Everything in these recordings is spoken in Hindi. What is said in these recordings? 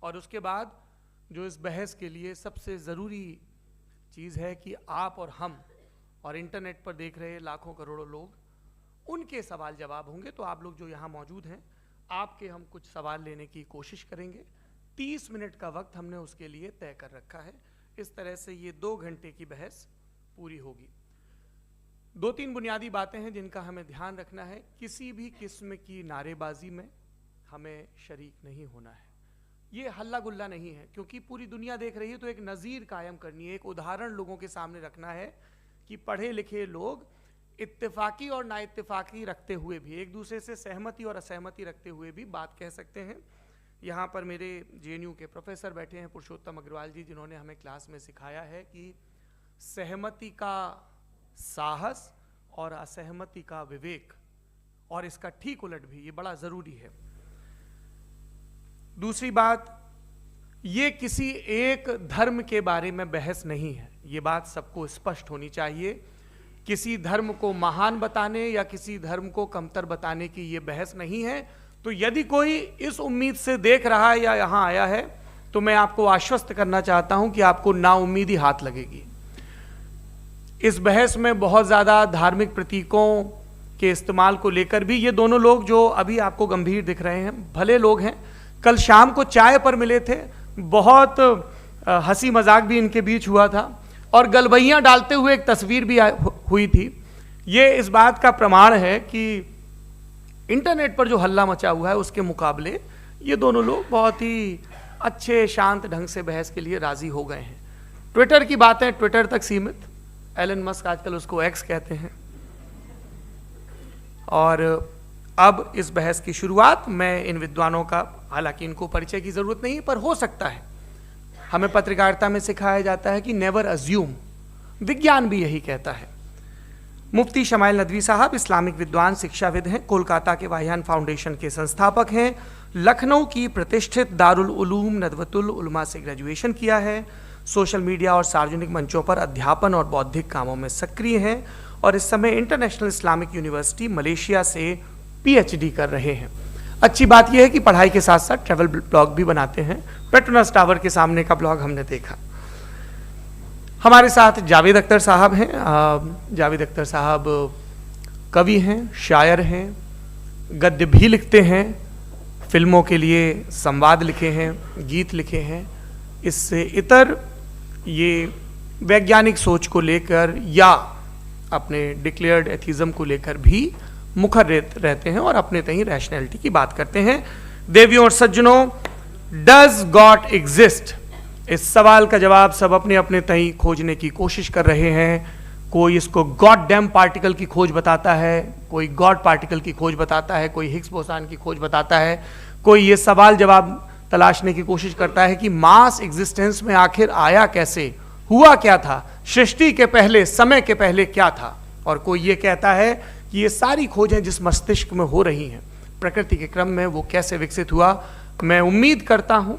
और उसके बाद जो इस बहस के लिए सबसे ज़रूरी चीज़ है कि आप और हम और इंटरनेट पर देख रहे लाखों करोड़ों लोग, उनके सवाल जवाब होंगे। तो आप लोग जो यहाँ मौजूद हैं, आपके हम कुछ सवाल लेने की कोशिश करेंगे। 30 मिनट का वक्त हमने उसके लिए तय कर रखा है। इस तरह से ये 2 घंटे की बहस पूरी होगी। 2-3 बुनियादी बातें हैं जिनका हमें ध्यान रखना है। किसी भी किस्म की नारेबाजी में हमें शरीक नहीं होना है। ये हल्ला गुल्ला नहीं है, क्योंकि पूरी दुनिया देख रही है, तो एक नज़ीर कायम करनी है, एक उदाहरण लोगों के सामने रखना है कि पढ़े लिखे लोग इत्तेफाकी और नाइत्तेफाकी रखते हुए भी, एक दूसरे से सहमति और असहमति रखते हुए भी बात कह सकते हैं। यहाँ पर मेरे JNU के प्रोफेसर बैठे हैं, पुरुषोत्तम अग्रवाल जी, जिन्होंने हमें क्लास में सिखाया है कि सहमति का साहस और असहमति का विवेक, और इसका ठीक उलट भी, ये बड़ा ज़रूरी है। दूसरी बात, ये किसी एक धर्म के बारे में बहस नहीं है, ये बात सबको स्पष्ट होनी चाहिए। किसी धर्म को महान बताने या किसी धर्म को कमतर बताने की ये बहस नहीं है। तो यदि कोई इस उम्मीद से देख रहा है या यहाँ आया है, तो मैं आपको आश्वस्त करना चाहता हूं कि आपको नाउम्मीदी हाथ लगेगी। इस बहस में बहुत ज़्यादा धार्मिक प्रतीकों के इस्तेमाल को लेकर भी ये दोनों लोग जो अभी आपको गंभीर दिख रहे हैं, भले लोग हैं, कल शाम को चाय पर मिले थे, बहुत हंसी मजाक भी इनके बीच हुआ था, और गलबैयाँ डालते हुए एक तस्वीर भी हुई थी। ये इस बात का प्रमाण है कि इंटरनेट पर जो हल्ला मचा हुआ है उसके मुकाबले ये दोनों लोग बहुत ही अच्छे शांत ढंग से बहस के लिए राजी हो गए हैं। ट्विटर की बातें ट्विटर तक सीमित, एलन मस्क आजकल उसको एक्स कहते हैं। और अब इस बहस की शुरुआत मैं इन विद्वानों का, हालांकि इनको परिचय की जरूरत नहीं, पर हो सकता है, हमें पत्रकारिता में सिखाया जाता है कि नेवर अज्यूम, विज्ञान भी यही कहता है। मुफ्ती शमाइल नदवी साहब इस्लामिक विद्वान, शिक्षाविद हैं, कोलकाता के वाहियान फाउंडेशन के संस्थापक हैं, लखनऊ की प्रतिष्ठित दारुल उलूम नदवतुल उलमा से ग्रेजुएशन किया है, सोशल मीडिया और सार्वजनिक मंचों पर अध्यापन और बौद्धिक कामों में सक्रिय हैं, और इस समय इंटरनेशनल इस्लामिक यूनिवर्सिटी मलेशिया से PhD कर रहे हैं। अच्छी बात यह है कि पढ़ाई के साथ साथ ट्रैवल ब्लॉग भी बनाते हैं। पेट्रोनस टावर के सामने का ब्लॉग हमने देखा। हमारे साथ जावेद अख्तर साहब हैं। जावेद अख्तर साहब कवि हैं, शायर हैं, गद्य भी लिखते हैं, फिल्मों के लिए संवाद लिखे हैं, गीत लिखे हैं। इससे इतर ये वैज्ञानिक सोच को लेकर या अपने डिक्लेयर्ड एथिज्म को लेकर भी मुखर रहते हैं और अपने तहीं रैशनैलिटी की बात करते हैं। देवियों और सज्जनों, डज गॉड एग्जिस्ट? इस सवाल का जवाब सब अपने अपने तहीं खोजने की कोशिश कर रहे हैं। कोई इसको गॉड डैम पार्टिकल की खोज बताता है, कोई गॉड पार्टिकल की खोज बताता है, कोई हिग्स बोसान की खोज बताता है, कोई ये सवाल जवाब तलाशने की कोशिश करता है कि मास एग्जिस्टेंस में आखिर आया कैसे, हुआ क्या था, सृष्टि के पहले, समय के पहले क्या था, और कोई ये कहता है कि ये सारी खोजें जिस मस्तिष्क में हो रही हैं प्रकृति के क्रम में, वो कैसे विकसित हुआ। मैं उम्मीद करता हूँ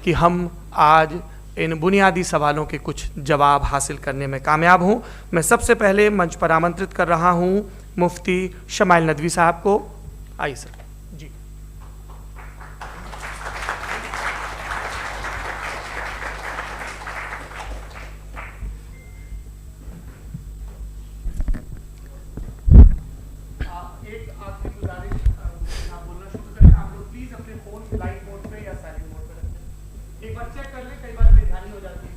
कि हम आज इन बुनियादी सवालों के कुछ जवाब हासिल करने में कामयाब हों। मैं सबसे पहले मंच पर आमंत्रित कर रहा हूँ मुफ्ती शमाइल नदवी साहब को। आइए सर जी। एक आखिरी गुजारिश, आप बोलना शुरू करें, आप लोग प्लीज अपने फोन फ्लाइट मोड पे या साइलेंट मोड पे रखें। एक बार चेक कर लें, कई बार बेध्यानी हो जाती है।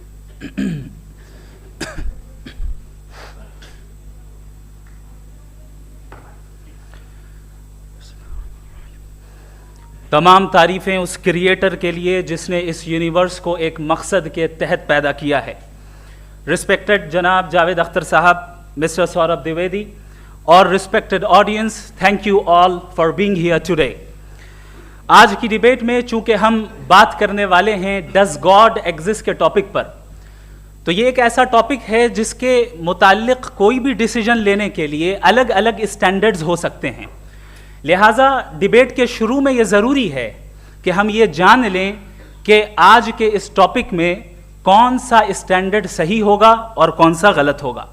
तमाम तारीफ़ें उस क्रिएटर के लिए जिसने इस यूनिवर्स को एक मकसद के तहत पैदा किया है। रिस्पेक्टेड जनाब जावेद अख्तर साहब, मिस्टर सौरभ द्विवेदी और respected audience, thank you all for being here today. आज की डिबेट में चूंकि हम बात करने वाले हैं डज गॉड एग्जिस्ट के टॉपिक पर, तो ये एक ऐसा टॉपिक है जिसके मुताल्लिक कोई भी डिसीजन लेने के लिए अलग अलग स्टैंडर्ड्स हो सकते हैं। लिहाजा डिबेट के शुरू में ये ज़रूरी है कि हम ये जान लें कि आज के इस टॉपिक में कौन सा स्टैंडर्ड सही होगा और कौन सा गलत होगा।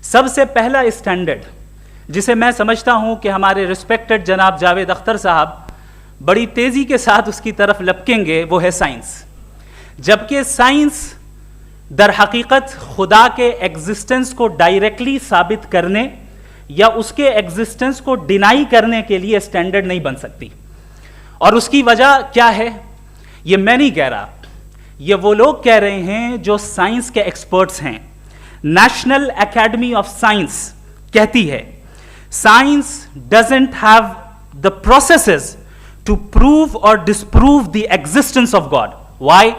सबसे पहला स्टैंडर्ड जिसे मैं समझता हूं कि हमारे रिस्पेक्टेड जनाब जावेद अख्तर साहब बड़ी तेजी के साथ उसकी तरफ लपकेंगे, वो है साइंस। जबकि साइंस दर हकीकत खुदा के एग्जिस्टेंस को डायरेक्टली साबित करने या उसके एग्जिस्टेंस को डिनाई करने के लिए स्टैंडर्ड नहीं बन सकती। और उसकी वजह क्या है, ये मैं नहीं कह रहा, ये वो लोग कह रहे हैं जो साइंस के एक्सपर्ट्स हैं। नेशनल एकेडमी ऑफ साइंस कहती है science doesn't have the processes to prove और disprove the existence of God. Why?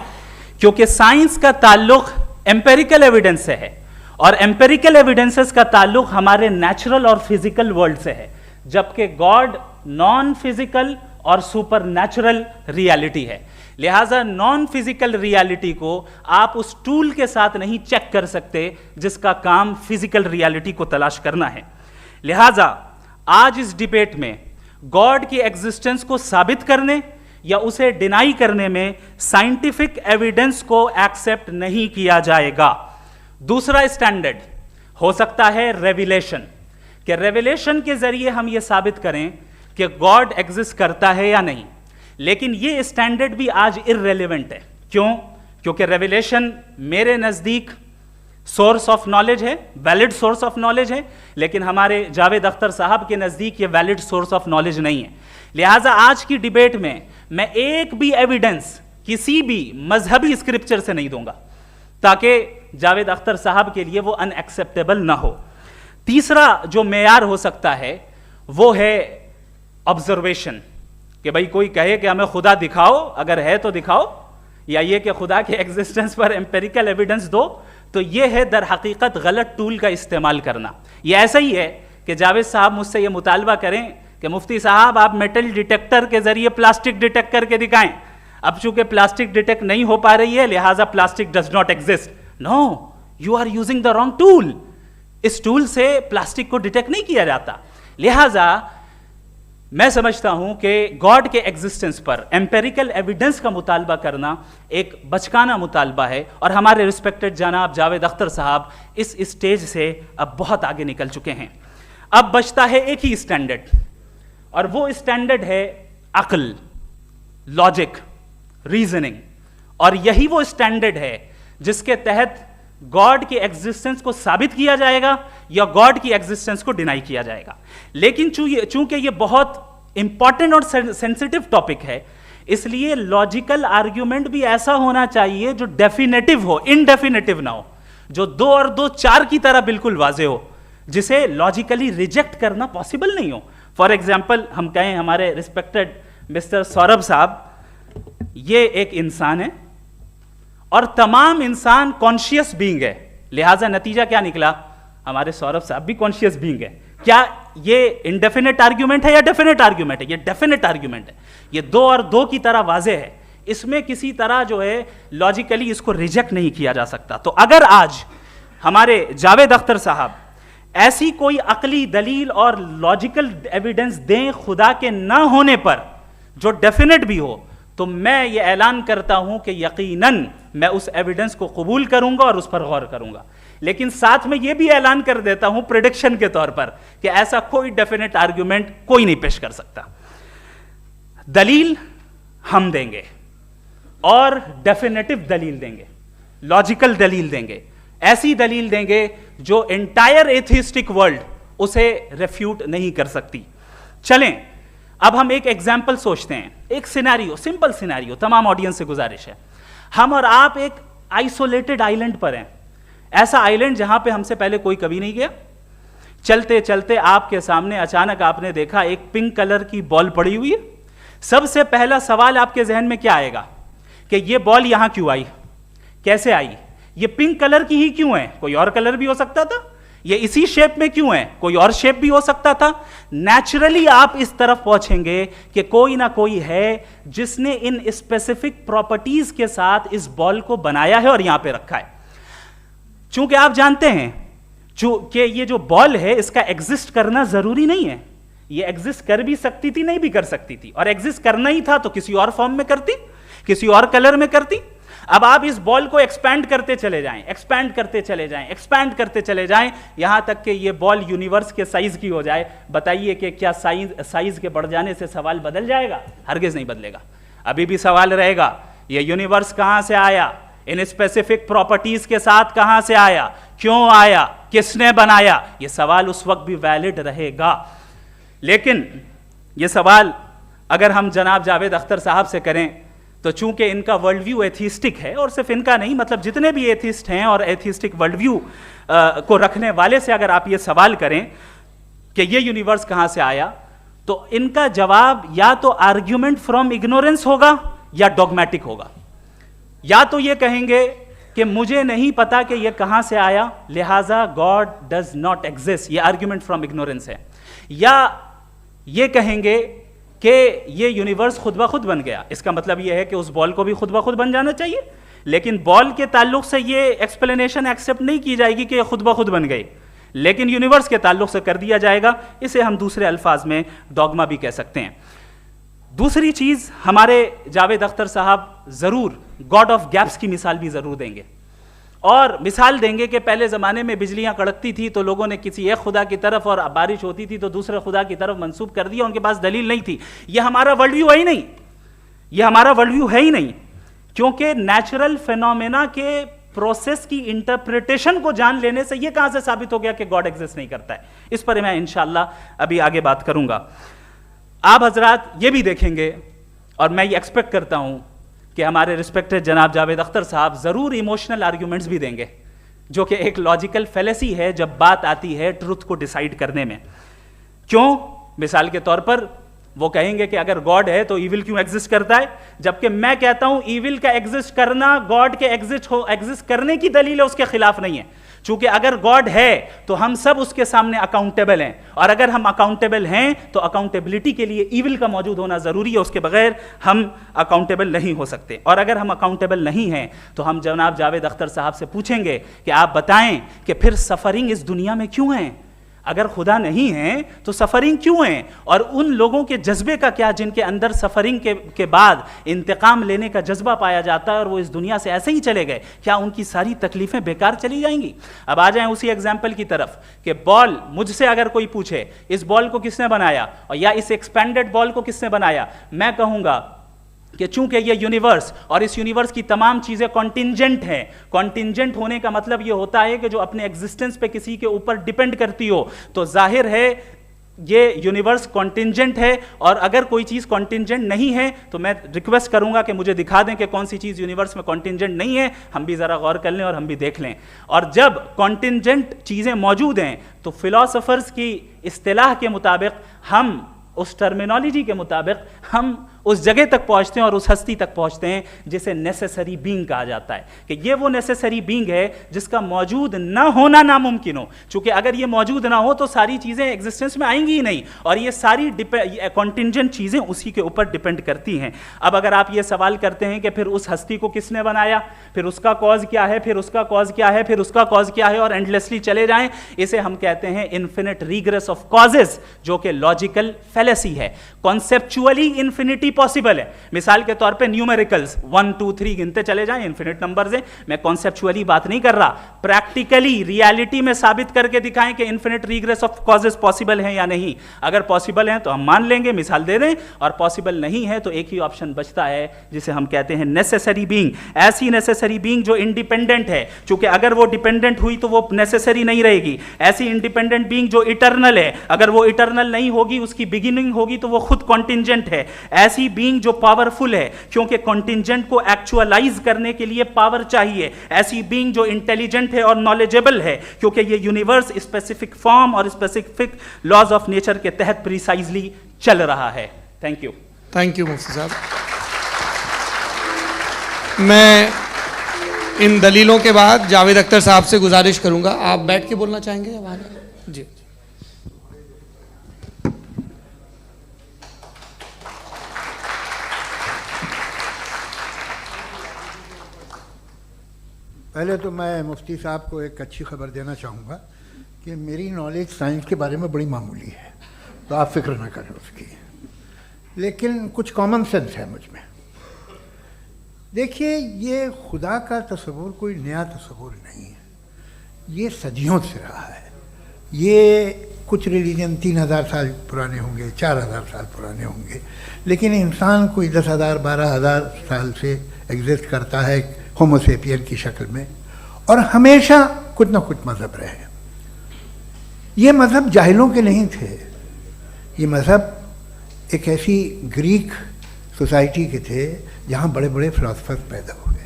क्योंकि साइंस का ताल्लुक एम्पेरिकल एविडेंस से है और एम्पेरिकल एविडेंसेस का ताल्लुक हमारे नेचुरल और फिजिकल वर्ल्ड से है, जबकि गॉड नॉन फिजिकल और सुपर नेचुरल रियलिटी है। लिहाजा नॉन फिजिकल रियलिटी को आप उस टूल के साथ नहीं चेक कर सकते जिसका काम फिजिकल रियलिटी को तलाश करना है। लिहाजा आज इस डिबेट में गॉड की एग्जिस्टेंस को साबित करने या उसे डिनाई करने में साइंटिफिक एविडेंस को एक्सेप्ट नहीं किया जाएगा। दूसरा स्टैंडर्ड हो सकता है रेविलेशन, कि रेविलेशन के जरिए हम यह साबित करें कि गॉड एग्जिस्ट करता है या नहीं। लेकिन यह स्टैंडर्ड भी आज इररेलेवेंट है। क्यों? क्योंकि रेविलेशन मेरे नजदीक सोर्स ऑफ नॉलेज है, वैलिड सोर्स ऑफ नॉलेज है, लेकिन हमारे जावेद अख्तर साहब के नजदीक ये वैलिड सोर्स ऑफ नॉलेज नहीं है। लिहाजा आज की डिबेट में मैं एक भी एविडेंस किसी भी मजहबी स्क्रिप्चर से नहीं दूंगा ताकि जावेद अख्तर साहब के लिए वो अनएक्सेप्टेबल ना हो। तीसरा जो मेयार हो सकता है वो है ऑब्जर्वेशन, कि भाई कोई कहे कि हमें खुदा दिखाओ, अगर है तो दिखाओ, या ये कि खुदा के एग्जिस्टेंस पर एम्पेरिकल एविडेंस दो, तो ये है दर हकीकत गलत टूल का इस्तेमाल करना। ये ऐसा ही है कि जावेद साहब मुझसे ये मुतालबा करें कि मुफ्ती साहब आप मेटल डिटेक्टर के जरिए प्लास्टिक डिटेक्ट करके दिखाएं। अब चूंकि प्लास्टिक डिटेक्ट नहीं हो पा रही है लिहाजा plastic does not exist. No, you are using the wrong tool. इस टूल से प्लास्टिक को डिटेक्ट नहीं किया जाता। लिहाजा मैं समझता हूं कि गॉड के एग्जिस्टेंस पर एम्पेरिकल एविडेंस का मुतालबा करना एक बचकाना मुतालबा है, और हमारे रिस्पेक्टेड जनाब जावेद अख्तर साहब इस स्टेज से अब बहुत आगे निकल चुके हैं। अब बचता है एक ही स्टैंडर्ड, और वो स्टैंडर्ड है अक्ल, लॉजिक, रीजनिंग। और यही वो स्टैंडर्ड है जिसके तहत गॉड की एग्जिस्टेंस को साबित किया जाएगा या गॉड की एग्जिस्टेंस को डिनाई किया जाएगा। लेकिन चूंकि ये बहुत इंपॉर्टेंट और सेंसिटिव टॉपिक है, इसलिए लॉजिकल आर्ग्यूमेंट भी ऐसा होना चाहिए जो डेफिनेटिव हो, इनडेफिनेटिव ना हो, जो 2 और 2 4 की तरह बिल्कुल वाजे हो, जिसे लॉजिकली रिजेक्ट करना पॉसिबल नहीं हो। फॉर एग्जाम्पल हम कहें हमारे रिस्पेक्टेड मिस्टर सौरभ साहब, ये एक इंसान है और तमाम इंसान कॉन्शियस बीइंग है, लिहाजा नतीजा क्या निकला, हमारे सौरभ साहब भी कॉन्शियस बीइंग है। क्या ये इनडेफिनेट आर्ग्यूमेंट है या डेफिनेट आर्ग्यूमेंट है? ये डेफिनेट आर्ग्यूमेंट है। ये 2 और 2 की तरह वाजे है, इसमें किसी तरह जो है लॉजिकली इसको रिजेक्ट नहीं किया जा सकता। तो अगर आज हमारे जावेद अख्तर साहब ऐसी कोई अकली दलील और लॉजिकल एविडेंस दें खुदा के ना होने पर जो डेफिनेट भी हो, तो मैं ये ऐलान करता हूं कि यकीनन मैं उस एविडेंस को कबूल करूंगा और उस पर गौर करूंगा। लेकिन साथ में यह भी ऐलान कर देता हूं प्रेडिक्शन के तौर पर कि ऐसा कोई डेफिनेट आर्ग्यूमेंट कोई नहीं पेश कर सकता। दलील हम देंगे और डेफिनेटिव दलील देंगे, लॉजिकल दलील देंगे, ऐसी दलील देंगे जो एंटायर एथिस्टिक वर्ल्ड उसे रेफ्यूट नहीं कर सकती। चलें अब हम एक एग्जाम्पल सोचते हैं, एक सिनेरियो, सिंपल सिनेरियो, तमाम ऑडियंस से गुजारिश है, हम और आप एक आइसोलेटेड आइलैंड पर हैं, ऐसा आइलैंड जहां पे हमसे पहले कोई कभी नहीं गया। चलते चलते आपके सामने अचानक आपने देखा एक पिंक कलर की बॉल पड़ी हुई है। सबसे पहला सवाल आपके जहन में क्या आएगा कि ये बॉल यहां क्यों आई, कैसे आई, ये पिंक कलर की ही क्यों है, कोई और कलर भी हो सकता था, ये इसी शेप में क्यों है, कोई और शेप भी हो सकता था। नेचुरली आप इस तरफ पहुंचेंगे कि कोई ना कोई है जिसने इन स्पेसिफिक प्रॉपर्टीज के साथ इस बॉल को बनाया है और यहां पे रखा है। चूंकि आप जानते हैं कि ये जो बॉल है इसका एग्जिस्ट करना जरूरी नहीं है, ये एग्जिस्ट कर भी सकती थी, नहीं भी कर सकती थी, और एग्जिस्ट करना ही था तो किसी और फॉर्म में करती, किसी और कलर में करती। अब आप इस बॉल को एक्सपैंड करते चले जाएं, एक्सपैंड करते चले जाएं, एक्सपैंड करते चले जाएं, यहां तक कि ये बॉल यूनिवर्स के साइज की हो जाए। बताइए कि क्या साइज के बढ़ जाने से सवाल बदल जाएगा? हरगिज नहीं बदलेगा। अभी भी सवाल रहेगा, ये यूनिवर्स कहां से आया, इन स्पेसिफिक प्रॉपर्टीज के साथ कहां से आया, क्यों आया, किसने बनाया, ये सवाल उस वक्त भी वैलिड रहेगा। लेकिन ये सवाल अगर हम जनाब जावेद अख्तर साहब से करें तो चूंकि इनका वर्ल्ड व्यू एथिस्टिक है, और सिर्फ इनका नहीं, मतलब जितने भी एथिस्ट हैं और एथिस्टिक वर्ल्ड व्यू को रखने वाले से अगर आप ये सवाल करें कि ये यूनिवर्स कहां से आया, तो इनका जवाब या तो आर्ग्यूमेंट फ्रॉम इग्नोरेंस होगा या डॉगमेटिक होगा। या तो ये कहेंगे कि मुझे नहीं पता कि ये कहां से आया, लिहाजा गॉड डज नॉट एग्जिस्ट, ये आर्ग्यूमेंट फ्रॉम इग्नोरेंस है, या ये कहेंगे कि ये यूनिवर्स खुद ब खुद बन गया। इसका मतलब ये है कि उस बॉल को भी खुद ब खुद बन जाना चाहिए, लेकिन बॉल के ताल्लुक से ये एक्सप्लेनेशन एक्सेप्ट नहीं की जाएगी कि ये खुद ब खुद बन गई, लेकिन यूनिवर्स के ताल्लुक से कर दिया जाएगा। इसे हम दूसरे अल्फाज में डॉगमा भी कह सकते हैं। दूसरी चीज, हमारे जावेद अख्तर साहब जरूर गॉड ऑफ गैप्स की मिसाल भी जरूर देंगे, और मिसाल देंगे कि पहले ज़माने में बिजलियां कड़कती थी तो लोगों ने किसी एक खुदा की तरफ, और बारिश होती थी तो दूसरे खुदा की तरफ मंसूब कर दिया, उनके पास दलील नहीं थी। यह हमारा वर्ल्ड व्यू है ही नहीं, यह हमारा वर्ल्ड व्यू है ही नहीं, क्योंकि नेचुरल फिनोमेना के प्रोसेस की इंटरप्रिटेशन को जान लेने से यह कहां से साबित हो गया कि गॉड एग्जिस्ट नहीं करता है। इस पर मैं इंशाअल्लाह अभी आगे बात करूंगा। आप हजरात ये भी देखेंगे, और मैं ये एक्सपेक्ट करता हूं कि हमारे रिस्पेक्टेड जनाब जावेद अख्तर साहब जरूर इमोशनल आर्ग्यूमेंट्स भी देंगे, जो कि एक लॉजिकल फेलेसी है जब बात आती है ट्रुथ को डिसाइड करने में। क्यों? मिसाल के तौर पर वो कहेंगे कि अगर गॉड है तो ईविल क्यों एग्जिस्ट करता है, जबकि मैं कहता हूं ईविल का एग्जिस्ट करना गॉड के एग्जिस्ट करने की दलील है, उसके खिलाफ नहीं है। चूंकि अगर गॉड है तो हम सब उसके सामने अकाउंटेबल हैं, और अगर हम अकाउंटेबल हैं तो अकाउंटेबिलिटी के लिए ईविल का मौजूद होना जरूरी है, उसके बगैर हम अकाउंटेबल नहीं हो सकते। और अगर हम अकाउंटेबल नहीं हैं तो हम जनाब जावेद अख्तर साहब से पूछेंगे कि आप बताएं कि फिर सफरिंग इस दुनिया में क्यों है? अगर खुदा नहीं है तो सफरिंग क्यों है? और उन लोगों के जज्बे का क्या जिनके अंदर सफरिंग के बाद इंतकाम लेने का जज्बा पाया जाता है और वो इस दुनिया से ऐसे ही चले गए, क्या उनकी सारी तकलीफें बेकार चली जाएंगी? अब आ जाएं उसी एग्जाम्पल की तरफ कि बॉल, मुझसे अगर कोई पूछे इस बॉल को किसने बनाया और या इस एक्सपेंडेड बॉल को किसने बनाया, मैं कहूंगा कि चूंकि ये यूनिवर्स और इस यूनिवर्स की तमाम चीजें कॉन्टिंजेंट हैं। कॉन्टिंजेंट होने का मतलब ये होता है कि जो अपने एग्जिस्टेंस पे किसी के ऊपर डिपेंड करती हो, तो जाहिर है ये यूनिवर्स कॉन्टिंजेंट है। और अगर कोई चीज कॉन्टिंजेंट नहीं है तो मैं रिक्वेस्ट करूंगा कि मुझे दिखा दें कि कौन सी चीज यूनिवर्स में कॉन्टिंजेंट नहीं है, हम भी जरा गौर कर लें और हम भी देख लें। और जब कॉन्टिंजेंट चीजें मौजूद हैं तो फिलोसोफर्स की इस्तिलाह के मुताबिक, हम उस टर्मिनोलॉजी के मुताबिक हम उस जगह तक पहुंचते हैं और उस हस्ती तक पहुंचते हैं जिसे नेसेसरी बीइंग कहा जाता है, कि ये वो नेसेसरी बीइंग है जिसका मौजूद ना होना नामुमकिन हो। क्योंकि अगर ये मौजूद ना हो तो सारी चीजें एग्जिस्टेंस में आएंगी ही नहीं, और ये सारी कॉन्टिंजेंट चीजें उसी के ऊपर डिपेंड करती हैं। अब अगर आप ये सवाल करते हैं कि फिर उस हस्ती को किसने बनाया, फिर उसका कॉज क्या है, फिर उसका कॉज क्या है, फिर उसका कॉज क्या है, और एंडलेसली चले जाएं, इसे हम कहते हैं इन्फिनिट रीग्रेस ऑफ कॉजेस, जो कि लॉजिकल फेलेसी है। कॉन्सेप्चुअली इन्फिनिटी पॉसिबल है। मिसाल के तौर पे न्यूमेरिकल्स 1 2 3 गिनते चले जाएं, इन्फिनिट नंबर्स हैं। मैं कॉन्सेप्चुअली बात नहीं कर रहा, प्रैक्टिकली रियलिटी में साबित करके दिखाएं कि infinite regress of causes possible हैं या नहीं। अगर पॉसिबल हैं तो हम मान लेंगे, मिसाल दे दें, और पॉसिबल नहीं है तो एक ही ऑप्शन बचता है जिसे हम कहते हैं नेसेसरी बीइंग। ऐसी नेसेसरी बीइंग जो इंडिपेंडेंट है, क्योंकि अगर वो डिपेंडेंट हुई तो वो नेसेसरी नहीं रहेगी। ऐसी इंडिपेंडेंट बीइंग जो इटर्नल है, अगर वो इटर्नल नहीं होगी, उसकी बिगिनिंग होगी तो वो खुद कॉन्टिंजेंट है। ऐसी बीइंग जो पावरफुल है, क्योंकि कॉन्टिंजेंट को एक्चुअलाइज करने के लिए पावर चाहिए। ऐसी बीइंग जो इंटेलिजेंट है और नॉलेजेबल है, क्योंकि ये यूनिवर्स स्पेसिफिक फॉर्म और स्पेसिफिक लॉज ऑफ नेचर के तहत प्रिसाइजली चल रहा है। थैंक यू मुफ्ती साहब। मैं इन दलीलों के बाद जावेद अख्तर साहब से गुजारिश करूंगा, आप बैठ के बोलना चाहेंगे? जी। पहले तो मैं मुफ्ती साहब को एक अच्छी खबर देना चाहूँगा कि मेरी नॉलेज साइंस के बारे में बड़ी मामूली है, तो आप फिक्र ना करें उसकी, लेकिन कुछ कॉमन सेंस है मुझ में। देखिए, ये खुदा का तस्वुर कोई नया तस्वुर नहीं है, ये सदियों से रहा है। ये कुछ रिलीजन 3000 साल पुराने होंगे, 4000 साल पुराने होंगे, लेकिन इंसान कोई 10,000 12,000 साल से एग्जिस्ट करता है होमोसेपियन की शक्ल में, और हमेशा कुछ ना कुछ मज़हब रहे। ये मज़हब जाहिलों के नहीं थे, ये मज़हब एक ऐसी ग्रीक सोसाइटी के थे जहाँ बड़े बड़े फिलोसफर्स पैदा हुए।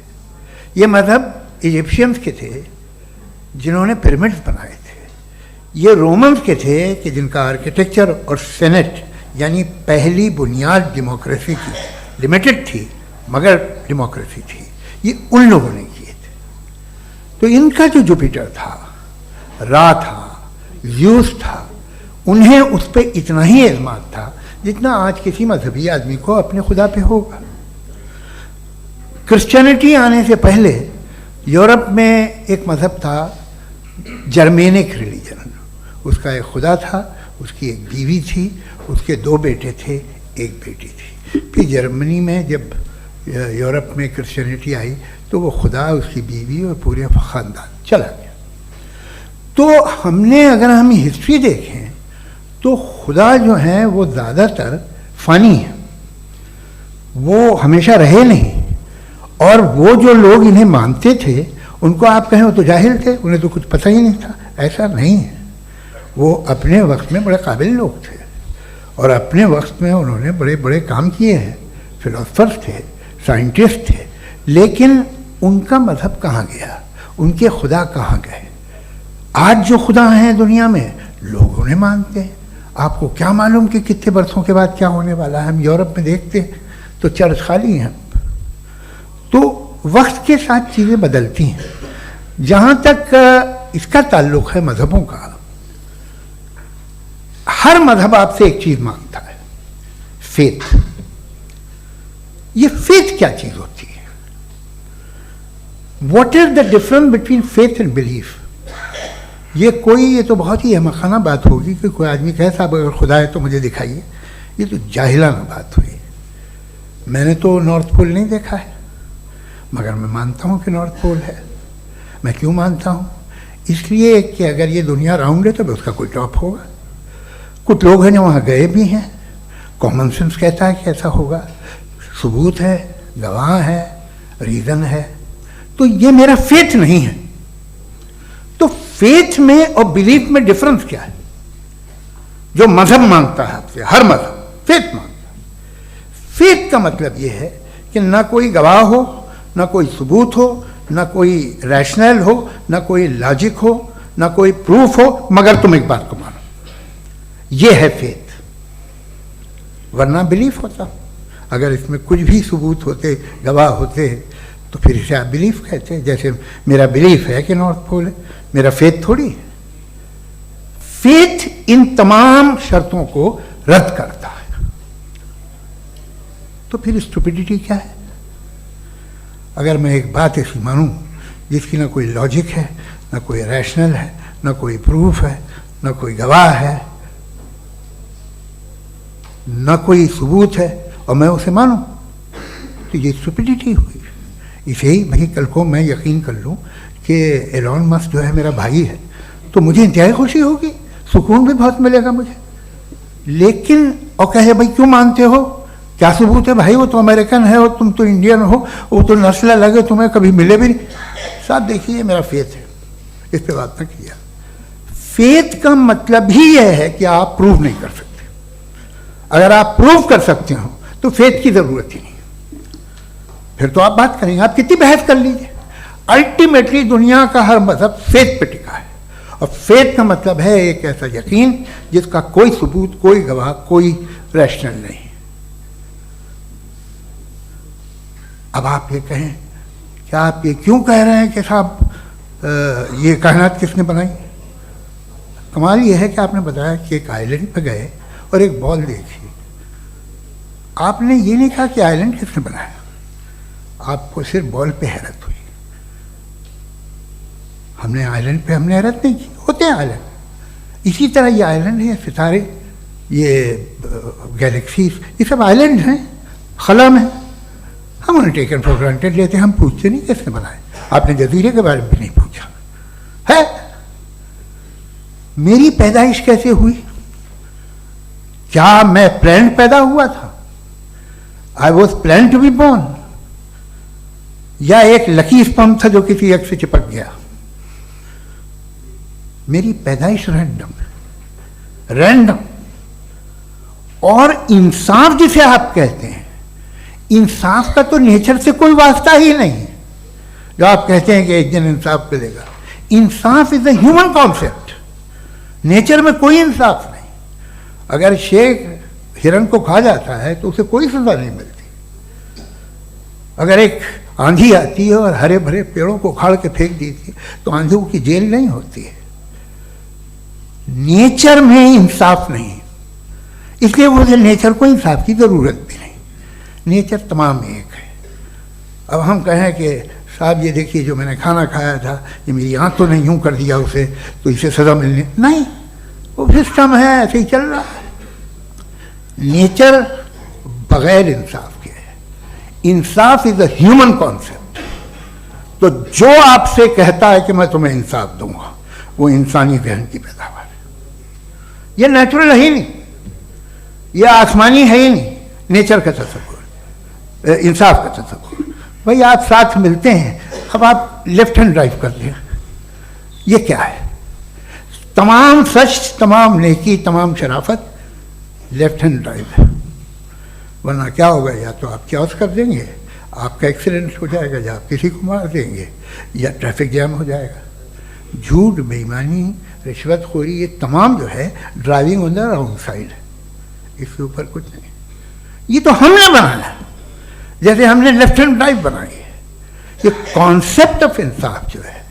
ये मज़हब इजिप्शियंस के थे जिन्होंने पिरामिड्स बनाए थे। ये रोमन्स के थे कि जिनका आर्किटेक्चर और सेनेट यानी पहली बुनियाद डेमोक्रेसी की लिमिटेड थी मगर डेमोक्रेसी थी, ये उन लोगों ने किए थे। तो इनका जो जुपिटर था, रा था, ज़्यूस था, उन्हें उस पर इतना ही एतमाद था जितना आज किसी मजहबी आदमी को अपने खुदा पे होगा। क्रिश्चियनिटी आने से पहले यूरोप में एक मज़हब था जर्मेनिक रिलीजन। उसका एक खुदा था, उसकी एक बीवी थी, उसके 2 बेटे थे, एक बेटी थी। फिर जर्मनी में जब यूरोप में क्रिश्चियनिटी आई तो वो खुदा, उसकी बीवी और पूरे ख़ानदान चला गया। तो हमने अगर हम हिस्ट्री देखें तो खुदा जो हैं वो ज़्यादातर फ़नी है, वो हमेशा रहे नहीं। और वो जो लोग इन्हें मानते थे उनको आप कहें वो तो जाहिल थे, उन्हें तो कुछ पता ही नहीं था, ऐसा नहीं है। वो अपने वक्त में बड़े काबिल लोग थे और अपने वक्त में उन्होंने बड़े बड़े काम किए हैं, फिलोसफर्स थे, साइंटिस्ट थे, लेकिन उनका मज़हब कहाँ गया, उनके खुदा कहाँ गए? आज जो खुदा हैं दुनिया में लोग उन्हें मानते हैं। आपको क्या मालूम कि कितने बरसों के बाद क्या होने वाला है? हम यूरोप में देखते हैं तो चर्च खाली हैं। तो वक्त के साथ चीज़ें बदलती हैं। जहाँ तक इसका ताल्लुक़ है मज़हबों का, हर मज़हब आपसे एक चीज़ मांगता है, फेथ। ये फेथ क्या चीज़ होती है? What is the difference between faith and belief? ये तो बहुत ही अहमखाना बात होगी कि कोई आदमी कहे साहब अगर खुदा है तो मुझे दिखाइए। ये तो जाहिलाना बात हुई। मैंने तो नॉर्थ पोल नहीं देखा है, मगर मैं मानता हूँ कि नॉर्थ पोल है। मैं क्यों मानता हूँ? इसलिए कि अगर ये दुनिया राउंड है तो उसका कोई टॉप होगा। कुछ लोग हैं जो वहाँ गए भी हैं, कॉमन सेंस कहता है कि ऐसा होगा, सबूत है, गवाह है, रीज़न है। तो ये मेरा फेथ नहीं है। तो फेथ में और बिलीफ में डिफरेंस क्या है? जो मजहब मांगता है आपसे, हर मजहब फेथ मांगता है। फेथ का मतलब ये है कि ना कोई गवाह हो, ना कोई सबूत हो, ना कोई रैशनल हो, ना कोई लॉजिक हो, ना कोई प्रूफ हो, मगर तुम एक बात को मानो। ये है फेथ। वरना बिलीफ होता। अगर इसमें कुछ भी सबूत होते, गवाह होते, तो फिर इसे आप बिलीफ कहते। जैसे मेरा बिलीफ है कि नॉर्थ पोल है, मेरा फेथ थोड़ी है। फेथ इन तमाम शर्तों को रद्द करता है। तो फिर स्टुपिडिटी क्या है? अगर मैं एक बात ऐसी मानूं जिसकी ना कोई लॉजिक है, ना कोई रैशनल है, ना कोई प्रूफ है, ना कोई गवाह है, ना कोई सबूत है, और मैं उसे मानूं, तो ये स्टुपिडिटी हुई। इसे ही भाई कल को मैं यकीन कर लूँ कि एलॉन मस्क जो है मेरा भाई है, तो मुझे इंतहाई खुशी होगी, सुकून भी बहुत मिलेगा मुझे। लेकिन और कहे भाई क्यों मानते हो, क्या सबूत है भाई, वो तो अमेरिकन है और तुम तो इंडियन हो, वो तो नस्ल लगे, तुम्हें कभी मिले भी नहीं। साहब देखिए मेरा फेथ है, इस पर बात न किया। फेथ का मतलब ही यह है कि आप प्रूव नहीं कर सकते। अगर आप प्रूव कर सकते हो तो फेथ की जरूरत ही नहीं, फिर तो आप बात करेंगे, आप कितनी बहस कर लीजिए। अल्टीमेटली दुनिया का हर मजहब फेथ पे टिका है, और फेथ का मतलब है एक ऐसा यकीन जिसका कोई सबूत, कोई गवाह, कोई रैशनल नहीं। अब आप ये कहें, क्या आप ये क्यों कह रहे हैं कि साहब ये कायनात किसने बनाई? कमाल ये है कि आपने बताया कि एक आइलैंड पे गए और एक बॉल देखी। आपने ये नहीं कहा कि आइलैंड किसने बनाया, आपको सिर्फ बॉल पे हैरत हुई। हमने आइलैंड पे हमने हैरत नहीं की, होते हैं आइलैंड। इसी तरह ये आइलैंड है, सितारे, ये गैलेक्सीज, ये सब आइलैंड हैं, खला में। हम उन्हें टेकन फॉर ग्रांटेड लेते हैं, हम पूछते नहीं कैसे बनाए। आपने जजीरे के बारे में भी नहीं पूछा है। मेरी पैदाइश कैसे हुई? क्या मैं प्लान पैदा हुआ था? I was plan to be born, या एक लकी स्पर्म था जो किसी एग से चिपक गया? मेरी पैदाइश रैंडम। और इंसाफ जिसे आप कहते हैं, इंसाफ का तो नेचर से कोई वास्ता ही नहीं। जो आप कहते हैं कि एक दिन इंसाफ मिलेगा, इंसाफ is a human concept, nature में कोई इंसाफ नहीं। अगर शेर हिरन को खा जाता है तो उसे कोई सजा नहीं मिलती। अगर एक आंधी आती है और हरे भरे पेड़ों को उखाड़ के फेंक देती है तो आंधियों की जेल नहीं होती है। नेचर में इंसाफ नहीं, इसलिए मुझे नेचर को इंसाफ की जरूरत भी नहीं। नेचर तमाम एक है। अब हम कहें कि साहब ये देखिए जो मैंने खाना खाया था, ये मेरी आंख तो नहीं यूं कर दिया उसे, तो इसे सजा मिलने नहीं, वो सिस्टम है, ऐसे ही चल रहा है। नेचर बगैर इंसाफ के है। इंसाफ इज अ ह्यूमन कॉन्सेप्ट। तो जो आपसे कहता है कि मैं तुम्हें इंसाफ दूंगा, वो इंसानी जहन की पैदावार है। ये नेचुरल है ही नहीं, ये आसमानी है ही नहीं। नेचर का तसव्वुर, इंसाफ का तसव्वुर। भाई आप साथ मिलते हैं, अब आप लेफ्ट हैंड ड्राइव कर लें, ये क्या है? तमाम सच, तमाम नेकी, तमाम शराफत लेफ्ट हैंड ड्राइव है। वरना क्या होगा, या तो आप क्रॉस कर देंगे, आपका एक्सीडेंट हो जाएगा, या आप किसी को मार देंगे, या ट्रैफिक जैम हो जाएगा। झूठ, बेईमानी, रिश्वतखोरी, ये तमाम जो है driving on the wrong side है। इसके ऊपर कुछ नहीं। ये तो हमने बनाया, जैसे हमने लेफ्ट हैंड ड्राइव बनाई है। ये कॉन्सेप्ट ऑफ इंसाफ जो है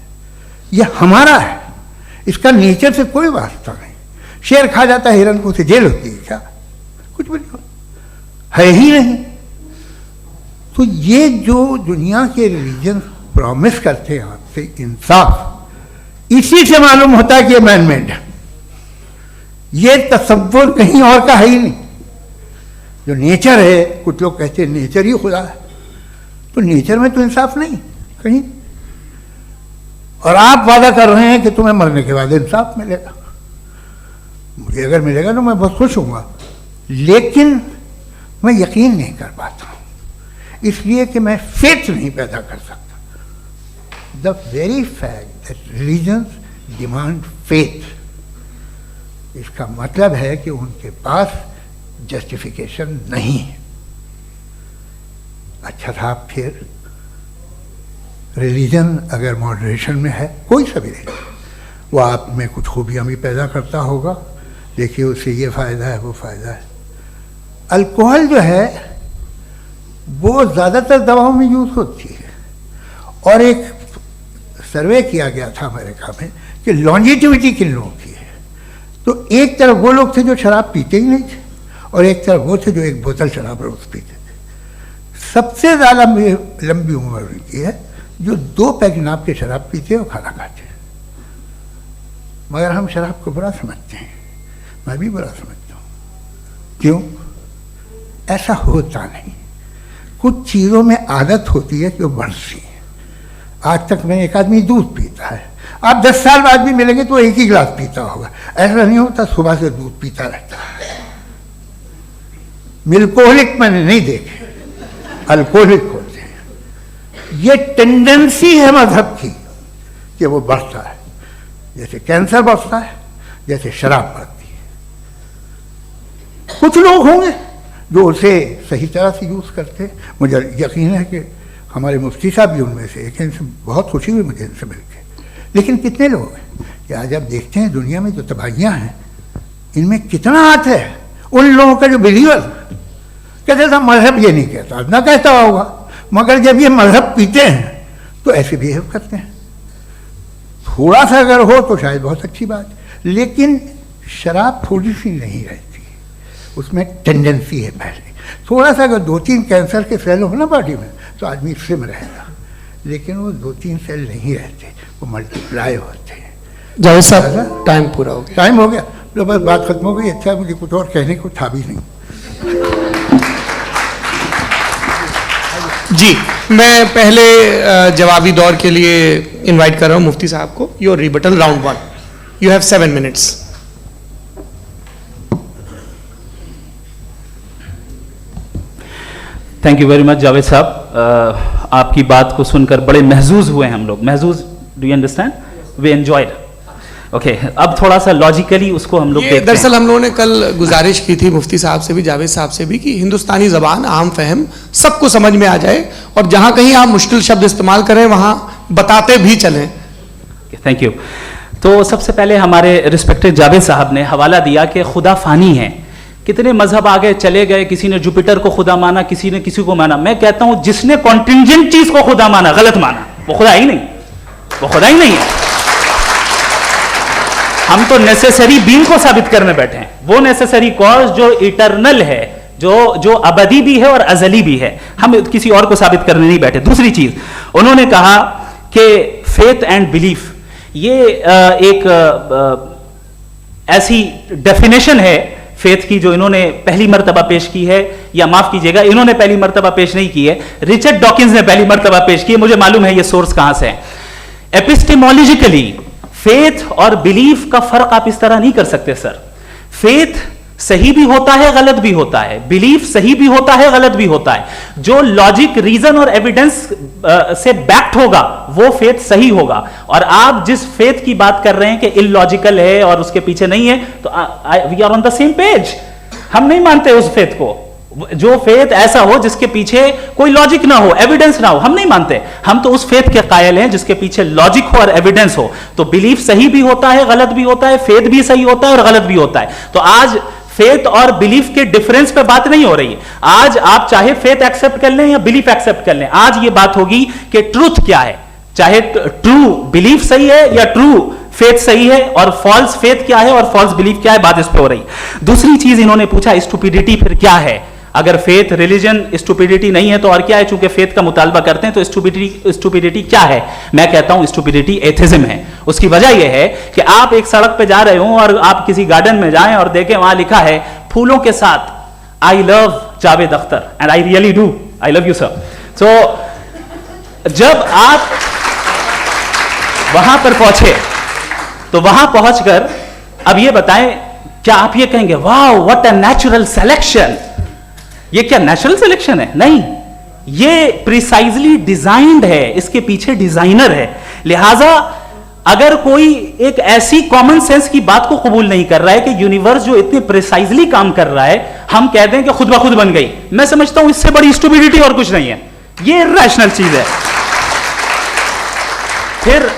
ये हमारा है, इसका नेचर से कोई वास्ता नहीं। शेर खा जाता है हिरन को, उसे जेल होती है क्या? कुछ भी नहीं, है ही नहीं। तो ये जो दुनिया के रिलीजन प्रॉमिस करते हैं आपसे इंसाफ, इसी से मालूम होता है कि ये मैन मेड है। ये तसव्वुर कहीं और का है ही नहीं। जो नेचर है, कुछ लोग कहते हैं नेचर ही खुदा है, तो नेचर में तो इंसाफ नहीं कहीं। और आप वादा कर रहे हैं कि तुम्हें मरने के बाद इंसाफ मिलेगा। मुझे अगर मिलेगा तो मैं बहुत खुश होऊंगा, लेकिन मैं यकीन नहीं कर पाता हूं, इसलिए कि मैं फेथ नहीं पैदा कर सकता। The very fact that religions demand faith, इसका मतलब है कि उनके पास जस्टिफिकेशन नहीं है। अच्छा था, फिर रिलीजन अगर मॉडरेशन में है, कोई सा भी नहीं, वो आप में कुछ खूबियाँ भी पैदा करता होगा, देखिए उससे ये फ़ायदा है, वो फ़ायदा है। अल्कोहल जो है वो ज़्यादातर दवाओं में यूज़ होती है, और एक सर्वे किया गया था अमेरिका में कि लॉन्जिटिविटी किन लोगों की है। तो एक तरफ वो लोग थे जो शराब पीते ही नहीं थे, और एक तरफ वो थे जो एक बोतल शराब रोज़ पीते थे। सबसे ज़्यादा लंबी उम्र उनकी है जो 2 पैक नाप के शराब पीते हैं और खाना खाते हैं। मगर हम शराब को बुरा समझते हैं, मैं भी बुरा समझता हूँ। क्यों? ऐसा होता नहीं। कुछ चीज़ों में आदत होती है कि वो बढ़ती है। आज तक में एक आदमी दूध पीता है, आप 10 साल बाद भी मिलेंगे तो एक ही गिलास पीता होगा। ऐसा नहीं होता, सुबह से दूध पीता रहता है। मिल्कोहलिक मैंने नहीं देखे, अल्कोहलिक होते हैं। ये टेंडेंसी है मजहब की कि वो बढ़ता है, जैसे कैंसर बढ़ता है, जैसे शराब बढ़ती है। कुछ लोग होंगे जो उसे सही तरह से यूज़ करते हैं। मुझे यकीन है कि हमारे मुफ्ती साहब भी उनमें से एक हैं, इनसे बहुत खुशी हुई मुझे इनसे मिलकर। लेकिन कितने लोग हैं कि आज आप देखते हैं दुनिया में जो तबाहियाँ हैं, इनमें कितना हाथ है उन लोगों का जो बिलीवर कहते था मजहब ये नहीं कहता, ना कहता होगा, मगर जब ये मजहब पीते हैं तो ऐसे बिहेव करते हैं। थोड़ा सा अगर हो तो शायद बहुत अच्छी बात, लेकिन शराब थोड़ी सी नहीं रहती, उसमें टेंडेंसी है। पहले थोड़ा सा अगर 2-3 कैंसर के सेल हो ना बॉडी में तो आदमी स्लिम रहेगा, लेकिन वो 2-3 सेल नहीं रहते, वो मल्टीप्लाई होते हैं। जावेद साहब टाइम पूरा हो गया। टाइम हो गया, तो बस बात खत्म हो गई। अच्छा, मुझे कुछ और कहने को था भी नहीं। जी, मैं पहले जवाबी दौर के लिए इनवाइट कर रहा हूं मुफ्ती साहब को। Your rebuttal round 1, you have 7 minutes. Thank you very much Javed साहब, आपकी बात को सुनकर बड़े महजूज हुए हम लोग। महजूज, do you understand? We enjoyed. Okay, अब थोड़ा सा लॉजिकली उसको हम लोग देखते हैं। दरअसल हम लोगों ने कल गुजारिश की थी मुफ्ती साहब से भी, जावेद साहब से भी, कि हिंदुस्तानी ज़बान आम फहम सबको समझ में आ जाए, और जहां कहीं आप मुश्किल शब्द इस्तेमाल करें वहां बताते भी चलें। Thank you. तो सबसे पहले हमारे रिस्पेक्टेड जावेद साहब ने हवाला दिया कि खुदा फानी है। कितने मजहब आगे चले गए, किसी ने जुपिटर को खुदा माना, किसी ने किसी को माना। मैं कहता हूं जिसने कॉन्टिंजेंट चीज को खुदा माना, गलत माना, वो खुदा ही नहीं, वो खुदा ही नहीं है। हम तो नेसेसरी बीइंग को साबित करने बैठे हैं, वो नेसेसरी कॉज जो इटरनल है, जो अबदी भी है और अजली भी है। हम किसी और को साबित करने नहीं बैठे। दूसरी चीज उन्होंने कहा कि फेथ एंड बिलीफ, ये एक ऐसी डेफिनेशन है फेथ की जो इन्होंने पहली मर्तबा पेश की है, या माफ कीजिएगा इन्होंने पहली मर्तबा पेश नहीं की है, रिचर्ड डॉकिंस ने पहली मर्तबा पेश की है। मुझे मालूम है ये सोर्स कहां से है। एपिस्टेमोलॉजिकली फेथ और बिलीफ का फर्क आप इस तरह नहीं कर सकते सर। फेथ सही भी होता है, गलत भी होता है, बिलीफ सही भी होता है, गलत भी होता है। जो लॉजिक, रीजन और एविडेंस से बैक्ड होगा वो फेथ सही होगा। और आप जिस फेथ की बात कर रहे हैं कि इलॉजिकल है और उसके पीछे नहीं है, तो we are on the same page. हम नहीं मानते उस फेथ को, जो फेथ ऐसा हो जिसके पीछे कोई लॉजिक ना हो, एविडेंस ना हो, हम नहीं मानते। हम तो उस फेथ के कायल हैं जिसके पीछे लॉजिक हो और एविडेंस हो। तो बिलीफ सही भी होता है, गलत भी होता है, फेथ भी सही होता है और गलत भी होता है। तो आज फेथ और बिलीफ के डिफरेंस पे बात नहीं हो रही है। आज आप चाहे फेथ एक्सेप्ट कर लें या बिलीफ एक्सेप्ट कर लें, आज ये बात होगी कि ट्रूथ क्या है, चाहे ट्रू बिलीफ सही है या ट्रू फेथ सही है, और फॉल्स फेथ क्या है और फॉल्स बिलीफ क्या है, बात इस पे हो रही। दूसरी चीज इन्होंने पूछा, स्टुपिडिटी फिर क्या है? अगर फेथ, रिलीजन स्टुपिडिटी नहीं है तो और क्या है? चूंकि फेथ का मुतालबा करते हैं तो स्टुपिडिटी क्या है? मैं कहता हूं स्टुपिडिटी एथिज्म है। उसकी वजह यह है कि आप एक सड़क पे जा रहे हो और आप किसी गार्डन में जाएं और देखें वहां लिखा है फूलों के साथ, I love Javed Akhtar, and I really do, I love you sir. So जब आप वहां पर पहुंचे तो वहां पहुंचकर अब ये बताएं, क्या आप ये कहेंगे वाह व्हाट अ नेचुरल सिलेक्शन? ये क्या नेचुरल सिलेक्शन है? नहीं, ये प्रिसाइजली डिजाइंड है, इसके पीछे डिजाइनर है। लिहाजा अगर कोई एक ऐसी कॉमन सेंस की बात को कबूल नहीं कर रहा है कि यूनिवर्स जो इतने प्रिसाइजली काम कर रहा है, हम कह दें कि खुद ब खुद बन गई, मैं समझता हूं इससे बड़ी स्टुपिडिटी और कुछ नहीं है। ये इरैशनल चीज है। फिर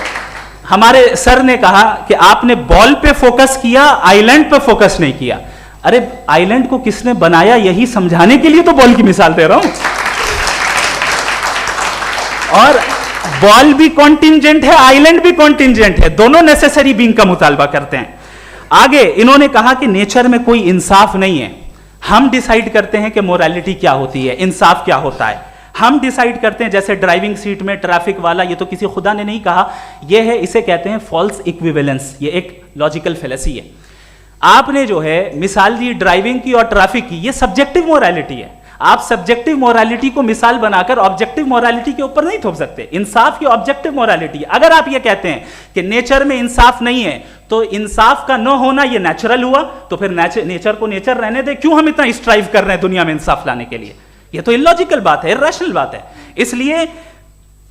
हमारे सर ने कहा कि आपने बॉल पे फोकस किया, आइलैंड पे फोकस नहीं किया। अरे आइलैंड को किसने बनाया यही समझाने के लिए तो बॉल की मिसाल दे रहा हूं। और बॉल भी कॉन्टिंजेंट है, आइलैंड भी कॉन्टिंजेंट है, दोनों नेसेसरी बीइंग का मुतालबा करते हैं। आगे इन्होंने कहा कि नेचर में कोई इंसाफ नहीं है। हम डिसाइड करते हैं कि मोरालिटी क्या होती है, इंसाफ क्या होता है। हम डिसाइड करते हैं, जैसे ड्राइविंग सीट में ट्रैफिक वाला, ये तो किसी खुदा ने नहीं कहा, ये है, इसे कहते हैं फॉल्स इक्विवेलेंस। ये एक लॉजिकल फेलेसी है। आपने जो है मिसाल दी ड्राइविंग की और ट्रैफिक की, ये सब्जेक्टिव मोरालिटी है। आप सब्जेक्टिव मोरालिटी को मिसाल बनाकर ऑब्जेक्टिव मोरालिटी के ऊपर नहीं थोप सकते। इंसाफ की ऑब्जेक्टिव मोरालिटी। अगर आप ये कहते हैं कि नेचर में इंसाफ नहीं है, तो इंसाफ का न होना ये नेचुरल हुआ, तो फिर नेचर को नेचर रहने दे। क्यों हम इतना स्ट्राइव कर रहे हैं दुनिया में इंसाफ लाने के लिए? ये तो इलॉजिकल बात है, इरैशनल बात है। इसलिए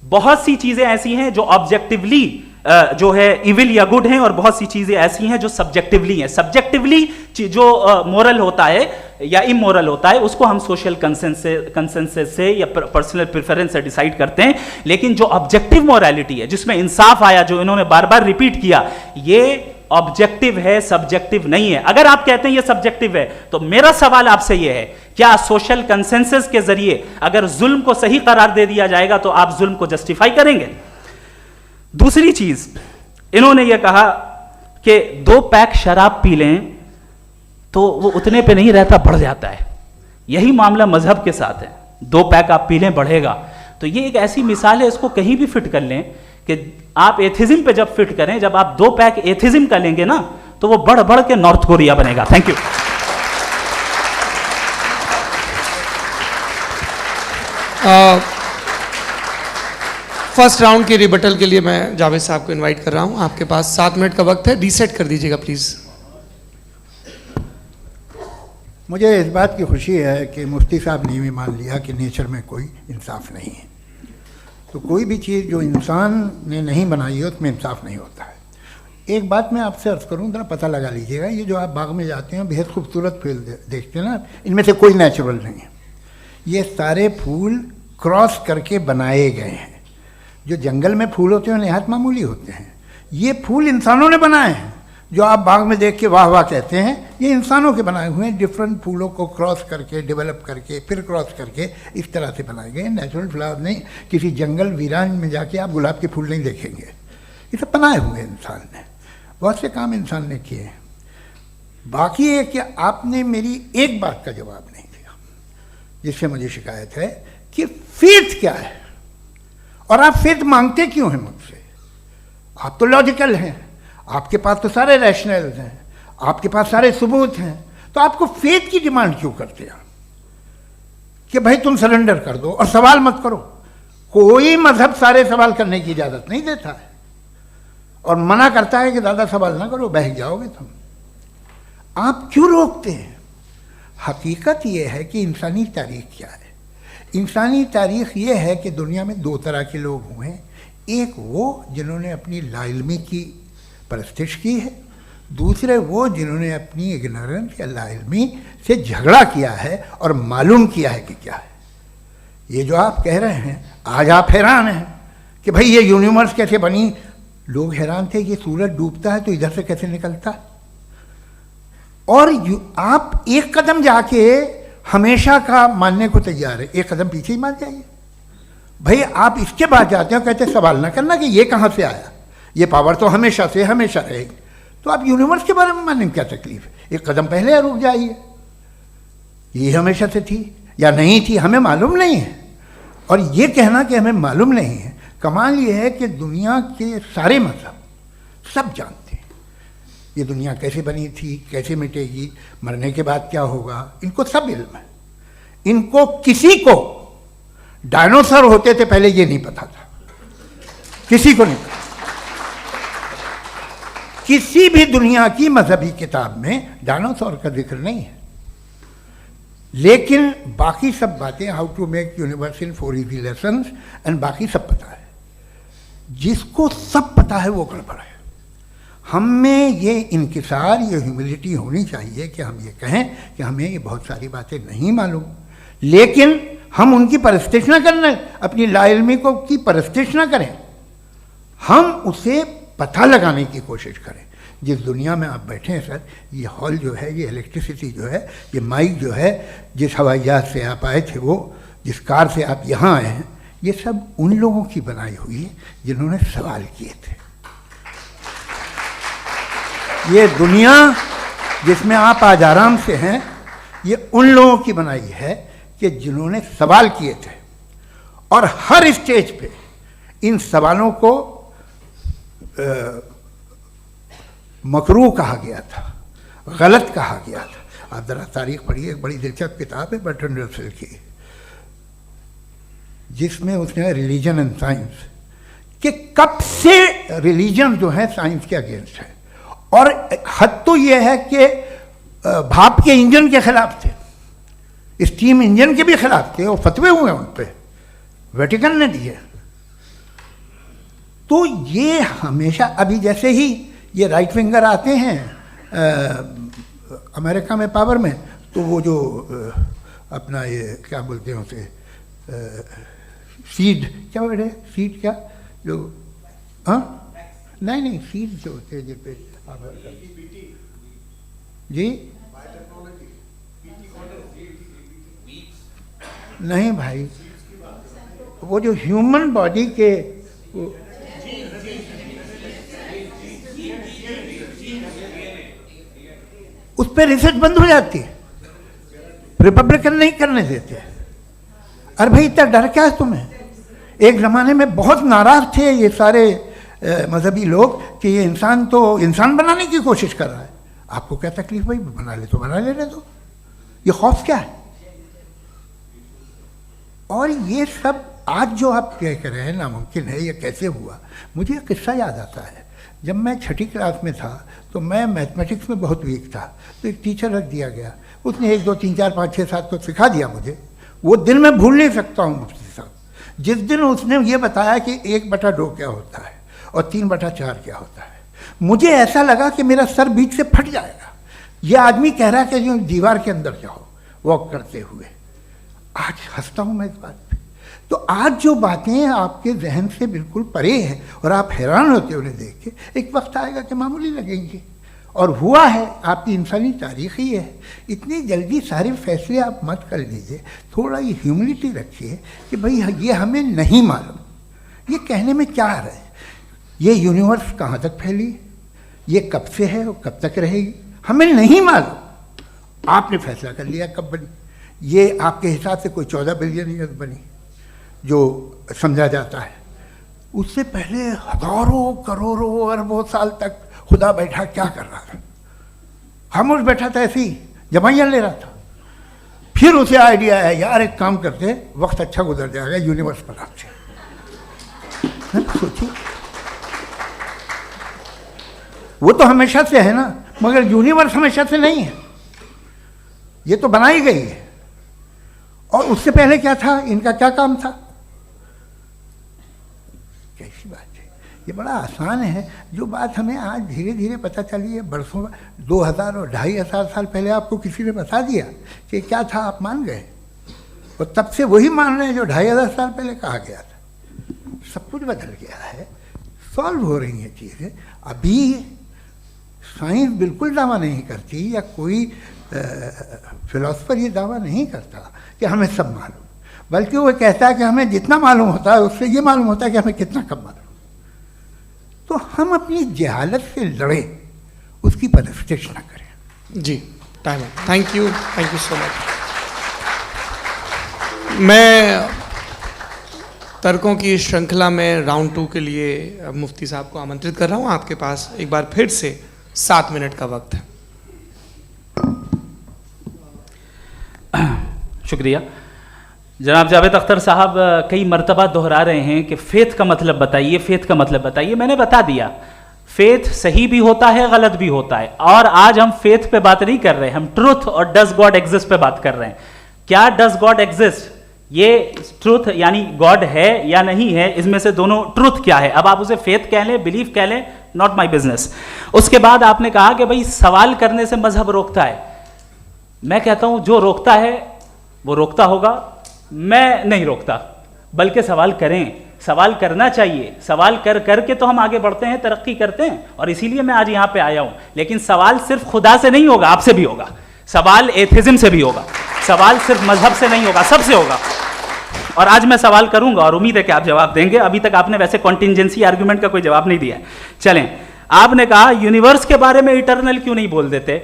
बहुत सी चीजें ऐसी हैं जो ऑब्जेक्टिवली जो है इविल या गुड हैं, और बहुत सी चीजें ऐसी हैं जो सब्जेक्टिवली हैं। सब्जेक्टिवली जो मोरल होता है या इमोरल होता है, उसको हम सोशल कंसेंसस से या पर्सनल प्रेफरेंस से डिसाइड करते हैं। लेकिन जो ऑब्जेक्टिव मोरालिटी है, जिसमें इंसाफ आया, जो इन्होंने बार बार रिपीट किया, ये ऑब्जेक्टिव है, सब्जेक्टिव नहीं है। अगर आप कहते हैं ये सब्जेक्टिव है, तो मेरा सवाल आपसे ये है, क्या सोशल कंसेंसस के जरिए अगर जुल्म को सही करार दे दिया जाएगा तो आप जुल्म को जस्टिफाई करेंगे? दूसरी चीज इन्होंने यह कहा कि 2 पैक शराब पी लें तो वो उतने पे नहीं रहता, बढ़ जाता है। यही मामला मजहब के साथ है। 2 पैक आप पी लें, बढ़ेगा। तो ये एक ऐसी मिसाल है, इसको कहीं भी फिट कर लें कि आप एथिज्म पे जब फिट करें, जब आप 2 पैक एथिज्म का लेंगे ना, तो वो बढ़ बढ़ के नॉर्थ कोरिया बनेगा। Thank you. फर्स्ट राउंड के रिबटल के लिए मैं जावेद साहब को इनवाइट कर रहा हूं। आपके पास 7 मिनट का वक्त है, रीसेट कर दीजिएगा प्लीज। मुझे इस बात की खुशी है कि मुफ्ती साहब ने भी मान लिया कि नेचर में कोई इंसाफ नहीं है। तो कोई भी चीज़ जो इंसान ने नहीं बनाई है उसमें इंसाफ नहीं होता है। एक बात मैं आपसे अर्ज़ करूँ, ज़रा पता लगा लीजिएगा, ये जो आप बाग में जाते हैं बेहद खूबसूरत फूल देखते हैं ना, इनमें से कोई नेचुरल नहीं है। ये सारे फूल क्रॉस करके बनाए गए हैं। जो जंगल में फूल होते हैं नहायत मामूली होते हैं, ये फूल इंसानों ने बनाए हैं। जो आप बाग में देख के वाह वाह कहते हैं, ये इंसानों के बनाए हुए हैं। डिफरेंट फूलों को क्रॉस करके, डेवलप करके, फिर क्रॉस करके इस तरह से बनाए गए। नेचुरल फ्लावर नहीं। किसी जंगल वीरान में जाके आप गुलाब के फूल नहीं देखेंगे। ये सब बनाए हुए इंसान ने, बहुत से काम इंसान ने किए हैं। बाकी है कि आपने मेरी एक बात का जवाब नहीं दिया, जिससे मुझे शिकायत है कि फेथ क्या है और आप फेथ मांगते क्यों हैं मुझसे। आप तो लॉजिकल हैं, आपके पास तो सारे रैशनल्स हैं, आपके पास सारे सबूत हैं, तो आपको फेथ की डिमांड क्यों करते हैं कि भाई तुम सरेंडर कर दो और सवाल मत करो। कोई मजहब सारे सवाल करने की इजाज़त नहीं देता है और मना करता है कि ज़्यादा सवाल ना करो, बह जाओगे तुम। आप क्यों रोकते हैं? हकीकत यह है कि इंसानी तारीख क्या है। इंसानी तारीख ये है कि दुनिया में 2 तरह के लोग हुए हैं। एक वो जिन्होंने अपनी लाइल्मी की परस्तिश की है, दूसरे वो जिन्होंने अपनी इग्नोरेंस या लाइल्मी से झगड़ा किया है और मालूम किया है कि क्या है। ये जो आप कह रहे हैं, आज आप हैरान हैं कि भाई ये यूनिवर्स कैसे बनी। लोग हैरान थे कि सूरज डूबता है तो इधर से कैसे निकलता है। और आप एक कदम जाके हमेशा का मानने को तैयार है, एक कदम पीछे ही मान जाइए। भाई आप इसके बाद जाते हो, कहते सवाल ना करना कि ये कहाँ से आया, ये पावर तो हमेशा से हमेशा रहेगी। तो आप यूनिवर्स के बारे में मानने में क्या तकलीफ है? एक कदम पहले रुक जाइए। ये हमेशा से थी या नहीं थी, हमें मालूम नहीं है। और ये कहना कि हमें मालूम नहीं है, कमाल ये है कि दुनिया के सारे मजहब सब जानते हैं ये दुनिया कैसे बनी थी, कैसे मिटेगी, मरने के बाद क्या होगा, इनको सब इल्म है। इनको किसी को डायनासोर होते थे पहले ये नहीं पता था, किसी को नहीं पता। किसी भी दुनिया की मजहबी किताब में डायनासोर का जिक्र नहीं है। लेकिन बाकी सब बातें, how to make universe in 4 easy lessons and बाकी सब पता है। जिसको सब पता है वो गड़बड़ है। हम में ये इंकिसार, ये ह्यूमिलिटी होनी चाहिए कि हम ये कहें कि हमें ये बहुत सारी बातें नहीं मालूम, लेकिन हम उनकी परस्तिश ना करना, अपनी लाइल्मी को की परस्तिश ना करें, हम उसे पता लगाने की कोशिश करें। जिस दुनिया में आप बैठे हैं सर, ये हॉल जो है, ये इलेक्ट्रिसिटी जो है, ये माइक जो है, जिस हवाई जहाज से आप आए थे, वो जिस कार से आप यहाँ आए हैं, ये सब उन लोगों की बनाई हुई है जिन्होंने सवाल किए थे। ये दुनिया जिसमें आप आज आराम से हैं, ये उन लोगों की बनाई है कि जिन्होंने सवाल किए थे। और हर स्टेज पे इन सवालों को मकरूह कहा गया था, गलत कहा गया था। आप ज़रा तारीख पढ़िए, एक बड़ी दिलचस्प किताब है बर्ट्रैंड रसेल की, जिसमें उसने रिलीजन एंड साइंस कि कब से रिलीजन जो है साइंस के अगेंस्ट है। और हद तो ये है कि भाप के इंजन के खिलाफ थे, स्टीम इंजन के भी खिलाफ थे, और फतवे हुए उन पर, वेटिकन ने दिए। तो ये हमेशा, अभी जैसे ही ये राइट विंगर आते हैं अमेरिका में पावर में, तो वो जो अपना ये क्या बोलते हैं उसे, सीड क्या वर्ड है, सीड क्या जो, हाँ नहीं सीड जो होते हैं जिस पे जी, नहीं भाई, वो जो ह्यूमन बॉडी के उस पर रिसर्च बंद हो जाती है, रिपब्लिकन नहीं करने देते। अरे भाई इतना डर क्या है तुम्हें? एक ज़माने में बहुत नाराज़ थे ये सारे मजहबी लोग कि ये इंसान तो इंसान बनाने की कोशिश कर रहा है। आपको क्या तकलीफ भाई, बना ले तो बना लेने दो, ये खौफ क्या है? और ये सब आज जो आप कह रहे हैं नामुमकिन है, ये कैसे हुआ? मुझे एक किस्सा याद आता है। जब मैं छठी क्लास में था तो मैं मैथमेटिक्स में बहुत वीक था, तो एक टीचर रख दिया गया, उसने 1 2 3 4 5 6 7 को सिखा दिया मुझे। वो दिन मैं भूल नहीं सकता हूँ मुफ्ती साहब, जिस दिन उसने ये बताया कि 1/2 क्या होता है और 3/4 क्या होता है, मुझे ऐसा लगा कि मेरा सर बीच से फट जाएगा। ये आदमी कह रहा है कि जो दीवार के अंदर जाओ वॉक करते हुए। आज हंसता हूँ मैं इस बात पे। तो आज जो बातें आपके जहन से बिल्कुल परे हैं और आप हैरान होते हो उन्हें देख के, एक वक्त आएगा कि मामूली लगेंगे। और हुआ है, आपकी इंसानी तारीख ही है। इतनी जल्दी सारे फैसले आप मत कर लीजिए, थोड़ा ये ह्यूमिलिटी रखिए कि भाई ये हमें नहीं मालूम। ये कहने में क्या आ रहा है? ये यूनिवर्स कहाँ तक फैली, ये कब से है और कब तक रहेगी, हमें नहीं मालूम। आपने फैसला कर लिया कब बनी। ये आपके हिसाब से कोई 14 बिलियन ईयर्स बनी जो समझा जाता है। उससे पहले हजारों करोड़ों अरबों साल तक खुदा बैठा क्या कर रहा था? खामोश बैठा था, ऐसी जमाइयाँ ले रहा था। फिर उसे आइडिया है, यार एक काम करते, वक्त अच्छा गुजर जाएगा, यूनिवर्स पर आपसे सोचिए। वो तो हमेशा से है ना, मगर यूनिवर्स हमेशा से नहीं है, ये तो बनाई गई है। और उससे पहले क्या था, इनका क्या काम था? कैसी बात है, ये बड़ा आसान है। जो बात हमें आज धीरे धीरे पता चली है, बरसों 2000 और 2500 साल पहले आपको किसी ने बता दिया कि क्या था, आप मान गए और तब से वही मान रहे हैं जो 2500 साल पहले कहा गया था। सब कुछ बदल गया है, सॉल्व हो रही हैं चीज़ें। अभी साइंस बिल्कुल दावा नहीं करती, या कोई फिलोसफर ये दावा नहीं करता कि हमें सब मालूम, बल्कि वो कहता है कि हमें जितना मालूम होता है उससे ये मालूम होता है कि हमें कितना कम मालूम। तो हम अपनी जहालत से लड़ें, उसकी परस्तिश ना करें। जी, टाइम है। Thank you so much. मैं तर्कों की श्रृंखला में राउंड 2 के लिए मुफ्ती साहब को आमंत्रित कर रहा हूँ। आपके पास एक बार फिर से 7 मिनट का वक्त है। शुक्रिया। जनाब जावेद अख्तर साहब कई मरतबा दोहरा रहे हैं कि फेथ का मतलब बताइए, फेथ का मतलब बताइए। मैंने बता दिया, फेथ सही भी होता है, गलत भी होता है। और आज हम फेथ पे बात नहीं कर रहे, हम ट्रूथ और डज गॉड एग्जिस्ट पे बात कर रहे हैं। क्या डज गॉड एग्जिस्ट, ये ट्रूथ यानी गॉड है या नहीं है, इसमें से दोनों ट्रूथ क्या है। अब आप उसे फेथ कह लें, बिलीफ कह लें, नॉट माई बिजनेस। उसके बाद आपने कहा कि भाई सवाल करने से मजहब रोकता है। मैं कहता हूं जो रोकता है वो रोकता होगा, मैं नहीं रोकता, बल्कि सवाल करें, सवाल करना चाहिए। सवाल कर करके तो हम आगे बढ़ते हैं, तरक्की करते हैं, और इसीलिए मैं आज यहां पे आया हूं। लेकिन सवाल सिर्फ खुदा से नहीं होगा, आपसे भी होगा। सवाल एथिज्म से भी होगा, सवाल सिर्फ मजहब से नहीं होगा, सबसे होगा। और आज मैं सवाल करूंगा और उम्मीद है कि आप जवाब देंगे। अभी तक आपने वैसे कॉन्टिंजेंसी आर्गुमेंट का कोई जवाब नहीं दिया। चलें, आपने कहा यूनिवर्स के बारे में इटर्नल क्यों नहीं बोल देते।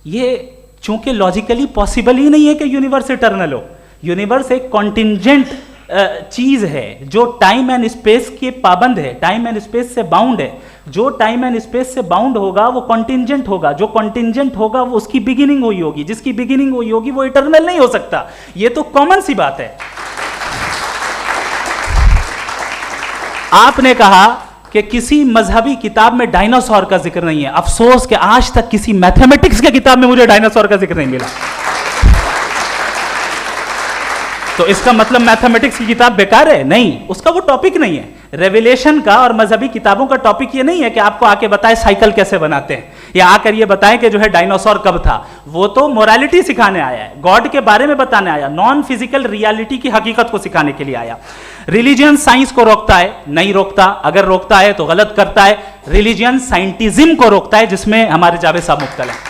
ये चूंकि लॉजिकली पॉसिबल ही नहीं है कि यूनिवर्स इटर्नल हो। यूनिवर्स एक कॉन्टिंजेंट चीज है जो टाइम एंड स्पेस के पाबंद है, टाइम एंड स्पेस से बाउंड है। जो टाइम एंड स्पेस से बाउंड होगा वो कॉन्टिंजेंट होगा, जो कॉन्टिंजेंट होगा वो उसकी बिगिनिंग हुई होगी, जिसकी बिगिनिंग हुई होगी वो इटर्नल नहीं हो सकता। ये तो कॉमन सी बात है। आपने कहा कि किसी मजहबी किताब में डायनासोर का जिक्र नहीं है। अफसोस कि आज तक किसी मैथमेटिक्स की किताब में मुझे डायनासोर का जिक्र नहीं मिला। तो इसका मतलब मैथमेटिक्स की किताब बेकार है? नहीं, उसका वो टॉपिक नहीं है। रेवलेशन का और मजहबी किताबों का टॉपिक ये नहीं है कि आपको आके बताए साइकिल कैसे बनाते हैं, या आकर ये बताएं कि जो है डायनासोर कब था। वो तो मोरालिटी सिखाने आया है, गॉड के बारे में बताने आया, नॉन फिजिकल रियलिटी की हकीकत को सिखाने के लिए आया। रिलीजियन साइंस को रोकता है? नहीं रोकता। अगर रोकता है तो गलत करता है। रिलीजियन साइंटिज्म को रोकता है, जिसमें हमारे जावेद साहब मुब्तला हैं।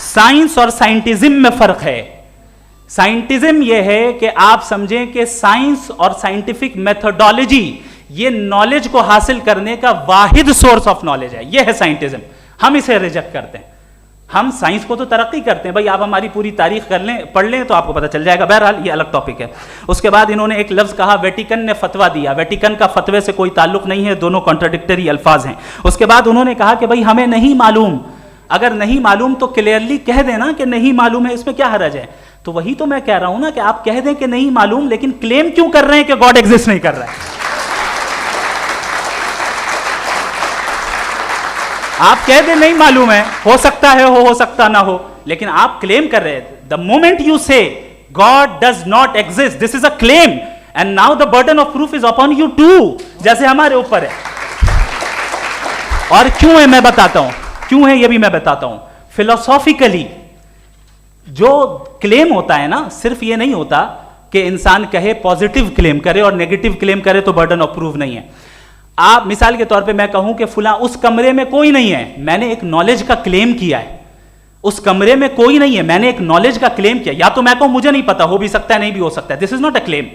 साइंस और साइंटिज्म में फर्क है। साइंटिज्म यह है कि आप समझें कि साइंस और साइंटिफिक मेथोडोलॉजी ये नॉलेज को हासिल करने का वाहिद सोर्स ऑफ नॉलेज है। यह है साइंटिज्म। हम इसे रिजेक्ट करते हैं। हम साइंस को तो तरक्की करते हैं, भाई आप हमारी पूरी तारीख कर लें, पढ़ लें तो आपको पता चल जाएगा। बहरहाल ये अलग टॉपिक है। उसके बाद इन्होंने एक लफ्ज कहा, वेटिकन ने फतवा दिया। वेटिकन का फतवे से कोई ताल्लुक नहीं है, दोनों कॉन्ट्राडिक्टरी अल्फाज हैं। उसके बाद उन्होंने कहा कि भाई हमें नहीं मालूम। अगर नहीं मालूम तो क्लियरली कह देना कि नहीं मालूम है, इसमें क्या हरज है। तो वही तो मैं कह रहा हूं ना कि आप कह दें कि नहीं मालूम, लेकिन क्लेम क्यों कर रहे हैं कि गॉड एग्जिस्ट नहीं कर रहा है? आप कह दें नहीं मालूम है, हो सकता है हो सकता ना हो, लेकिन आप क्लेम कर रहे हैं. The moment you say God does not exist, this is a claim, and now the burden of proof is upon you too, जैसे हमारे ऊपर है. और क्यों है मैं बताता हूं, क्यों है ये भी मैं बताता हूं. फिलोसॉफिकली जो क्लेम होता है ना, सिर्फ ये नहीं होता कि इंसान कहे पॉजिटिव क्लेम करे और नेगेटिव क्लेम करे तो बर्डन ऑफ प्रूफ नहीं है. आप मिसाल के तौर पे मैं कहूं कि फुला उस कमरे में कोई नहीं है, मैंने एक नॉलेज का क्लेम किया है. उस कमरे में कोई नहीं है, मैंने एक नॉलेज का क्लेम किया. या तो मैं कहूं मुझे नहीं पता, हो भी सकता है नहीं भी हो सकता है, this is not a claim.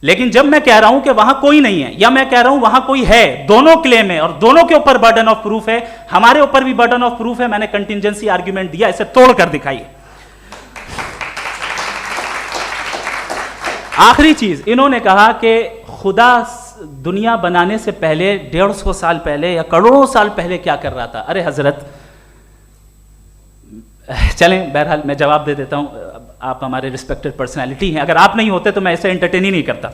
लेकिन जब मैं कह रहा हूं कि वहां कोई नहीं है, या मैं कह रहा हूं वहां कोई है, दोनों क्लेम है और दोनों के ऊपर बर्डन ऑफ प्रूफ है. हमारे ऊपर भी बर्डन ऑफ प्रूफ है, मैंने कंटिजेंसी आर्ग्यूमेंट दिया, इसे तोड़कर दिखाइए. आखिरी चीज, इन्होंने कहा कि खुदा दुनिया बनाने से पहले 150 साल पहले या करोड़ों साल पहले क्या कर रहा था. अरे हजरत, चलें बहरहाल मैं जवाब दे देता हूं. आप हमारे रिस्पेक्टेड पर्सनालिटी हैं, अगर आप नहीं होते तो मैं ऐसे एंटरटेन ही नहीं करता.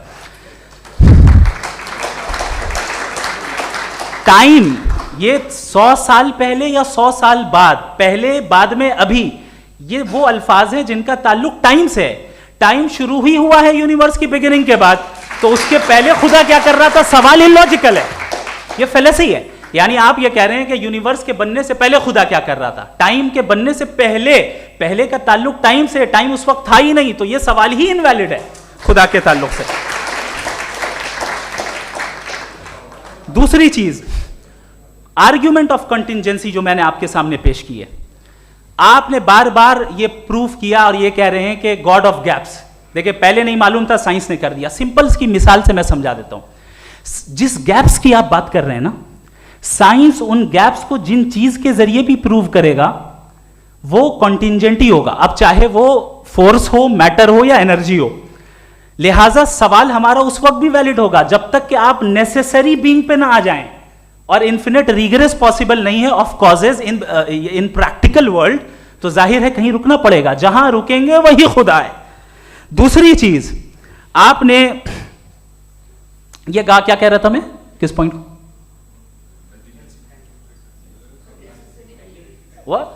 टाइम, ये 100 साल पहले या 100 साल बाद, पहले बाद में अभी, ये वो अल्फाज हैं जिनका ताल्लुक टाइम से है. टाइम शुरू ही हुआ है यूनिवर्स की बिगिनिंग के बाद, तो उसके पहले खुदा क्या कर रहा था? सवाल इलॉजिकल है, ये फेलेसी है. यानी आप ये कह रहे हैं कि यूनिवर्स के बनने से पहले खुदा क्या कर रहा था? टाइम के बनने से पहले, पहले का ताल्लुक टाइम से, टाइम उस वक्त था ही नहीं, तो ये सवाल ही इनवैलिड है खुदा के ताल्लुक से. दूसरी चीज, आर्ग्यूमेंट ऑफ कंटिजेंसी जो मैंने आपके सामने पेश की है, आपने बार बार ये प्रूफ किया और ये कह रहे हैं कि गॉड ऑफ गैप्स. देखिए, पहले नहीं मालूम था, साइंस ने कर दिया. सिंपल्स की मिसाल से मैं समझा देता हूं. जिस गैप्स की आप बात कर रहे हैं ना, साइंस उन गैप्स को जिन चीज के जरिए भी प्रूव करेगा वो कॉन्टिंजेंट ही होगा, अब चाहे वो फोर्स हो, मैटर हो या एनर्जी हो. लिहाजा सवाल हमारा उस वक्त भी वैलिड होगा जब तक कि आप नेसेसरी बीइंग पे ना आ जाएं. और इन्फिनिट रिग्रेस पॉसिबल नहीं है of causes in practical world, तो जाहिर है कहीं रुकना पड़ेगा, जहां रुकेंगे वही खुदा है. दूसरी चीज, आपने ये कहा, क्या कह रहा था मैं, किस पॉइंट को? What?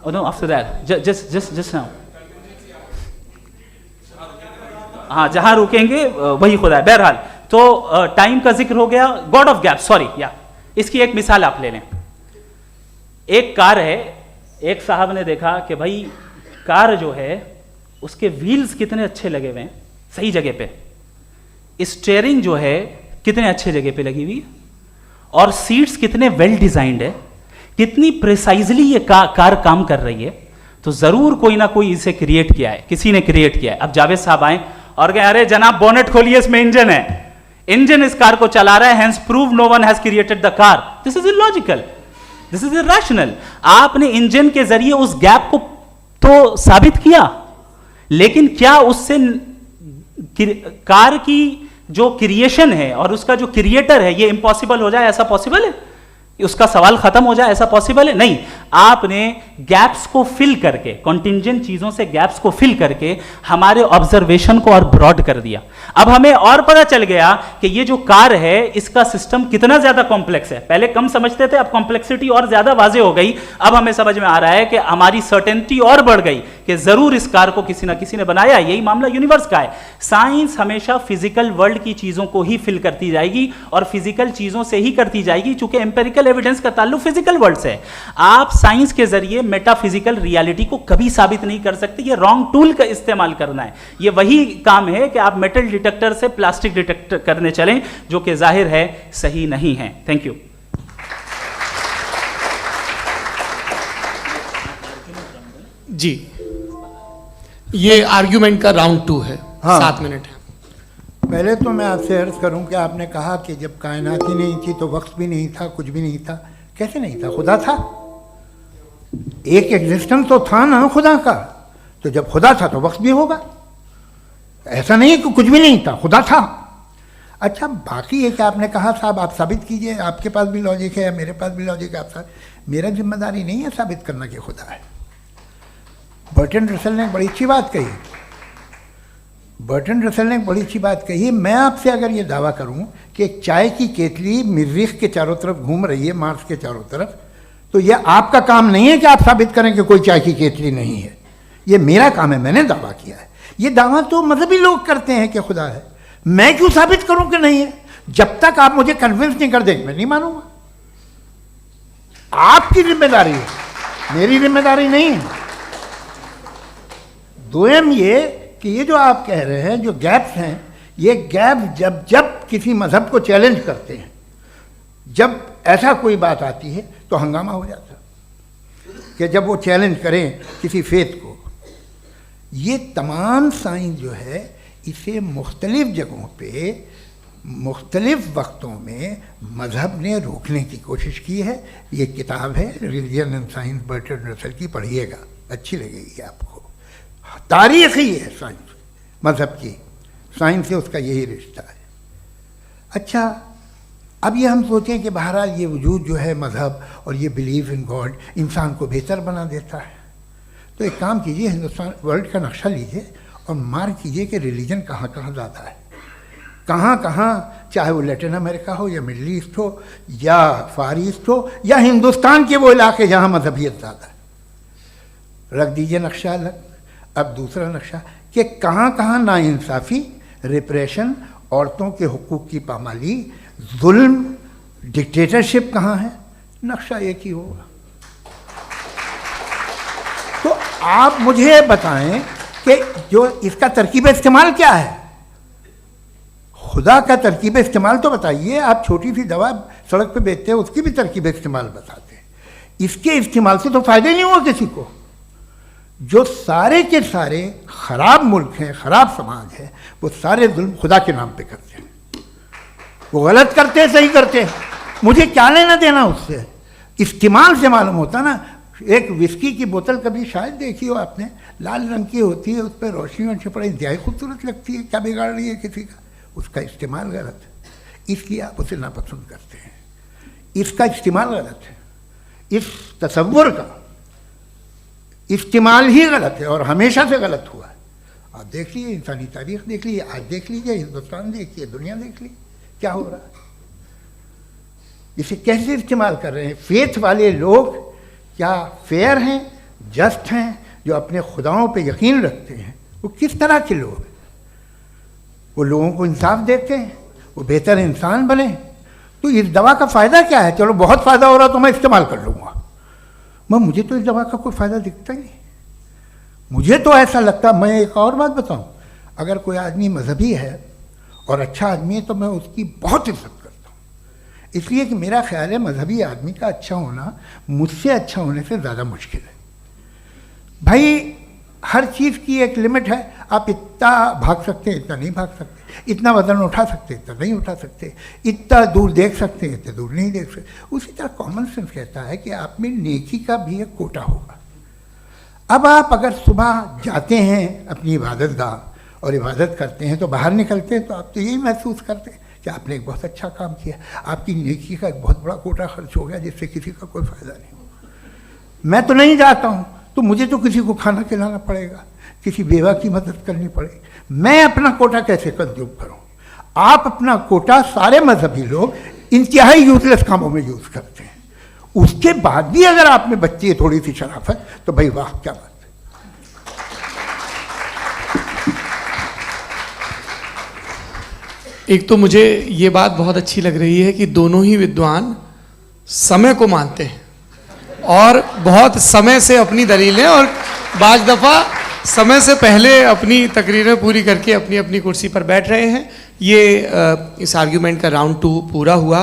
Oh no, after that. Just now. हाँ, जहां रुकेंगे वही खुदा है. बहरहाल, तो टाइम का जिक्र हो गया. गॉड ऑफ गैप, सॉरी, या इसकी एक मिसाल आप ले लें. एक कार है, एक साहब ने देखा कि भाई कार जो है उसके व्हील्स कितने अच्छे लगे हुए हैं सही जगह पे, स्टीयरिंग जो है कितने अच्छे जगह पे लगी हुई है, और सीट्स कितने वेल डिजाइंड है, कितनी प्रिसाइजली ये कार काम कर रही है. तो जरूर कोई ना कोई इसे क्रिएट किया है, किसी ने क्रिएट किया है. अब जावेद साहब आए और कहे, अरे जनाब बोनेट खोलिए, इसमें इंजन है, इंजन इस कार को चला रहा है, hence prove no one has created the car. This is illogical, this is irrational. आपने इंजन के जरिए उस गैप को तो साबित किया, लेकिन क्या उससे कार की जो क्रिएशन है और उसका जो क्रिएटर है ये इम्पॉसिबल हो जाए? ऐसा पॉसिबल है? उसका सवाल खत्म हो जाए, ऐसा पॉसिबल है? नहीं. आपने गैप्स को फिल करके, कॉन्टिंजेंट चीजों से गैप्स को फिल करके हमारे ऑब्जर्वेशन को और ब्रॉड कर दिया. अब हमें और पता चल गया कि ये जो कार है इसका सिस्टम कितना ज्यादा कॉम्प्लेक्स है. पहले कम समझते थे, अब कॉम्प्लेक्सिटी और ज्यादा वाजे हो गई. अब हमें समझ में आ रहा है कि हमारी सर्टेनिटी और बढ़ गई कि जरूर इस कार को किसी ना किसी ने बनाया. यही मामला यूनिवर्स का है. साइंस हमेशा फिजिकल वर्ल्ड की चीजों को ही फिल करती जाएगी और फिजिकल चीजों से ही करती जाएगी, चूंकि एम्पेरिकल एविडेंस का ताल्लुक फिजिकल वर्ल्ड से है. आप साइंस के जरिए मेटाफिजिकल रियलिटी को कभी साबित नहीं कर सकते. ये रॉन्ग टूल का इस्तेमाल करना है. ये वही काम है कि आप मेटल डिटेक्टर से प्लास्टिक डिटेक्टर करने चलें, जो कि जाहिर है सही नहीं है. Thank you. जी, ये आर्ग्यूमेंट का राउंड 2 है. हाँ. 7 मिनट है. पहले तो मैं आपसे अर्ज करूं कि आपने कहा कि जब कायनात ही नहीं थी तो वक्त भी नहीं था, कुछ भी नहीं था. कैसे नहीं था? खुदा था. एक एग्जिस्टेंस तो था ना खुदा का. तो जब खुदा था तो वक्त भी होगा. ऐसा नहीं कि कुछ भी नहीं था, खुदा था. अच्छा, बाकी ये कि आपने कहा साहब आप साबित कीजिए, आपके पास भी लॉजिक है या मेरे पास भी लॉजिक है. मेरा जिम्मेदारी नहीं है साबित करना कि खुदा है. बर्टन रसल ने एक बड़ी अच्छी बात कही, बर्टन रसल ने एक बड़ी अच्छी बात कही। मैं आपसे अगर ये दावा करूं कि एक चाय की केतली मरीख के चारों तरफ घूम रही है, मार्स के चारों तरफ, तो ये आपका काम नहीं है कि आप साबित करें कि कोई चाय की केतली नहीं है। ये मेरा काम है, मैंने दावा किया है। ये दावा तो मजहबी लोग करते हैं कि खुदा है, मैं क्यों साबित करूं कि नहीं है? जब तक आप मुझे कन्विंस नहीं कर देंगे मैं नहीं मानूंगा। आपकी जिम्मेदारी है, मेरी जिम्मेदारी नहीं है। दोयम ये कि ये जो आप कह रहे हैं, जो गैप्स हैं, ये गैप जब जब किसी मजहब को चैलेंज करते हैं, जब ऐसा कोई बात आती है तो हंगामा हो जाता है कि जब वो चैलेंज करें किसी फेथ को। ये तमाम साइंस जो है इसे मुख्तलिफ जगहों पे मुख्तलिफ वक्तों में मज़हब ने रोकने की कोशिश की है। ये किताब है religion and science, Burton Russell की, पढ़िएगा, अच्छी लगेगी आपको। तारीख़ ही है साइंस, मज़हब की साइंस से उसका यही रिश्ता है। अच्छा, अब ये हम सोचें कि बहरहाल ये वजूद जो है मज़हब और ये बिलीव इन गॉड इंसान को बेहतर बना देता है, तो एक काम कीजिए, हिंदुस्तान वर्ल्ड का नक्शा लीजिए और मार्क कीजिए कि रिलीजन कहाँ कहाँ ज़्यादा है, कहाँ कहाँ, चाहे वो लैटिन अमेरिका हो या मिडल ईस्ट हो या फार ईस्ट हो या हिंदुस्तान के वो इलाके जहाँ मजहबियत ज़्यादा है। रख दीजिए नक्शा अलग। अब दूसरा नक्शा कि कहाँ कहाँ नाइंसाफ़ी, रिप्रेशन, औरतों के हुकूक की पामाली, जुल्म, डिक्टेटरशिप कहाँ है, नक्शा एक ही होगा। तो आप मुझे बताएं कि जो इसका तरकीब इस्तेमाल क्या है, खुदा का तरकीब इस्तेमाल तो बताइए। आप छोटी सी दवा सड़क पे बेचते हैं, उसकी भी तरकीब इस्तेमाल बताते हैं। इसके इस्तेमाल से तो फ़ायदा नहीं हुआ किसी को। जो सारे के सारे ख़राब मुल्क हैं, ख़राब समाज है, वो सारे जुल्म खुदा के नाम पे करते हैं। वो गलत करते हैं, सही करते हैं, मुझे क्या लेना देना उससे। इस्तेमाल से मालूम होता ना। एक विस्की की बोतल कभी शायद देखी हो आपने, लाल रंग की होती है, उस पर रोशनी और छपड़ा इंतहाई खूबसूरत लगती है, क्या बिगाड़ रही है किसी का? उसका इस्तेमाल गलत है, इसलिए आप उसे नापसंद करते हैं। इसका इस्तेमाल गलत है, इस तसव्वुर का इस्तेमाल ही गलत है और हमेशा से गलत हुआ है। आप देख लीजिए, इंसानी तारीख देख लीजिए, आज देख लीजिए, हिंदुस्तान देखिए, दुनिया देख लीजिए, क्या हो रहा है। इसे कैसे इस्तेमाल कर रहे हैं फेथ वाले लोग? क्या फेयर हैं, जस्ट हैं, जो अपने खुदाओं पे यकीन रखते हैं? वो किस तरह के लोग हैं? वो लोगों को इंसाफ देते हैं, वो बेहतर इंसान बने। तो इस दवा का फ़ायदा क्या है? चलो बहुत फ़ायदा हो रहा तो मैं इस्तेमाल कर लूँगा, मुझे तो इस दवा का कोई फ़ायदा दिखता ही नहीं। मुझे तो ऐसा लगता, मैं एक और बात बताऊँ, अगर कोई आदमी मजहबी है और अच्छा आदमी है तो मैं उसकी बहुत इज्जत करता हूँ, इसलिए कि मेरा ख्याल है मजहबी आदमी का अच्छा होना मुझसे अच्छा होने से ज़्यादा मुश्किल है। भाई हर चीज़ की एक लिमिट है। आप इतना भाग सकते हैं, इतना नहीं भाग सकते, इतना वज़न उठा सकते, इतना नहीं उठा सकते, इतना दूर देख सकते हैं, इतना दूर नहीं देख सकते। उसी तरह कॉमन सेंस कहता है कि आप में नेकी का भी एक कोटा होगा। अब आप अगर सुबह जाते हैं अपनी इबादत गाह और इबादत करते हैं तो बाहर निकलते हैं तो आप तो यही महसूस करते हैं कि आपने एक बहुत अच्छा काम किया, आपकी नेकी का एक बहुत बड़ा कोटा खर्च हो गया जिससे किसी का कोई फ़ायदा नहीं हो। मैं तो नहीं जाता हूँ तो मुझे तो किसी को खाना खिलाना पड़ेगा, किसी बेवा की मदद करनी पड़ेगी। मैं अपना कोटा कैसे कंज्यूम करूँ? आप अपना कोटा, सारे मजहबी लोग इंतहाई यूजलेस कामों में यूज़ करते हैं। उसके बाद भी अगर आप में बच्ची है थोड़ी सी शराफत, तो भाई वाह, क्या बात है। एक तो मुझे ये बात बहुत अच्छी लग रही है कि दोनों ही विद्वान समय को मानते हैं और बहुत समय से अपनी दलीलें और बाज़ दफ़ा समय से पहले अपनी तकरीरें पूरी करके अपनी अपनी कुर्सी पर बैठ रहे हैं। ये इस आर्ग्यूमेंट का राउंड 2 पूरा हुआ।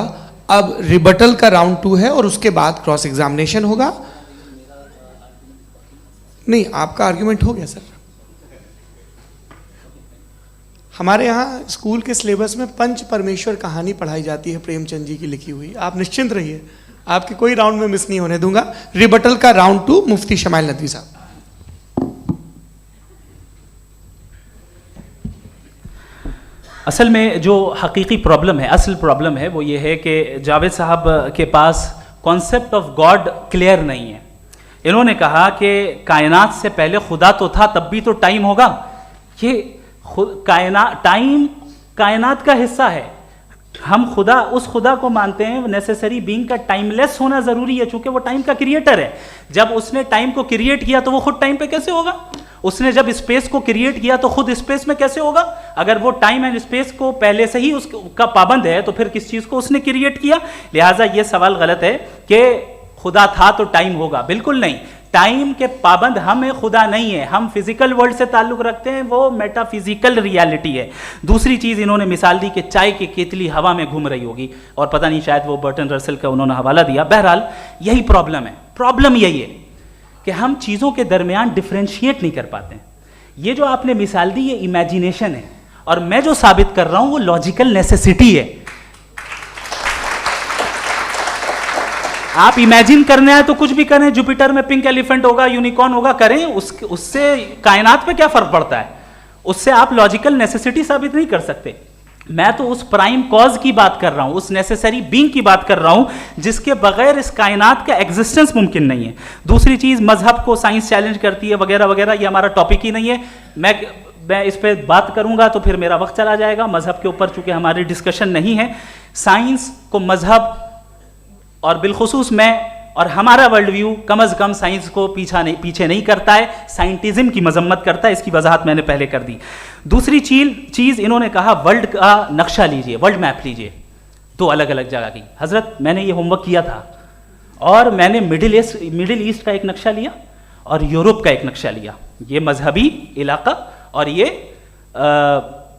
अब रिबटल का राउंड 2 है और उसके बाद क्रॉस एग्जामिनेशन होगा। नहीं, आपका आर्ग्यूमेंट हो गया सर। हमारे यहाँ स्कूल के सिलेबस में पंच परमेश्वर कहानी पढ़ाई जाती है, प्रेमचंद जी की लिखी हुई। आप निश्चिंत रहिए, आपके कोई राउंड में मिस नहीं होने दूंगा। रिबटल का राउंड 2, मुफ्ती शमाइल नदवी साहब। असल में जो हकीकी प्रॉब्लम है, असल प्रॉब्लम है, वो ये है कि जावेद साहब के पास कॉन्सेप्ट ऑफ गॉड क्लियर नहीं है। इन्होंने कहा कि कायनात से पहले खुदा तो था, तब भी तो टाइम होगा। ये टाइम कायनात का हिस्सा है। हम खुदा, उस खुदा को मानते हैं, नेसेसरी बीइंग का टाइमलेस होना जरूरी है, चूंकि वो टाइम का क्रिएटर है। जब उसने टाइम को क्रिएट किया तो वो खुद टाइम पे कैसे होगा? उसने जब स्पेस को क्रिएट किया तो खुद स्पेस में कैसे होगा? अगर वो टाइम एंड स्पेस को पहले से ही उसका पाबंद है तो फिर किस चीज को उसने क्रिएट किया? लिहाजा ये सवाल गलत है कि खुदा था तो टाइम होगा। बिल्कुल नहीं, टाइम के पाबंद हम है, खुदा नहीं है। हम फिजिकल वर्ल्ड से ताल्लुक रखते हैं, वो मेटाफिजिकल रियलिटी है। दूसरी चीज इन्होंने मिसाल दी कि चाय की केतली हवा में घूम रही होगी, और पता नहीं शायद वो बर्टन रसल का उन्होंने हवाला दिया। बहरहाल यही प्रॉब्लम है। प्रॉब्लम यही है कि हम चीजों के दरमियान डिफरेंशिएट नहीं कर पाते। ये जो आपने मिसाल दी ये इमेजिनेशन है, और मैं जो साबित कर रहा हूं वो लॉजिकल नेसेसिटी है। आप इमेजिन करने आए तो कुछ भी करें, जुपिटर में पिंक एलिफेंट होगा, यूनिकॉर्न होगा, करें, उससे कायनात पे क्या फर्क पड़ता है? उससे आप लॉजिकल नेसेसिटी साबित नहीं कर सकते। मैं तो उस प्राइम कॉज की बात कर रहा हूं, उस नेसेसरी बीइंग की बात कर रहा हूं जिसके बगैर इस कायनात का एग्जिस्टेंस मुमकिन नहीं है। दूसरी चीज, मजहब को साइंस चैलेंज करती है वगैरह वगैरह, ये हमारा टॉपिक ही नहीं है। मैं इस पर बात करूंगा तो फिर मेरा वक्त चला जाएगा। मजहब के ऊपर चूंकि हमारी डिस्कशन नहीं है, साइंस को मजहब और बिलखुसूस मैं और हमारा वर्ल्ड व्यू कम अज कम साइंस को पीछे नहीं करता है, साइंटिज्म की मजम्मत करता है। इसकी वजाहत मैंने पहले कर दी। दूसरी चीज इन्होंने कहा वर्ल्ड का नक्शा लीजिए, वर्ल्ड मैप लीजिए, दो अलग अलग जगह की। हजरत मैंने ये होमवर्क किया था, और मैंने मिडिल ईस्ट का एक नक्शा लिया और यूरोप का एक नक्शा लिया, ये मजहबी इलाका और ये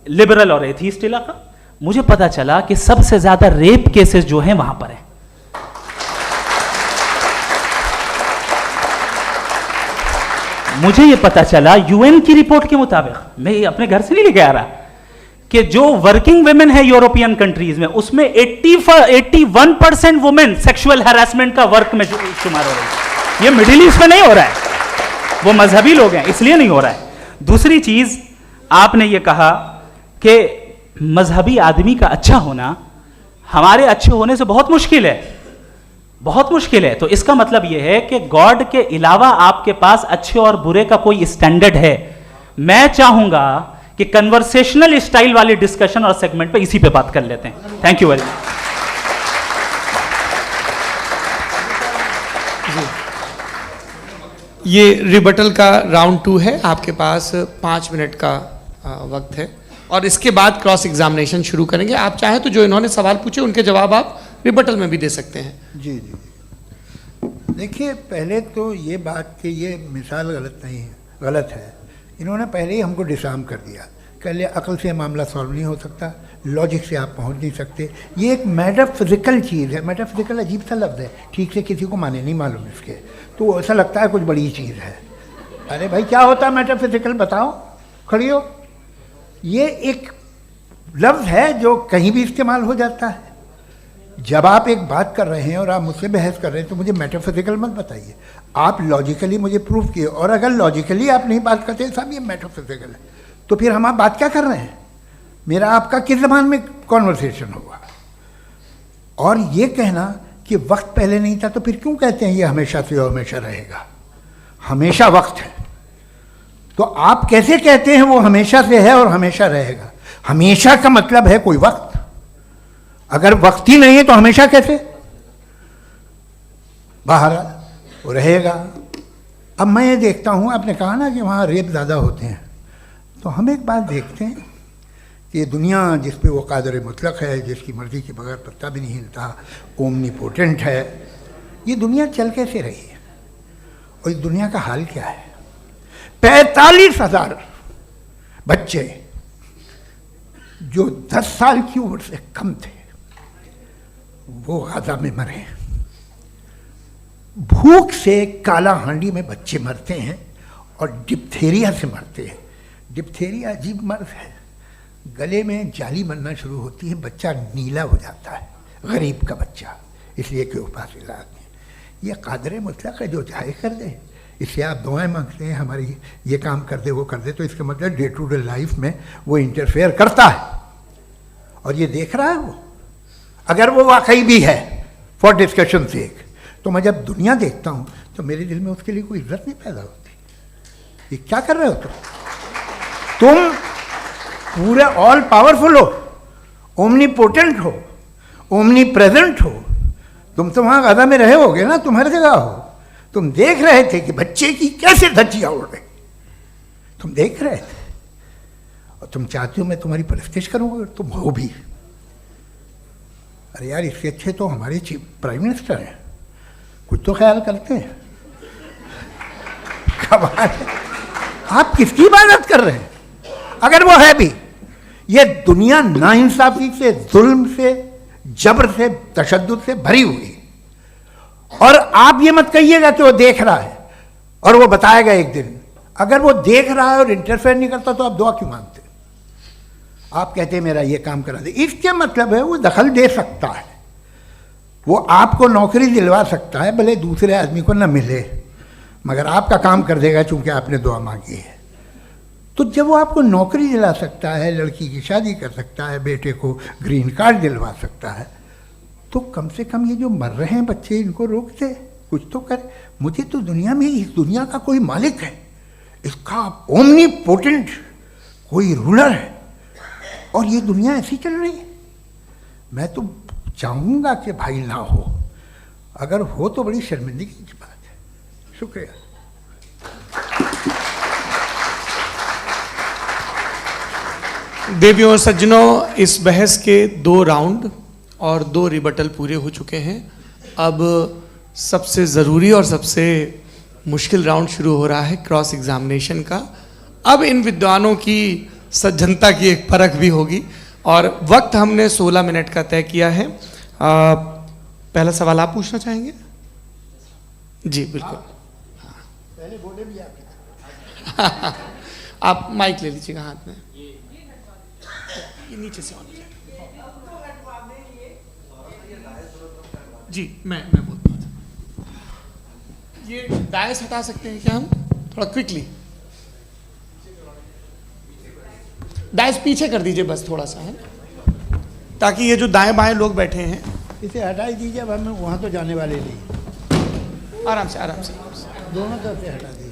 लिबरल और एथीस्ट इलाका। मुझे पता चला कि सबसे ज्यादा रेप केसेस जो हैं वहां पर है। मुझे ये पता चला यूएन की रिपोर्ट के मुताबिक, मैं ये अपने घर से नहीं लेके आ रहा, कि जो वर्किंग वुमेन है यूरोपियन कंट्रीज में, उसमें 81% वुमेन सेक्सुअल हैरेसमेंट का वर्क में शुमार हो रही है। ये मिडिल ईस्ट में नहीं हो रहा है, वो मजहबी लोग हैं इसलिए नहीं हो रहा है। दूसरी चीज आपने ये कहा कि मजहबी आदमी का अच्छा होना हमारे अच्छे होने से बहुत मुश्किल है, बहुत मुश्किल है। तो इसका मतलब यह है कि गॉड के अलावा आपके पास अच्छे और बुरे का कोई स्टैंडर्ड है। मैं चाहूंगा कि कन्वर्सेशनल स्टाइल वाली डिस्कशन और सेगमेंट पे इसी पे बात कर लेते हैं। Thank you very much. ये रिबटल का राउंड 2 है। आपके पास 5 मिनट का वक्त है, और इसके बाद क्रॉस एग्जामिनेशन शुरू करेंगे। आप चाहें तो जो इन्होंने सवाल पूछे उनके जवाब आप रिबटल में भी दे सकते हैं। जी जी, देखिए पहले तो ये बात कि ये मिसाल गलत नहीं है, गलत है। इन्होंने पहले ही हमको डिसार्म कर दिया। कह लिया अकल से मामला सॉल्व नहीं हो सकता, लॉजिक से आप पहुंच नहीं सकते। ये एक मेटाफिजिकल चीज़ है। मेटाफिजिकल अजीब सा लफ्ज़ है, ठीक से किसी को माने नहीं मालूम इसके, तो ऐसा लगता है कुछ बड़ी चीज़ है। अरे भाई क्या होता है मेटाफिजिकल, बताओ, खड़ी हो। ये एक लफ्ज़ है जो कहीं भी इस्तेमाल हो जाता है। जब आप एक बात कर रहे हैं और आप मुझसे बहस कर रहे हैं तो मुझे मेटाफिजिकल मत बताइए, आप लॉजिकली मुझे प्रूव किए। और अगर लॉजिकली आप नहीं बात करते साहब ये मेटाफिजिकल है, तो फिर हम आप बात क्या कर रहे हैं? मेरा आपका किस ज़बान में कॉन्वर्सेशन होगा? और ये कहना कि वक्त पहले नहीं था, तो फिर क्यों कहते हैं ये हमेशा से और हमेशा रहेगा? हमेशा वक्त है, तो आप कैसे कहते हैं वो हमेशा से है और हमेशा रहेगा? हमेशा का मतलब है कोई वक्त, अगर वक्त ही नहीं है तो हमेशा कैसे? बाहर वो रहेगा। अब मैं ये देखता हूँ, आपने कहा ना कि वहाँ रेप ज़्यादा होते हैं, तो हम एक बात देखते हैं कि ये दुनिया जिस पे वो कादर मुतलक है, जिसकी मर्ज़ी के बगैर पत्ता भी नहीं हिलता, ओमनीपोटेंट है, ये दुनिया चल कैसे रही है? और इस दुनिया का हाल क्या है? 45,000 बच्चे जो 10 साल की उम्र से कम थे वो गाजा में मरे। भूख से काला हांडी में बच्चे मरते हैं और डिप्थेरिया से मरते हैं। डिप्थेरिया अजीब मर्ज है, गले में जाली बनना शुरू होती है, बच्चा नीला हो जाता है, गरीब का बच्चा, इसलिए कि उपास इलाज में। ये कादर मुतलक है जो चाहे कर दे, इससे आप दुआएं मांगते हैं हमारी ये काम कर दे वो कर दे, तो इसका मतलब डे टू डे लाइफ में वो इंटरफेयर करता है और ये देख रहा है वो। अगर वो वाकई भी है फॉर डिस्कशन से, तो मैं जब दुनिया देखता हूँ तो मेरे दिल में उसके लिए कोई इज्जत नहीं पैदा होती। ये क्या कर रहे हो तुम पूरे ऑल पावरफुल हो, ओमनीपोटेंट हो, ओमनी प्रेजेंट हो। तुम तो वहाँ गाजा में रहे होगे ना, तुम हर जगह हो। तुम देख रहे थे कि बच्चे की कैसे धज्जियाँ उड़ रही, तुम देख रहे थे। और तुम चाहते हो मैं तुम्हारी परस्तिश करूँगा, तुम हो भी। अरे यार, इसके अच्छे तो हमारे चीफ प्राइम मिनिस्टर हैं, कुछ तो ख्याल करते हैं। कमाल है, आप किसकी इबादत कर रहे हैं? अगर वो है भी, ये दुनिया नाइंसाफी से, जुल्म से, जबर से, तशद्दुद से भरी हुई है। और आप ये मत कहिएगा कि वो देख रहा है और वो बताएगा एक दिन। अगर वो देख रहा है और इंटरफेयर नहीं करता तो आप दुआ क्यों मांगते? आप कहते हैं मेरा ये काम करा दे, इसके मतलब है वो दखल दे सकता है, वो आपको नौकरी दिलवा सकता है, भले दूसरे आदमी को न मिले, मगर आपका काम कर देगा चूंकि आपने दुआ मांगी है। तो जब वो आपको नौकरी दिला सकता है, लड़की की शादी कर सकता है, बेटे को ग्रीन कार्ड दिलवा सकता है, तो कम से कम ये जो मर रहे हैं बच्चे, इनको रोक दे, कुछ तो करे। मुझे तो दुनिया में, इस दुनिया का कोई मालिक है, इसका ओमनीपोटेंट कोई रूलर है, और ये दुनिया ऐसी चल रही है। मैं तो चाहूँगा कि भाई ना हो, अगर हो तो बड़ी शर्मिंदगी की बात है। शुक्रिया। देवियों और सज्जनों, इस बहस के 2 राउंड और 2 रिबटल पूरे हो चुके हैं। अब सबसे ज़रूरी और सबसे मुश्किल राउंड शुरू हो रहा है, क्रॉस एग्जामिनेशन का। अब इन विद्वानों की सज्जनता की एक परख भी होगी, और वक्त हमने 16 मिनट का तय किया है। पहला सवाल आप पूछना चाहेंगे? जी बिल्कुल। पहले बोले भी आप आप माइक ले लीजिएगा हाथ में, ये नीचे से ऑन जी। मैं बोलता हूँ, ये डायस हटा सकते हैं क्या हम थोड़ा क्विकली? डायस पीछे कर दीजिए बस थोड़ा सा, है, ताकि ये जो दाएं बाएं लोग बैठे हैं, इसे हटा ही दीजिए। अब हम वहाँ तो जाने वाले नहीं। आराम से आराम से दोनों तरफ से हटा दीजिए।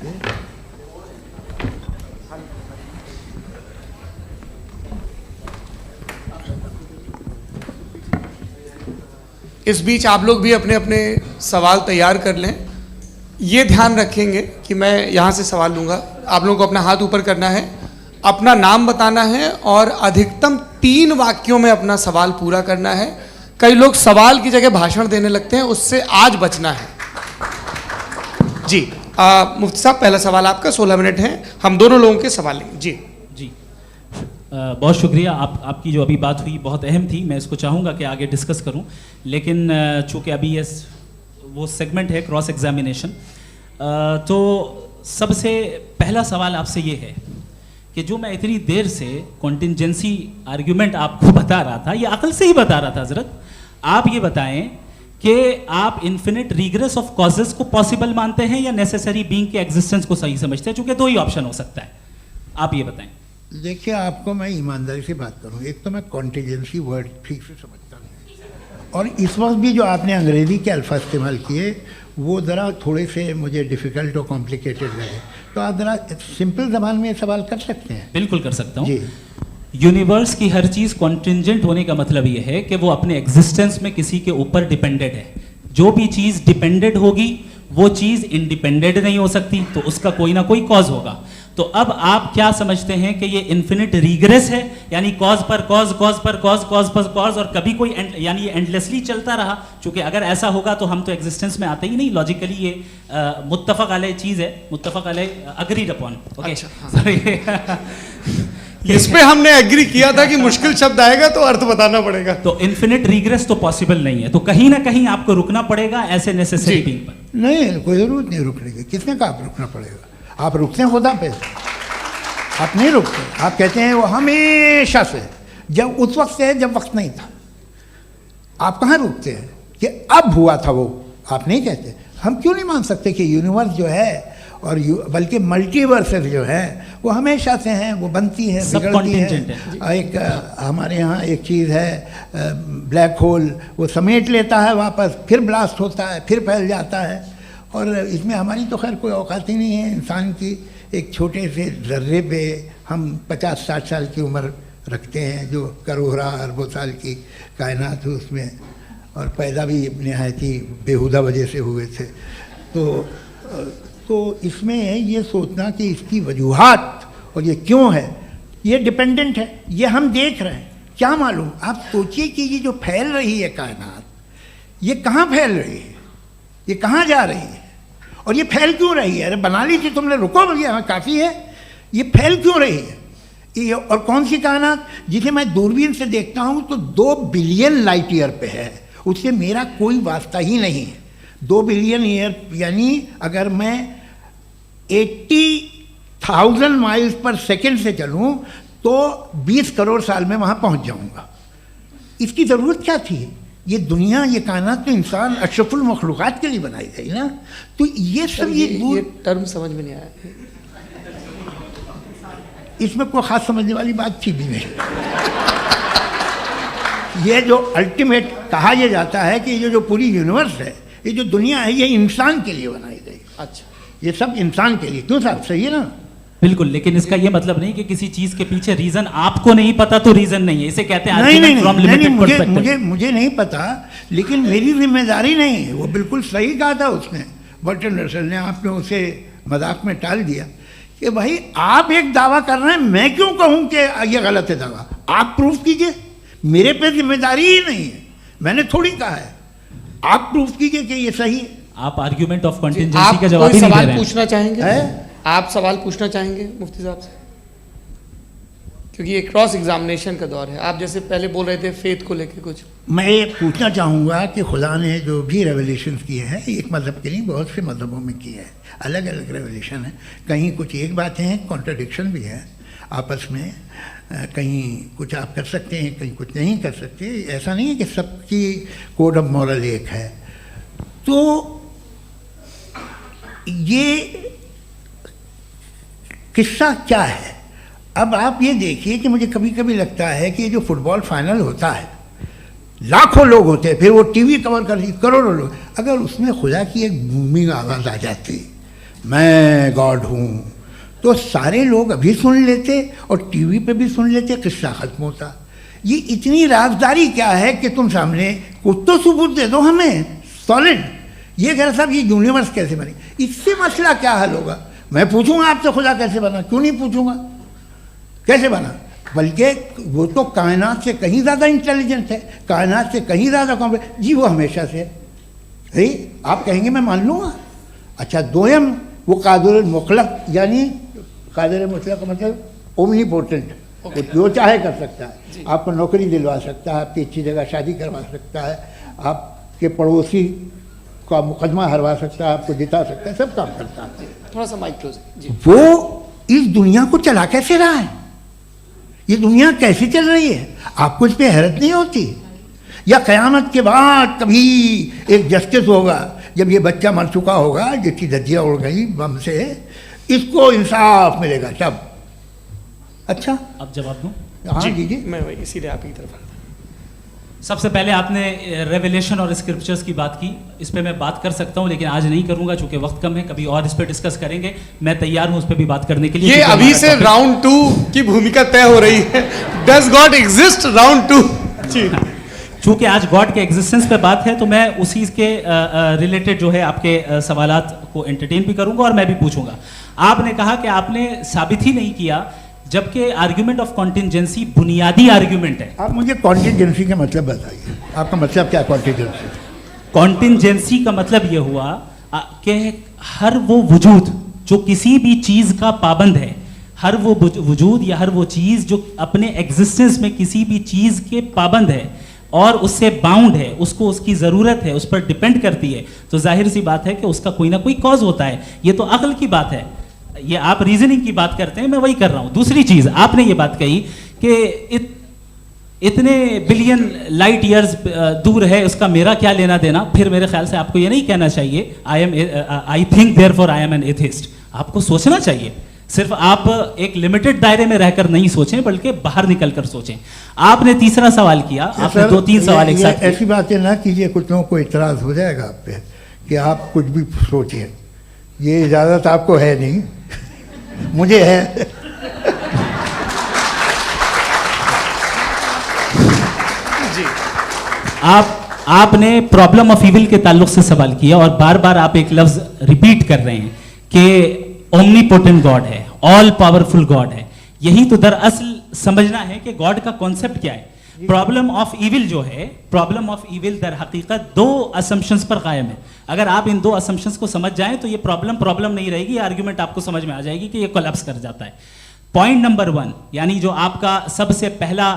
इस बीच आप लोग भी अपने अपने सवाल तैयार कर लें। ये ध्यान रखेंगे कि मैं यहाँ से सवाल लूँगा, आप लोगों को अपना हाथ ऊपर करना है, अपना नाम बताना है, और अधिकतम 3 वाक्यों में अपना सवाल पूरा करना है। कई लोग सवाल की जगह भाषण देने लगते हैं, उससे आज बचना है। जी मुफ्ती साहब, पहला सवाल आपका, 16 मिनट हैं, हम दोनों लोगों के सवाल लेंगे। जी जी, बहुत शुक्रिया। आपकी जो अभी बात हुई बहुत अहम थी, मैं इसको चाहूँगा कि आगे डिस्कस करूँ, लेकिन चूँकि अभी ये वो सेगमेंट है क्रॉस एग्जामिनेशन, तो सबसे पहला सवाल आपसे ये है कि जो मैं इतनी देर से कॉन्टिंजेंसी आर्ग्यूमेंट आपको बता रहा था, ये अकल से ही बता रहा था हजरत, आप ये बताएं कि आप इन्फिनिट रिग्रेस ऑफ कॉजेस को पॉसिबल मानते हैं या नेसेसरी बीइंग के एग्जिस्टेंस को सही समझते हैं? चूंकि 2 ही ऑप्शन हो सकता है, आप ये बताएं। देखिए, आपको मैं ईमानदारी से बात करूं, एक तो मैं कॉन्टिजेंसी वर्ड ठीक से समझता नहीं, और इस वक्त भी जो आपने अंग्रेज़ी के अल्फाज इस्तेमाल किए वो ज़रा थोड़े से मुझे डिफ़िकल्ट और कॉम्प्लिकेटेड लगे, तो आप ज़रा सिंपल ज़बान में सवाल कर सकते हैं? बिल्कुल कर सकता हूँ जी। यूनिवर्स की हर चीज़ कॉन्टिंजेंट होने का मतलब ये है कि वो अपने एग्जिस्टेंस में किसी के ऊपर डिपेंडेड है। जो भी चीज़ डिपेंडेड होगी वो चीज़ इंडिपेंडेंट नहीं हो सकती, तो उसका कोई ना कोई कॉज होगा। तो अब आप क्या समझते हैं कि ये इन्फिनिट रिग्रेस है, यानी कॉज पर कॉज, कॉज पर कॉज, कॉज पर कॉज, और कभी कोई यानी ये एंडलेसली चलता रहा? क्योंकि अगर ऐसा होगा तो हम तो एग्जिस्टेंस में आते ही नहीं। लॉजिकली ये मुत्तफक अलैह चीज़ है, मुत्तफक अलैह, अग्रीड अपॉन। ओके, इस पे हमने एग्री किया था कि मुश्किल शब्द आएगा तो अर्थ बताना पड़ेगा। तो इन्फिनिट रिग्रेस तो पॉसिबल नहीं है, तो कहीं ना कहीं आपको रुकना पड़ेगा ऐसे नेसेसरी बीइंग पर। नहीं, कोई ज़रूरत नहीं रुकने की। किसने कहा आप रुकना पड़ेगा? आप रुकते हैं खुदा पे, आप नहीं रुकते। आप कहते हैं वो हमेशा से, जब उस वक्त से जब वक्त नहीं था। आप कहाँ रुकते हैं कि अब हुआ था वो? आप नहीं कहते। हम क्यों नहीं मान सकते कि यूनिवर्स जो है और बल्कि मल्टीवर्सेस जो है वो हमेशा से हैं, वो बनती है, बिगड़ती है। एक हमारे यहाँ एक चीज़ है ब्लैक होल, वो समेट लेता है वापस, फिर ब्लास्ट होता है, फिर फैल जाता है, और इसमें हमारी तो खैर कोई औकात ही नहीं है। इंसान की एक छोटे से ज़र्रे पे हम 50-60 साल की उम्र रखते हैं, जो करोड़ों अरबों साल की कायनात है उसमें, और पैदा भी नहायत ही बेहुदा वजह से हुए थे। तो इसमें ये सोचना कि इसकी वजूहात और ये क्यों है, ये डिपेंडेंट है, ये हम देख रहे हैं। क्या मालूम, आप सोचिए कि ये जो फैल रही है कायनात, ये कहाँ फैल रही है, ये कहाँ जा रही है, और ये फैल क्यों रही है? अरे बना ली थी तुमने, रुको भैया, काफ़ी है। ये फैल क्यों रही है? ये और कौन सी कायनात जिसे मैं दूरबीन से देखता हूँ तो 2 बिलियन लाइट ईयर पे है, उससे मेरा कोई वास्ता ही नहीं है। 2 बिलियन ईयर यानी अगर मैं 80,000 माइल्स पर सेकेंड से चलूँ तो 20 करोड़ साल में वहाँ पहुँच जाऊँगा। इसकी ज़रूरत क्या थी? ये दुनिया, ये कायनात तो इंसान अशरफुल मखलूक़ात के लिए बनाई गई ना। तो ये सब ये टर्म समझ में नहीं आया। इसमें कोई ख़ास समझने वाली बात थी भी नहीं। ये जो अल्टीमेट कहा यह जाता है कि ये जो पूरी यूनिवर्स है, ये जो दुनिया है, ये इंसान के लिए बनाई गई। अच्छा, ये सब इंसान के लिए। क्यों साहब, सही है ना? बिल्कुल, लेकिन इसका ये मतलब नहीं कि किसी चीज के पीछे रीजन आपको नहीं पता तो रीजन नहीं है, इसे कहते हैं नहीं, मुझे नहीं पता, लेकिन मेरी जिम्मेदारी नहीं है। वो बिल्कुल सही कहा था उसने, बर्टन रसल ने। आपने उसे मजाक में टाल दिया कि भाई आप एक दावा कर रहे हैं, मैं क्यों कहूं कि ये गलत है दावा? आप प्रूफ कीजिए, मेरे पे जिम्मेदारी ही नहीं है, मैंने थोड़ी कहा है। आप प्रूफ कीजिए कि ये सही है। आप आर्ग्यूमेंट ऑफ कंटिंजेंसी का जवाब ही नहीं दे रहे हैं। सवाल पूछना चाहेंगे? आप सवाल पूछना चाहेंगे मुफ्ती साहब से? क्योंकि ये क्रॉस एग्जामिनेशन का दौर है। आप जैसे पहले बोल रहे थे फेथ को लेके कुछ, मैं ये पूछना चाहूँगा कि खुदा ने जो भी रेवलेशन किए हैं, एक मज़हब के नहीं बहुत से मज़हबों में किए हैं, अलग अलग रेवलेशन है। कहीं कुछ एक बातें हैं, कॉन्ट्रडिक्शन भी है आपस में, कहीं कुछ आप कर सकते हैं, कहीं कुछ नहीं कर सकते। ऐसा नहीं है कि सबकी कोड ऑफ मॉरल एक है। तो ये किस्सा क्या है? अब आप ये देखिए कि मुझे कभी कभी लगता है कि ये जो फुटबॉल फाइनल होता है, लाखों लोग होते हैं, फिर वो टीवी कवर कर करोड़ों लोग, अगर उसमें खुदा की एक बूमिंग आवाज़ आ जाती, मैं गॉड हूँ, तो सारे लोग अभी सुन लेते और टीवी पे भी सुन लेते, किस्सा ख़त्म होता। ये इतनी राजदारी क्या है कि तुम सामने कुछ तो सबूत दे दो हमें सॉलिड। ये कह रहा साहब ये यूनिवर्स कैसे बनी, इससे मसला क्या हल होगा? मैं पूछूंगा आपसे खुदा कैसे बना? क्यों नहीं पूछूंगा कैसे बना? बल्कि वो तो कायनात से कहीं ज़्यादा इंटेलिजेंट है, कायनात से कहीं ज़्यादा कॉम्प्लेक्स। जी वो हमेशा से है, आप कहेंगे मैं मान लूँगा। अच्छा, दोयम वो कादिर मुतलक, यानी कादिर मुतलक का मतलब ओमनीपोटेंट, वो जो चाहे कर सकता है। आपको नौकरी दिलवा सकता है, आपकी अच्छी जगह शादी करवा सकता है, आपके पड़ोसी का मुकदमा हरवा सकता है, आपको जिता सकता है, सब काम करता है। थोड़ा सा माइक क्लोज जी। वो इस दुनिया को चला कैसे रहा है? ये दुनिया कैसे चल रही है? आपको इस पर हैरत नहीं होती? या क़यामत के बाद कभी एक जस्टिस होगा, जब ये बच्चा मर चुका होगा, जिसकी धज्जियाँ उड़ गई बम से, इसको इंसाफ मिलेगा तब? अच्छा, अब जवाब दूं? हाँ जी, मैं वही इसीलिए आप की तरफ। सबसे पहले आपने रेवलेशन और स्क्रिप्चर्स की बात की, इस पे मैं बात कर सकता हूं, लेकिन आज नहीं करूंगा चूंकि वक्त कम है। कभी और इस पे डिस्कस करेंगे, मैं तैयार हूं उस पे भी बात करने के लिए। ये अभी से राउंड 2 की भूमिका तय हो रही है। Does God exist round 2? जी, चूंकि आज गॉड के एग्जिस्टेंस पे बात है तो मैं उसी के रिलेटेड जो है आपके सवालात को एंटरटेन भी करूंगा और मैं भी पूछूंगा। आपने कहा कि आपने साबित ही नहीं किया, जबकि आर्ग्यूमेंट ऑफ कॉन्टिंजेंसी बुनियादी आर्ग्यूमेंट है। आप मुझे कॉन्टिंजेंसी का मतलब बताइए, आपका मतलब क्या? कॉन्टिंजेंसी कॉन्टिंजेंसी का मतलब यह हुआ कि हर वो वजूद जो किसी भी चीज का पाबंद है, हर वो वजूद या हर वो चीज जो अपने एग्जिस्टेंस में किसी भी चीज के पाबंद है और उससे बाउंड है, उसको उसकी ज़रूरत है, उस पर डिपेंड करती है, तो जाहिर सी बात है कि उसका कोई ना कोई कॉज होता है। ये तो अक्ल की बात है। ये आप रीजनिंग की बात करते हैं, मैं वही कर रहा हूं। दूसरी चीज आपने ये बात कही कि इतने बिलियन लाइट ईयर्स दूर है, उसका मेरा क्या लेना देना। फिर मेरे ख्याल से आपको ये नहीं कहना चाहिए I think therefore I am an atheist. आपको सोचना चाहिए, सिर्फ आप एक लिमिटेड दायरे में रहकर नहीं सोचें, बल्कि बाहर निकलकर सोचें। आपने तीसरा सवाल किया, आपने 2-3 सवाल एक साथ। ऐसी बातें ना कीजिए, कुछ लोगों को इतराज हो जाएगा आप पे कि आप कुछ भी सोचिए, ये इजाज़त आपको है नहीं, मुझे है। आपने प्रॉब्लम ऑफ इविल के ताल्लुक से सवाल किया और बार बार आप एक लफ्ज रिपीट कर रहे हैं कि ओमनीपोटेंट गॉड है, ऑल पावरफुल गॉड है। यही तो दरअसल समझना है कि गॉड का कॉन्सेप्ट क्या है। प्रॉब्लम ऑफ इविल जो है, प्रॉब्लम ऑफ इविल दर हकीकत दो असम्पशंस पर कायम है। अगर आप इन दो असम्पशंस को समझ जाएं तो ये प्रॉब्लम नहीं रहेगी, आर्ग्यूमेंट आपको समझ में आ जाएगी कि ये कोलैप्स कर जाता है। पॉइंट नंबर 1, यानी जो आपका सबसे पहला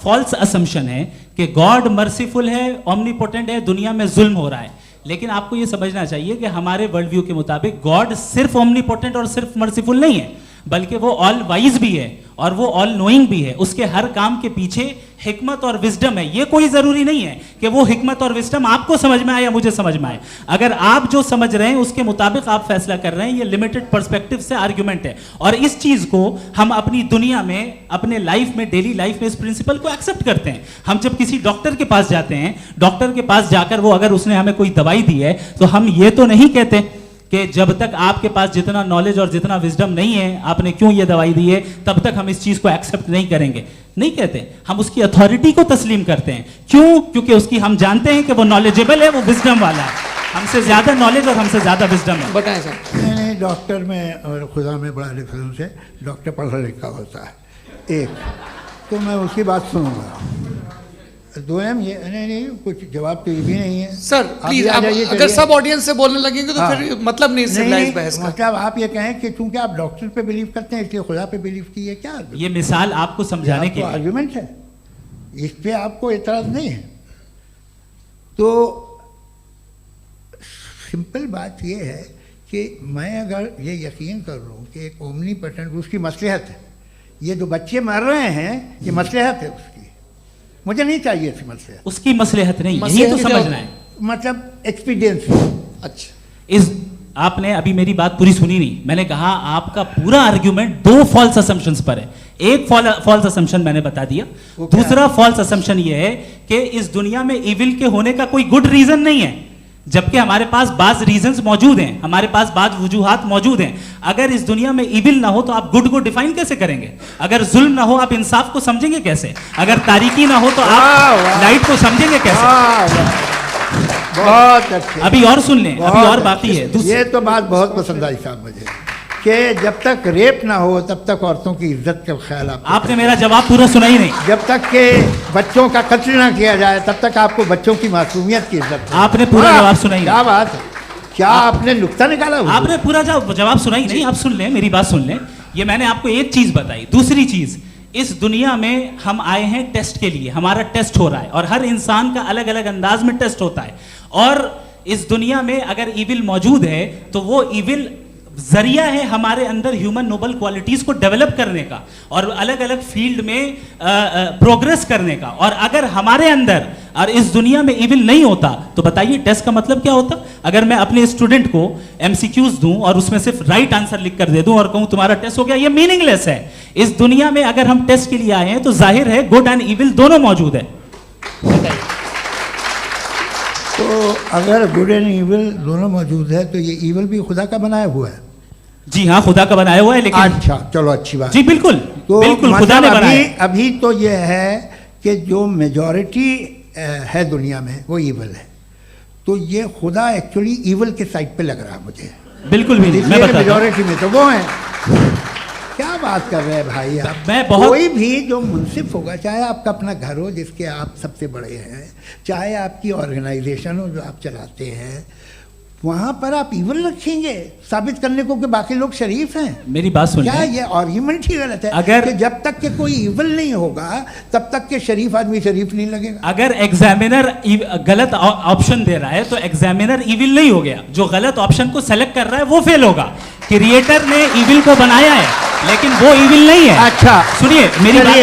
फॉल्स असम्पशन है कि गॉड मर्सीफुल है, ओमनीपोटेंट है, दुनिया में जुल्म हो रहा है। लेकिन आपको ये समझना चाहिए कि हमारे वर्ल्ड व्यू के मुताबिक गॉड सिर्फ ओमनीपोटेंट और सिर्फ मर्सीफुल नहीं है, बल्कि वो ऑल वाइज भी है और वो ऑल नोइंग भी है। उसके हर काम के पीछे हिकमत और विजडम है। ये कोई जरूरी नहीं है कि वो हिकमत और विजडम आपको समझ में आए या मुझे समझ में आए। अगर आप जो समझ रहे हैं उसके मुताबिक आप फैसला कर रहे हैं, ये लिमिटेड पर्सपेक्टिव से आर्ग्यूमेंट है। और इस चीज को हम अपनी दुनिया में, अपने लाइफ में, डेली लाइफ में इस प्रिंसिपल को एक्सेप्ट करते हैं। हम जब किसी डॉक्टर के पास जाते हैं, डॉक्टर के पास जाकर वो अगर उसने हमें कोई दवाई दी है तो हम ये तो नहीं कहते कि जब तक आपके पास जितना नॉलेज और जितना विजडम नहीं है, आपने क्यों ये दवाई दी है, तब तक हम इस चीज को एक्सेप्ट नहीं करेंगे। नहीं कहते, हम उसकी अथॉरिटी को तस्लीम करते हैं। क्यों? क्योंकि उसकी हम जानते हैं कि वो नॉलेजेबल है, वो विजडम वाला है, हमसे ज्यादा नॉलेज और हमसे ज्यादा विजडम है। बताएं सर। नहीं, डॉक्टर में और खुदा में बड़ा डिफरेंस है। डॉक्टर पढ़ा लिखा होता है, एक तो मैं उसकी बात सुनूंगा। दोयम ये नहीं, कुछ जवाब तो ये भी नहीं है सर। प्लीज आप अगर सब ऑडियंस से बोलने लगेंगे तो फिर मतलब नहीं सिविलाइज्ड बहस का। मतलब आप ये कहें कि चूंकि आप डॉक्टर पे बिलीव करते हैं इसलिए खुदा पे बिलीव कीजिए, क्या ये मिसाल आपको समझाने के लिए आर्गुमेंट है, इस पे आपको एतराज नहीं है। तो सिंपल बात ये है कि मैं अगर ये यकीन कर लूँ कि एक ओमनीपोटेंट, उसकी मसलहत है, ये जो बच्चे मर रहे हैं ये मसलहत है उसकी, मुझे नहीं चाहिए थी मसलहत। उसकी मसलहत नहीं, यही तो समझना है, मतलब एक्सपीरियंस। अच्छा, इस आपने अभी मेरी बात पूरी सुनी नहीं। मैंने कहा आपका पूरा आर्ग्यूमेंट दो फॉल्स असम्पशंस पर है। एक फॉल्स असम्पशन मैंने बता दिया, दूसरा फॉल्स असम्पशन ये है कि इस दुनिया में इविल के होने का कोई गुड रीजन नहीं है, जबकि हमारे पास बाज रीजंस मौजूद हैं, हमारे पास बाज वजूहात मौजूद हैं। अगर इस दुनिया में इविल ना हो तो आप गुड को डिफाइन कैसे करेंगे? अगर जुल्म ना हो आप इंसाफ को समझेंगे कैसे? अगर तारीकी ना हो तो आप लाइट को समझेंगे कैसे? बहुत अच्छे। अभी और सुन लें, अभी और बाकी है। ये तो बात बहुत पसंद आई साहब मुझे, कि जब तक रेप ना हो तब तक औरतों की इज्जत का ख्याल आपने मेरा जवाब पूरा सुना ही नहीं। जब तक के बच्चों का कत्ल ना किया जाए तब तक आपको बच्चों की मासूमियत की इज्जत। आपने पूरा जवाब सुना ही नहीं। क्या बात है, क्या आपने नुक्ता निकाला? आपने पूरा जवाब सुना ही नहीं। आप सुन लें, मेरी बात सुन लें। ये मैंने आपको एक चीज बताई। दूसरी चीज, इस दुनिया में हम आए हैं टेस्ट के लिए, हमारा टेस्ट हो रहा है और हर इंसान का अलग अलग अंदाज में टेस्ट होता है। और इस दुनिया में अगर इविल मौजूद है तो वो इविल जरिया है हमारे अंदर ह्यूमन नोबल क्वालिटीज को डेवलप करने का और अलग अलग फील्ड में प्रोग्रेस करने का। और अगर हमारे अंदर और इस दुनिया में इविल नहीं होता तो बताइए टेस्ट का मतलब क्या होता? अगर मैं अपने स्टूडेंट को एमसीक्यूज दूं और उसमें सिर्फ राइट आंसर लिख कर दे दूं और कहूं तुम्हारा टेस्ट हो गया, ये मीनिंगलेस है। इस दुनिया में अगर हम टेस्ट के लिए आए हैं तो जाहिर है गुड एंड इविल दोनों मौजूद है। तो अगर गुड एंड इविल दोनों मौजूद है तो ये इविल भी खुदा का बनाया हुआ है? जी हाँ, खुदा का बनाया हुआ है। लेकिन अच्छा, चलो अच्छी बात। जी बिल्कुल, तो बिल्कुल खुदा ने बनाया। अभी तो ये है कि जो मेजॉरिटी है दुनिया में वो इविल है, तो ये खुदा एक्चुअली इविल के साइड पे लग रहा है मुझे। बिल्कुल भी नहीं, मैं बताता हूं। मेजॉरिटी में तो वो है। क्या बात कर रहे हैं भाई आप? मैं बहुत कोई भी जो मुंसिफ होगा, चाहे आपका अपना घर हो जिसके आप सबसे बड़े हैं, चाहे आपकी ऑर्गेनाइजेशन हो जो आप चलाते हैं, वहाँ पर आप इविल रखेंगे साबित करने को कि बाकी लोग शरीफ हैं? मेरी बात सुनिए। क्या ये आर्ग्यूमेंट ही गलत है? अगर कि जब तक के कोई इविल नहीं होगा तब तक के शरीफ आदमी शरीफ नहीं लगेगा। अगर एग्जामिनर गलत ऑप्शन दे रहा है तो एग्जामिनर इविल नहीं हो गया, जो गलत ऑप्शन को सेलेक्ट कर रहा है वो फेल होगा। क्रिएटर ने इविल को बनाया है लेकिन वो इविल नहीं है। अच्छा सुनिए मेरी बात,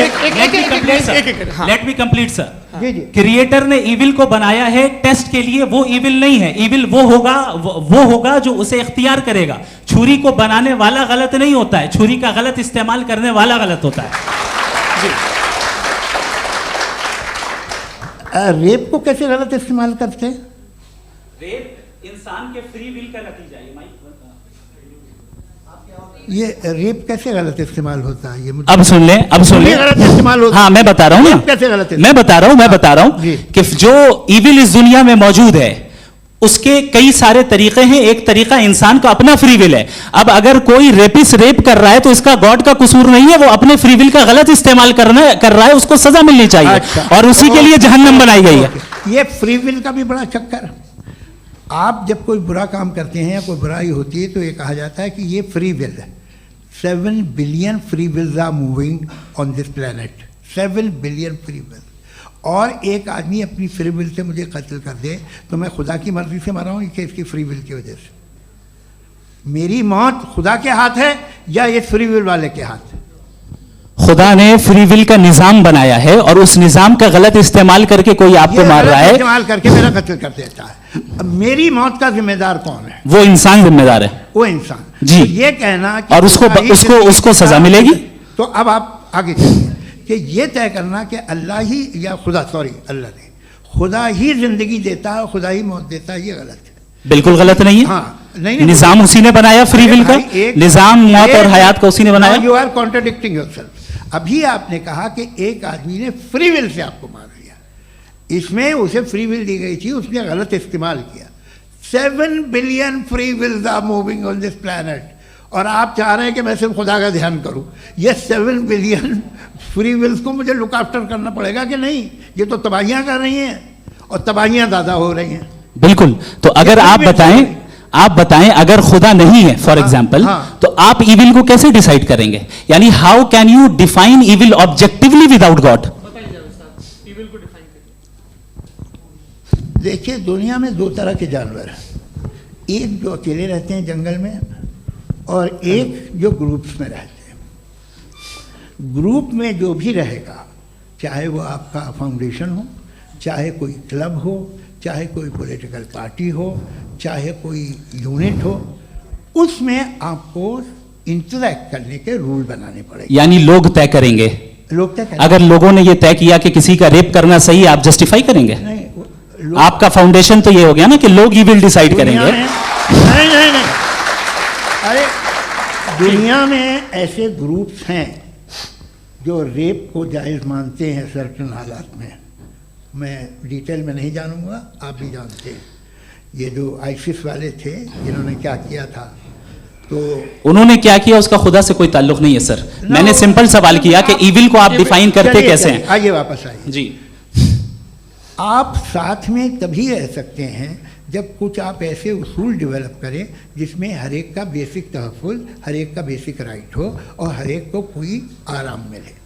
हाँ। Let me complete sir. जी जी। क्रिएटर ने इविल को बनाया है टेस्ट के लिए, वो इविल नहीं है। इविल वो होगा जो उसे इख्तियार करेगा। छुरी को बनाने वाला गलत नहीं होता है, छुरी का गलत इस्तेमाल करने वाला गलत होता है। रेप को कैसे गलत इस्तेमाल करते हैं? इंसान के फ्री विल का नतीजा ये रेप कैसे गलत इस्तेमाल होता है? ये मुझे अब सुन लें गलत इस्तेमाल होता है। हाँ मैं बता रहा हूँ ना, कैसे गलत मैं बता रहा हूँ जी। कि जो इविल इस दुनिया में मौजूद है उसके कई सारे तरीके हैं। एक तरीका इंसान का अपना फ्री विल है। अब अगर कोई रेपिस्ट रेप कर रहा है तो इसका गॉड का कसूर नहीं है, वो अपने फ्री विल का गलत इस्तेमाल कर रहा है, उसको सजा मिलनी चाहिए। अच्छा। और उसी के लिए जहन्नम बनाई गई है। ये फ्री विल का भी बड़ा चक्कर। आप जब कोई बुरा काम करते हैं या कोई बुराई होती है तो ये कहा जाता है कि ये फ्री विल है। 7 billion free wills are moving on this planet. 7 billion free will. और एक आदमी अपनी फ्री विल से मुझे कत्ल कर दे तो मैं खुदा की मर्जी से मरा हूँ कि इसकी फ्री विल की वजह से? मेरी मौत खुदा के हाथ है या ये फ्री विल वाले के हाथ? खुदा ने फ्री विल का निजाम बनाया है और उस निजाम का गलत इस्तेमाल करके कोई आपको मार रहा है, इस्तेमाल करके मेरा कत्ल कर देता है। अब मेरी मौत का जिम्मेदार कौन है? वो इंसान जिम्मेदार है। वो इंसान। जी। तो ये कहना कि और उसको सजा मिलेगी। तो अब आप आगे चलिए कि ये तय करना कि अल्लाह ही या अल्लाह ने खुदा ही जिंदगी देता है, खुदा ही मौत देता है, ये गलत है। बिल्कुल गलत नहीं है। हाँ, नहीं, निजाम उसी ने बनाया फ्री विल का। निजाम मौत और हयात का उसी ने बनाया। You are contradicting yourself. अभी आपने कहा कि एक आदमी ने फ्री विल से आपको मार दिया, इसमें उसे फ्री विल दी गई थी, उसने गलत इस्तेमाल किया। 7 billion free wills are moving on this planet और आप चाह रहे हैं कि मैं सिर्फ खुदा का ध्यान करूं। ये 7 बिलियन फ्री विल्स को मुझे लुक आफ्टर करना पड़ेगा कि नहीं? ये तो तबाहियां कर रही हैं और तबाहियां ज़्यादा हो रही हैं। बिल्कुल। तो अगर आप बताएं अगर खुदा नहीं है फॉर एग्जाम्पल, तो आप इविल को कैसे डिसाइड करेंगे? यानी how can you define evil objectively without God? देखिए, दुनिया में 2 तरह के जानवर हैं। एक जो अकेले रहते हैं जंगल में और एक जो ग्रुप्स में रहते हैं। ग्रुप में जो भी रहेगा, चाहे वो आपका फाउंडेशन हो, चाहे कोई क्लब हो, चाहे कोई पॉलिटिकल पार्टी हो, चाहे कोई यूनिट हो, उसमें आपको इंटरैक्ट करने के रूल बनाने पड़ेंगे। यानी लोग तय करेंगे। लोग तय करेंगे। अगर लोगों ने ये तय किया कि किसी का रेप करना सही है, आप जस्टिफाई करेंगे? नहीं, आपका फाउंडेशन तो ये हो गया ना कि लोग ही विल डिसाइड करेंगे। नहीं। अरे दुनिया में ऐसे ग्रुप्स हैं जो रेप को जायज़ मानते हैं सर्टेन हालात में। मैं डिटेल में नहीं जानूंगा, आप भी जानते हैं। ये जो आईसिस वाले थे जिन्होंने क्या किया था, तो उन्होंने क्या किया उसका खुदा से कोई ताल्लुक नहीं है सर। मैंने सिंपल सवाल किया कि इविल को आप डिफाइन करते कैसे हैं? आइए वापस आइए जी। आप साथ में तभी रह सकते हैं जब कुछ आप ऐसे उसूल डेवलप करें जिसमें हर एक का बेसिक तहफ़्फ़ुज़, हर एक का बेसिक राइट हो और हर एक को कोई आराम मिले।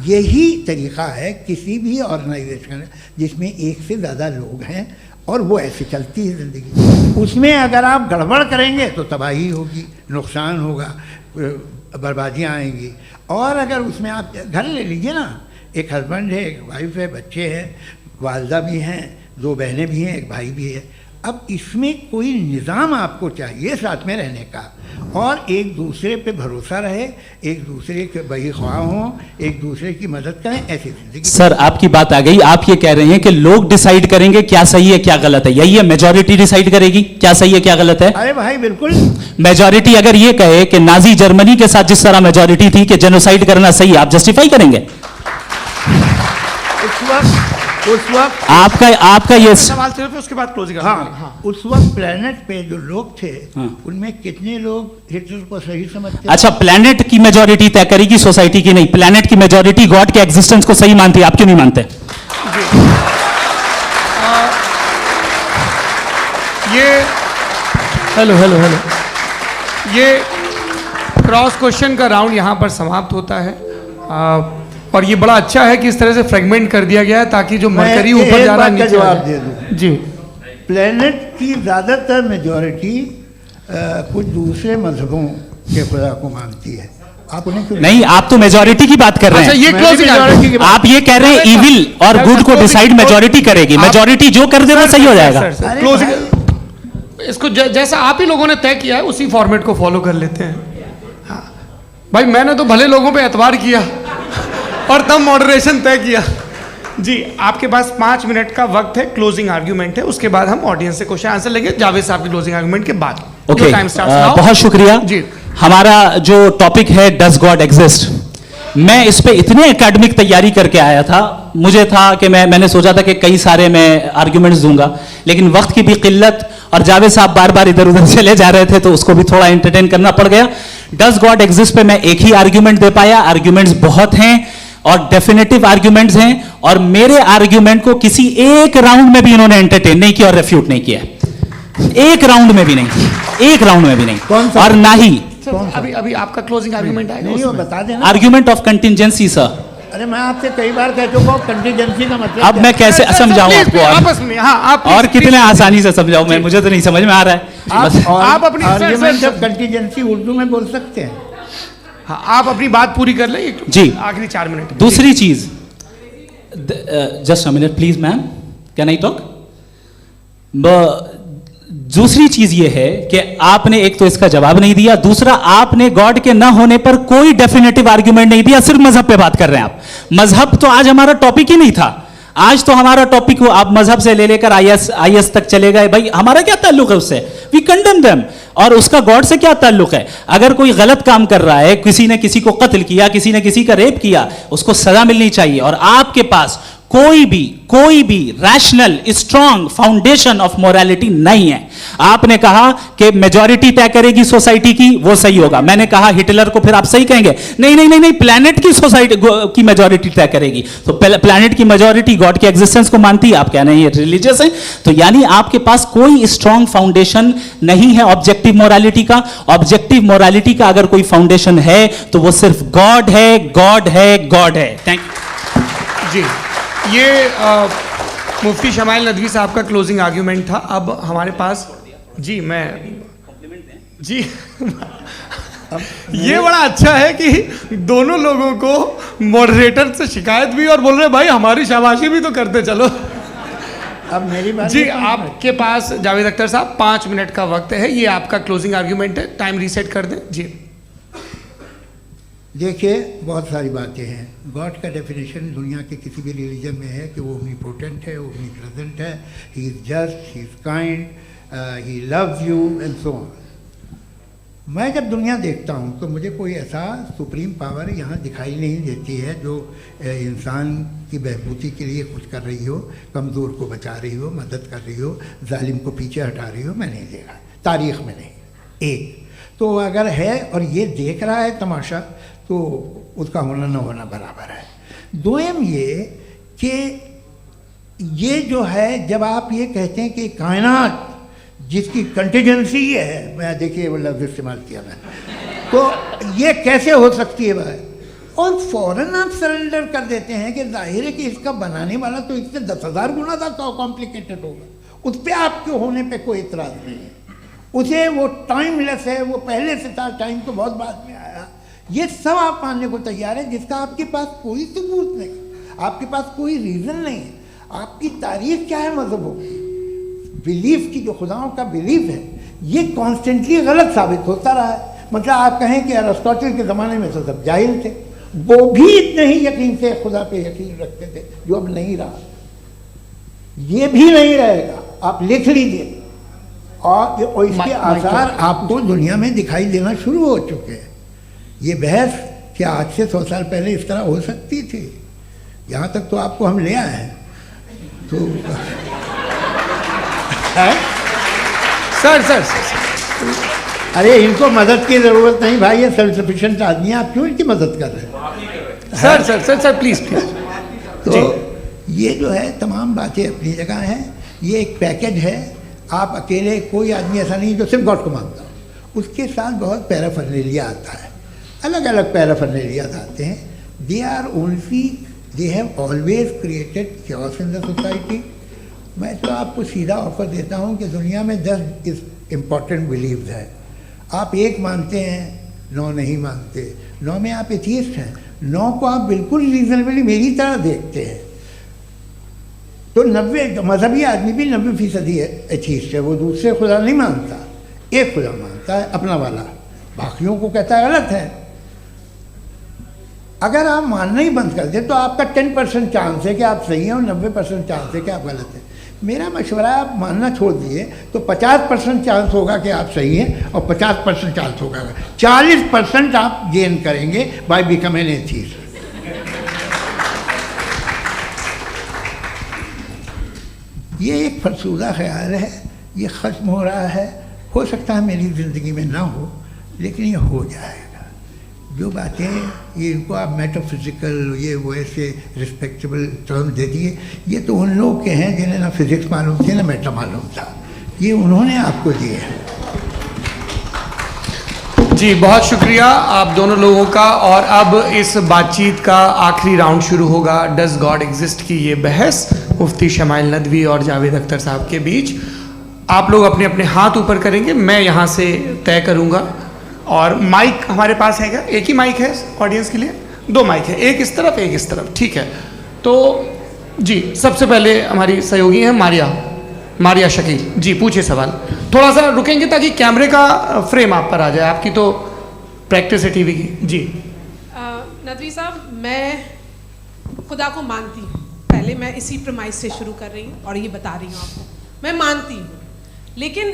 यही तरीक़ा है किसी भी ऑर्गेनाइजेशन जिसमें एक से ज़्यादा लोग हैं और वो ऐसे चलती है ज़िंदगी। उसमें अगर आप गड़बड़ करेंगे तो तबाही होगी, नुकसान होगा, बर्बादियाँ आएंगी। और अगर उसमें आप घर ले लीजिए ना, एक हस्बैंड है, एक वाइफ है, बच्चे हैं, वालदा भी हैं, 2 बहनें भी हैं, एक भाई भी है। अब इसमें कोई निज़ाम आपको चाहिए साथ में रहने का और एक दूसरे पे भरोसा रहे, एक दूसरे के बहीख्वाह हों, एक दूसरे की मदद करें, ऐसी जिंदगी। सर आपकी बात आ गई। आप ये कह रहे हैं कि लोग डिसाइड करेंगे क्या सही है क्या गलत है, यही है? मेजॉरिटी डिसाइड करेगी क्या सही है क्या गलत है? अरे भाई बिल्कुल। मेजॉरिटी अगर ये कहे कि नाजी जर्मनी के साथ जिस तरह मेजॉरिटी थी कि जेनोसाइड करना सही, आप जस्टिफाई करेंगे? उस वक्त आपका ये सवाल सिर्फ उसके बाद क्लोज कर। हाँ, उस वक्त प्लेनेट पे जो लोग थे उनमें कितने लोग हिटलर को सही समझते? अच्छा, प्लेनेट की मेजॉरिटी तय करेगी, सोसाइटी की नहीं। प्लेनेट की मेजॉरिटी गॉड के एग्जिस्टेंस को सही मानती है, आप क्यों नहीं मानते? हेलो ये क्रॉस क्वेश्चन का राउंड यहाँ पर समाप्त होता है। और ये बड़ा अच्छा है कि इस तरह से फ्रेगमेंट कर दिया गया है ताकि जो मरकरी ऊपर जा रहा है नीचे जवाब दे दूं जी। प्लेनेट की ज़्यादातर मेजॉरिटी कुछ दूसरे मजहबों के खुदा को मानती है। आप उन्हें क्यों नहीं? आप तो मेजॉरिटी की बात कर रहे हैं। ये क्लोजिंग आप ये कह रहे हैं इविल और गुड को डिसाइड मेजॉरिटी करेगी। मेजॉरिटी जो कर दे वो सही हो जाएगा। क्लोजिंग इसको जैसा आप ही लोगों ने तय किया है उसी फॉर्मेट को फॉलो कर लेते हैं। हाँ भाई, मैंने तो भले लोगों पे एतबार किया और तब मॉडरेशन तय किया। जी, आपके पास 5 मिनट का वक्त है, क्लोजिंग आर्ग्यूमेंट है, उसके बाद हम ऑडियंस से क्वेश्चन आंसर लेंगे जावेद साहब की क्लोजिंग आर्ग्यूमेंट के बाद। Okay, time starts now. बहुत शुक्रिया जी। हमारा जो टॉपिक है डज गॉड एग्जिस्ट, मैं इस पे इतने एकेडमिक तैयारी करके आया था, मुझे था कि मैंने सोचा था कि कई सारे मैं आर्ग्यूमेंट्स दूंगा, लेकिन वक्त की भी किल्लत और जावेद साहब बार बार इधर उधर चले जा रहे थे तो उसको भी थोड़ा एंटरटेन करना पड़ गया। डज गॉड एग्जिस्ट पे मैं एक ही आर्ग्यूमेंट दे पाया, आर्ग्यूमेंट्स बहुत हैं और डेफिनेटिव आर्ग्यूमेंट्स हैं, और मेरे आर्ग्यूमेंट को किसी एक राउंड में भी इन्होंने एंटरटेन नहीं किया और रेफ्यूट नहीं किया, एक राउंड में भी नहीं, एक राउंड में भी नहीं, और ना ही अभी आपका क्लोजिंग आर्ग्यूमेंट आएगा, नहीं वो बता देना। Argument of contingency sir. अरे मैं आपसे कई बार कह चुका हूँ कंटीजेंसी का मतलब अब मैं कैसे समझाऊं आपको आपस में? हाँ, आप और कितने आसानी से समझाऊं मैं, मुझे तो नहीं समझ में आ रहा है। आप अपनी आर्ग्यूमेंट ऑफ कंटीजेंसी उर्दू में बोल सकते हैं। हाँ, आप अपनी बात पूरी कर लें जी, आखिरी 4 मिनट। दूसरी चीज, just a minute please ma'am, can I talk? दूसरी चीज ये है कि आपने एक तो इसका जवाब नहीं दिया, दूसरा आपने गॉड के ना होने पर कोई डेफिनेटिव आर्ग्यूमेंट नहीं दिया, सिर्फ मजहब पे बात कर रहे हैं आप। मजहब तो आज हमारा टॉपिक ही नहीं था, आज तो हमारा टॉपिक हो, आप मजहब से ले लेकर आईएस तक चले गए, भाई हमारा क्या ताल्लुक है उससे? We condemn them. और उसका गॉड से क्या ताल्लुक है? अगर कोई गलत काम कर रहा है, किसी ने किसी को कत्ल किया, किसी ने किसी का रेप किया, उसको सजा मिलनी चाहिए, और आपके पास कोई भी rational strong foundation of morality नहीं है। आपने कहा कि मेजॉरिटी तय करेगी सोसाइटी की, वो सही होगा। मैंने कहा हिटलर को, फिर आप सही कहेंगे नहीं नहीं नहीं नहीं, प्लैनेट की सोसाइटी की मेजॉरिटी तय करेगी। तो प्लैनेट की मेजॉरिटी गॉड के एग्जिस्टेंस को मानती है, आप कह रहे हैं ये रिलीजियस है। तो यानी आपके पास कोई स्ट्रॉन्ग फाउंडेशन नहीं है ऑब्जेक्टिव मोरालिटी का। ऑब्जेक्टिव मोरालिटी का अगर कोई फाउंडेशन है तो वो सिर्फ गॉड है, गॉड है, गॉड है। थैंक यू जी। ये मुफ्ती शमाइल नदवी साहब का क्लोजिंग आर्ग्यूमेंट था। अब हमारे पास जी, मैं जी ये बड़ा अच्छा है कि दोनों लोगों को मॉडरेटर से शिकायत भी और बोल रहे भाई हमारी शाबाशी भी तो करते चलो। अब मेरी बात जी, आपके पास जावेद अख्तर साहब 5 मिनट का वक्त है, ये आपका क्लोजिंग आर्ग्यूमेंट है, टाइम रीसेट कर दें जी। देखिए, बहुत सारी बातें हैं। गॉड का डेफिनेशन दुनिया के किसी भी रिलीजन में है कि वो ओमनीपोटेंट है, ओमनीप्रेजेंट है, he is just, he is kind, he loves you and so on. मैं जब दुनिया देखता हूँ तो मुझे कोई ऐसा सुप्रीम पावर यहाँ दिखाई नहीं देती है जो इंसान की बहबूदी के लिए कुछ कर रही हो, कमज़ोर को बचा रही हो, मदद कर रही हो, जालिम को पीछे हटा रही हो। मैं नहीं देखा, तारीख़ में नहीं। एक तो अगर है और ये देख रहा है तमाशा, तो उसका होना न होना बराबर है। दोयम ये कि ये जो है, जब आप ये कहते हैं कि कायनात जिसकी कंटीजेंसी है, मैं देखिए वो लफ्ज़ इस्तेमाल किया मैं, तो ये कैसे हो सकती है भाई? और फ़ौरन आप सरेंडर कर देते हैं कि जाहिर है कि इसका बनाने वाला तो इससे 10,000 गुना ज़्यादा कॉम्प्लिकेटेड होगा। उस पर आपके होने पे कोई इतराज़ नहीं है, उसे वो टाइमलेस है, वो पहले से था, टाइम तो बहुत बाद में आया। ये सब आप मानने को तैयार है जिसका आपके पास कोई सबूत नहीं, आपके पास कोई रीज़न नहीं है। आपकी तारीख क्या है मज़हबों की? बिलीफ की, जो खुदाओं का बिलीफ है, ये कॉन्स्टेंटली गलत साबित होता रहा है। मतलब आप कहें कि अरिस्टोटल के ज़माने में तो सब जाहिल थे, वो भी इतने ही यकीन से खुदा पे यकीन रखते थे, जो अब नहीं रहा, ये भी नहीं रहेगा। आप लिख लीजिए, और इसके आसार आपको दुनिया में दिखाई देना शुरू हो चुके हैं। ये बहस क्या आज से 100 साल पहले इस तरह हो सकती थी? यहाँ तक तो आपको हम ले आए हैं। तो सर अरे इनको मदद की ज़रूरत नहीं भाई, ये सेल्फ सफिशिएंट आदमी है, आप क्यों इनकी मदद कर रहे हैं? Sir please. तो ये जो है तमाम बातें अपनी जगह हैं। ये एक पैकेज है। आप अकेले, कोई आदमी ऐसा नहीं जो सिर्फ गॉड को मानता हो, उसके साथ बहुत पैराफर्नेलिया आता है, अलग अलग पैराफर्नेलियाज आते हैं। They have always created chaos in the society. मैं तो आपको सीधा ऑफर देता हूँ कि दुनिया में 10 इम्पॉर्टेंट बिलीव्स हैं। आप एक मानते हैं, 9 नहीं मानते, 9 में आप एथियस्ट हैं, 9 को आप बिल्कुल रीजनेबली मेरी तरह देखते हैं। तो 90 मजहबी आदमी भी 90% एथियस्ट है, वो दूसरे खुदा नहीं मानता, एक खुदा मानता है अपना वाला, बाकियों को कहता है गलत है। अगर आप मानना ही बंद कर दें तो आपका 10% चांस है कि आप सही हैं और 90% चांस है कि आप गलत हैं। मेरा मशवरा है आप मानना छोड़ दिए तो 50% चांस होगा कि आप सही हैं और 50% चांस होगा, 40% आप गेन करेंगे बाय बिकमिंग एथीस्ट। ये एक फरसूदा ख्याल है, ये ख़त्म हो रहा है। हो सकता है मेरी ज़िंदगी में ना हो, लेकिन ये हो जाएगा। जो बातें ये इनको आप मेटाफिज़िकल ये वो ऐसे रिस्पेक्टेबल टर्म दे दिए, ये तो उन लोग के हैं जिन्हें ना फिज़िक्स मालूम थी ना मेटा मालूम था, ये उन्होंने आपको दिए हैं। जी बहुत शुक्रिया आप दोनों लोगों का। और अब इस बातचीत का आखिरी राउंड शुरू होगा, डज गॉड एग्जिस्ट की ये बहस मुफ्ती शमाइल नदवी और जावेद अख्तर साहब के बीच। आप लोग अपने अपने हाथ ऊपर करेंगे, मैं यहाँ से तय करूँगा। और माइक हमारे पास है क्या? एक ही माइक है ऑडियंस के लिए? 2 माइक है, एक इस तरफ एक इस तरफ, ठीक है। तो जी सबसे पहले हमारी सहयोगी हैं मारिया शकील जी, पूछिए सवाल। थोड़ा सा रुकेंगे ताकि कैमरे का फ्रेम आप पर आ जाए, आपकी तो प्रैक्टिस है टीवी की। जी नदवी साहब, मैं खुदा को मानती हूँ, पहले मैं इसी प्रमाइस से शुरू कर रही हूँ और ये बता रही हूँ आपको, मैं मानती हूँ। लेकिन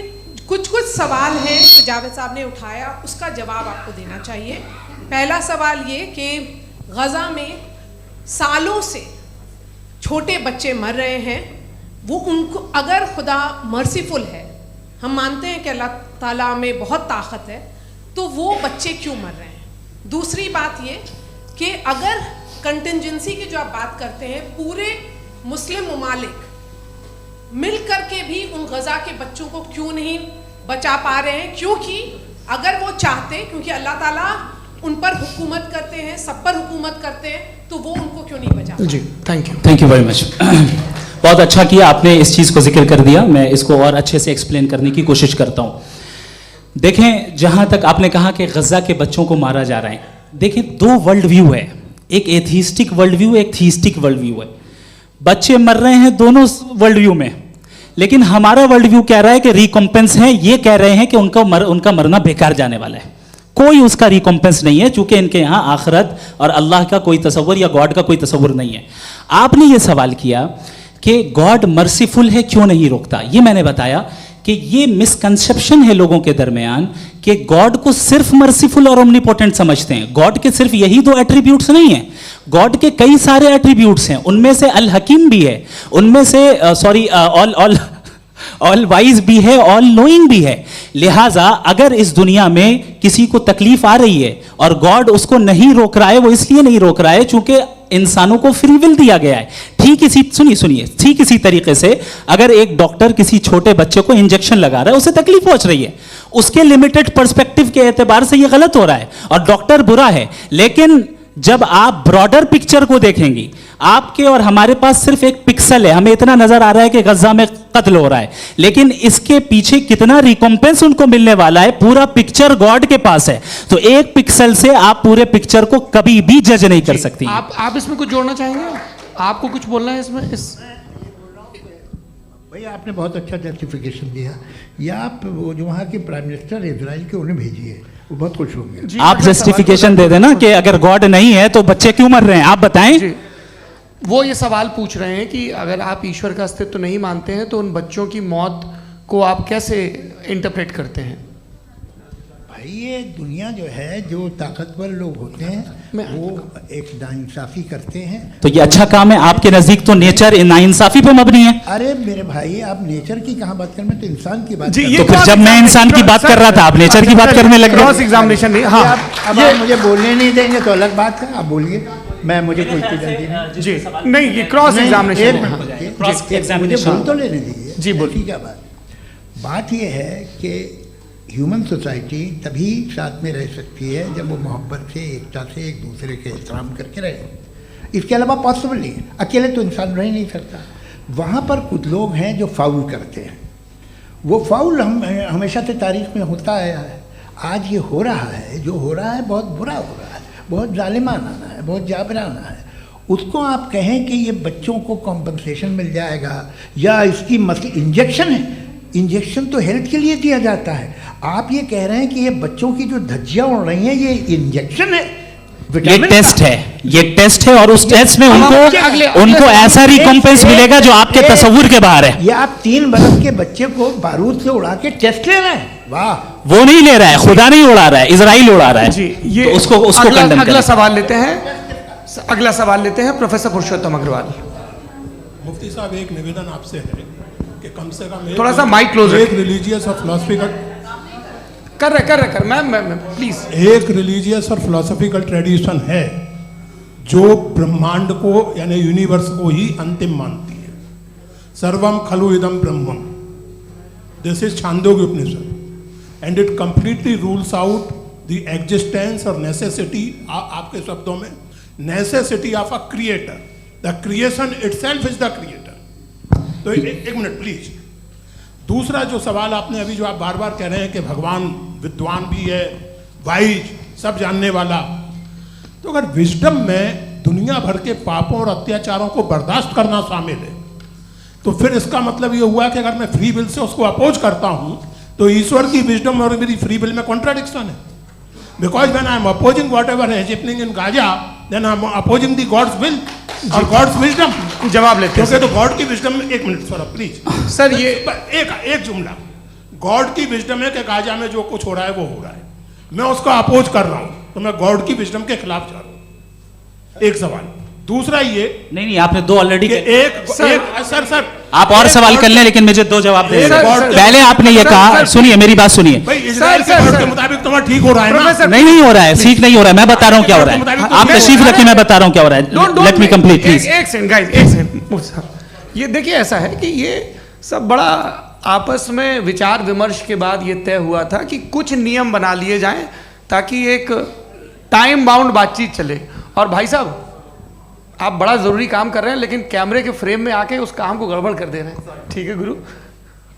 कुछ सवाल हैं जो जावेद साहब ने उठाया, उसका जवाब आपको देना चाहिए। पहला सवाल ये कि गज़ा में सालों से छोटे बच्चे मर रहे हैं, वो उनको अगर खुदा मर्सीफुल है, हम मानते हैं कि अल्लाह ताला में बहुत ताकत है, तो वो बच्चे क्यों मर रहे हैं? दूसरी बात ये कि अगर कंटिजेंसी की जो आप बात करते हैं, पूरे मुस्लिम ममालिक मिल करके भी उन गज़ा के बच्चों को क्यों नहीं बचा पा रहे हैं? क्योंकि अगर वो चाहते, क्योंकि अल्लाह ताला उन पर हुकूमत करते हैं, सब पर हुकूमत करते हैं, तो वो उनको क्यों नहीं बचा? जी थैंक यू वेरी मच। बहुत अच्छा किया आपने इस चीज़ को जिक्र कर दिया, मैं इसको और अच्छे से एक्सप्लेन करने की कोशिश करता हूँ। देखें, जहाँ तक आपने कहा कि गज़ा के बच्चों को मारा जा रहा है, देखें 2 वर्ल्ड व्यू है, एक एथीस्टिक वर्ल्ड व्यू, एक थीस्टिक वर्ल्ड व्यू है। बच्चे मर रहे हैं दोनों वर्ल्ड व्यू में, लेकिन हमारा वर्ल्ड व्यू कह रहा है कि रिकॉम्पेंस है, ये कह रहे हैं कि उनका मरना बेकार जाने वाला है, कोई उसका रिकॉम्पेंस नहीं है, चूंकि इनके यहाँ आखिरत और अल्लाह का कोई तसव्वुर या गॉड का कोई तसव्वुर नहीं है। आपने ये सवाल किया कि गॉड मर्सीफुल है, क्यों नहीं रोकता? ये मैंने बताया कि ये मिसकंसेप्शन है लोगों के दरमियान कि गॉड को सिर्फ मर्सीफुल और ओमनीपोटेंट समझते हैं। गॉड के सिर्फ यही 2 एट्रीब्यूट्स नहीं हैं, गॉड के कई सारे एट्रीब्यूट्स हैं, उनमें से अल हकीम भी है, उनमें से ऑल वाइज भी है, ऑल नोइंग भी है। लिहाजा अगर इस दुनिया में किसी को तकलीफ आ रही है और गॉड उसको नहीं रोक रहा है, वो इसलिए नहीं रोक रहा है चूंकि इंसानों को फ्री विल दिया गया है। ठीक इसी तरीके से अगर एक डॉक्टर किसी छोटे बच्चे को इंजेक्शन लगा रहा है, उसे तकलीफ पहुंच रही है, उसके लिमिटेड पर्सपेक्टिव के एतबार से यह गलत हो रहा है और डॉक्टर बुरा है। लेकिन जब आप ब्रॉडर पिक्चर को देखेंगी, आपके और हमारे पास सिर्फ एक पिक्सल है, हमें इतना नजर आ रहा है कि गजा में कत्ल हो रहा है, लेकिन इसके पीछे कितना रिकॉम्पेंस उनको मिलने वाला है, पूरा पिक्चर गॉड के पास है। तो एक पिक्सल से आप पूरे पिक्चर को कभी भी जज नहीं कर सकती। आप इसमें कुछ जोड़ना चाहेंगे? आपको कुछ बोलना है इसमें? भैया आपने बहुत अच्छा जस्टिफिकेशन दिया। या आप वो जो वहाँ के प्राइम मिनिस्टर इजराइल के उन्हें भेजिए, वो बहुत खुश होंगे। आप जस्टिफिकेशन दे देना कि अगर गॉड नहीं है तो बच्चे क्यों मर रहे हैं, आप बताएं। वो ये सवाल पूछ रहे हैं कि अगर आप ईश्वर का अस्तित्व नहीं मानते हैं तो उन बच्चों की मौत को आप कैसे इंटरप्रेट करते हैं? भाई ये दुनिया जो है, जो ताकतवर लोग होते हैं वो एक नाइंसाफ़ी करते हैं। तो ये अच्छा काम है आपके नजदीक, तो नेचर नाइंसाफ़ी पे मबनी है। अरे मेरे भाई, आप नेचर की कहाँ बात कर, मैं तो इंसान की बात कर। तो फिर जब मैं इंसान की बात कर रहा था, आप नेचर की बात करने लगे। क्रॉस एग्जामिनेशन नहीं। हाँ, अब आप मुझे बोलने नहीं देंगे तो अलग बात है, आप बोलिए, मुझे कोई जल्दी नहीं। जी नहीं, ये क्रॉस एग्जामिनेशन मुझे बोल तो लेने दीजिए। जी बोलिए। क्या बात ये है कि ह्यूमन सोसाइटी तभी साथ में रह सकती है जब वो मोहब्बत से, एकता से, एक दूसरे के एहतराम करके रहे। इसके अलावा पॉसिबल नहीं है, अकेले तो इंसान रह नहीं सकता। वहाँ पर कुछ लोग हैं जो फाउल करते हैं, वो फाउल हमेशा से तारीख में होता आया है। आज ये हो रहा है, जो हो रहा है बहुत बुरा हो रहा है, बहुत जालिमाना है, बहुत जाबराना है। उसको आप कहें कि ये बच्चों को कॉम्पनसेशन मिल जाएगा या इसकी इंजेक्शन है, इंजेक्शन तो हेल्थ के लिए दिया जाता है। आप ये कह रहे हैं कि ये बच्चों की जो धज्जियाँ उड़ रही हैं ये इंजेक्शन है, ये टेस्ट है, ये टेस्ट है और उस टेस्ट में उनको ऐसा रिकॉम्पेंस मिलेगा जो आपके तस्वुर के बाहर है। ये आप 3 बरस के बच्चे को बारूद से उड़ा के टेस्ट ले रहे हैं, वाह। वो नहीं ले रहा है, खुदा नहीं उड़ा रहा है, इजराइल उड़ा रहा है जी। ये तो उसको कंडेम अगला सवाल लेते हैं, अगला सवाल लेते हैं प्रोफेसर पुरुषोत्तम अग्रवाल। मुफ्ती साहब, एक निवेदन आपसे है कि कम से कम थोड़ा सा माइक क्लोज एक रिलीजियस और फिलोसफिकल कर मैं प्लीज। एक रिलीजियस और फिलोसफिकल ट्रेडिशन है जो ब्रह्मांड को यानी यूनिवर्स को ही अंतिम मानती है। सर्वम खलु इदम ब्रह्मम, this is Chandogya Upanishad and it completely rules out the existence और नेसेसिटी, आपके शब्दों में necessity of a creator. The creation itself is the creator. तो एक मिनट प्लीज। दूसरा जो सवाल आपने अभी जो आप बार बार कह रहे हैं कि भगवान विद्वान भी है, वाइज, सब जानने वाला, तो अगर विजडम में दुनिया भर के पापों और अत्याचारों को बर्दाश्त करना शामिल है, तो फिर इसका मतलब ये हुआ कि अगर मैं फ्री विल से उसको अपोज करता हूं तो ईश्वर की विजडम और मेरी फ्री विल में कॉन्ट्राडिक्शन है। Because when I am opposing whatever is happening in Gaza, then I am opposing the God's will और गॉड्स विजडम। जवाब लेते हैं क्योंकि तो गॉड की विजडम में, एक मिनट सर प्लीज सर, ये एक जुमला, गॉड की विजडम है कि गाजा में जो कुछ हो रहा है वो हो रहा है, मैं उसका अपोज कर रहा हूं, तो मैं गॉड की विजडम के खिलाफ जा रहा हूं। एक सवाल। दूसरा ये नहीं, आपने 2 ऑलरेडी। सर आप और सवाल कर लें, लेकिन मुझे 2 जवाब दे। पहले आपने ये कहा, सुनिए मेरी बात सुनिए। इजराइल के गॉड के मुताबिक तुम्हारा ठीक हो रहा है ना? नहीं हो रहा है, ठीक नहीं हो रहा है, मैं बता रहा हूँ क्या हो रहा है। आप तशरीफ रखिए, मैं बता रहा हूँ क्या हो रहा है। Late me complete please. एक सेकंड गाइस, एक सेकंड। ये देखिए, ऐसा है कि ये सब बड़ा आपस में विचार विमर्श के बाद ये तय हुआ था कि कुछ नियम बना लिए जाएं ताकि एक टाइम बाउंड बातचीत चले। और भाई साहब, आप बड़ा ज़रूरी काम कर रहे हैं, लेकिन कैमरे के फ्रेम में आके उस काम को गड़बड़ कर दे रहे हैं। ठीक है गुरु,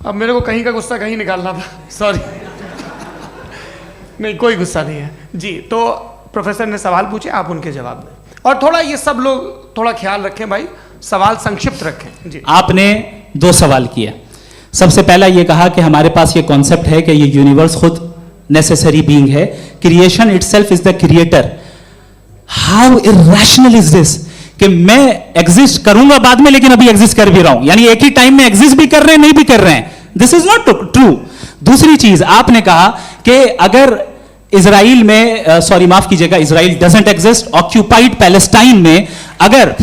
अब मेरे को कहीं का गुस्सा कहीं निकालना था, सॉरी। नहीं, कोई गुस्सा नहीं है जी। तो प्रोफेसर ने सवाल पूछे, आप उनके जवाब दें, और थोड़ा ये सब लोग थोड़ा ख्याल रखें भाई, सवाल संक्षिप्त रखें जी। आपने 2 सवाल किए। सबसे पहला ये कहा कि हमारे पास ये कॉन्सेप्ट है कि ये यूनिवर्स खुद नेसेसरी बीइंग है, creation itself is the creator. How irrational is this कि मैं एग्जिस्ट करूंगा बाद में, लेकिन अभी एग्जिस्ट कर भी रहा हूं, यानी एक ही टाइम में एग्जिस्ट भी कर रहे हैं, नहीं भी कर रहे हैं। This is not true. दूसरी चीज आपने कहा कि अगर इजराइल में, सॉरी माफ कीजिएगा, Israel doesn't exist, occupied Palestine में अगर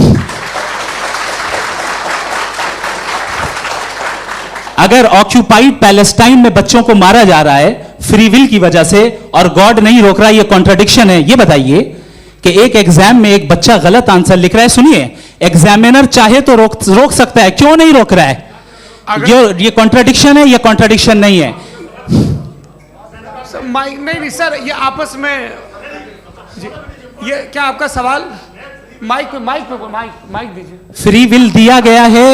ऑक्यूपाइड पैलेस्टाइन में बच्चों को मारा जा रहा है फ्री विल की वजह से और गॉड नहीं रोक रहा, ये कॉन्ट्रडिक्शन है। ये बताइए कि एक एग्जाम में एक बच्चा गलत आंसर लिख रहा है, सुनिए, एग्जामिनर चाहे तो रोक सकता है, क्यों नहीं रोक रहा है? ये कॉन्ट्रडिक्शन है, ये कॉन्ट्रडिक्शन नहीं है। माइक नहीं सर, ये आपस में जी, ये क्या आपका सवाल? माइक दीजिए। फ्री विल दिया गया है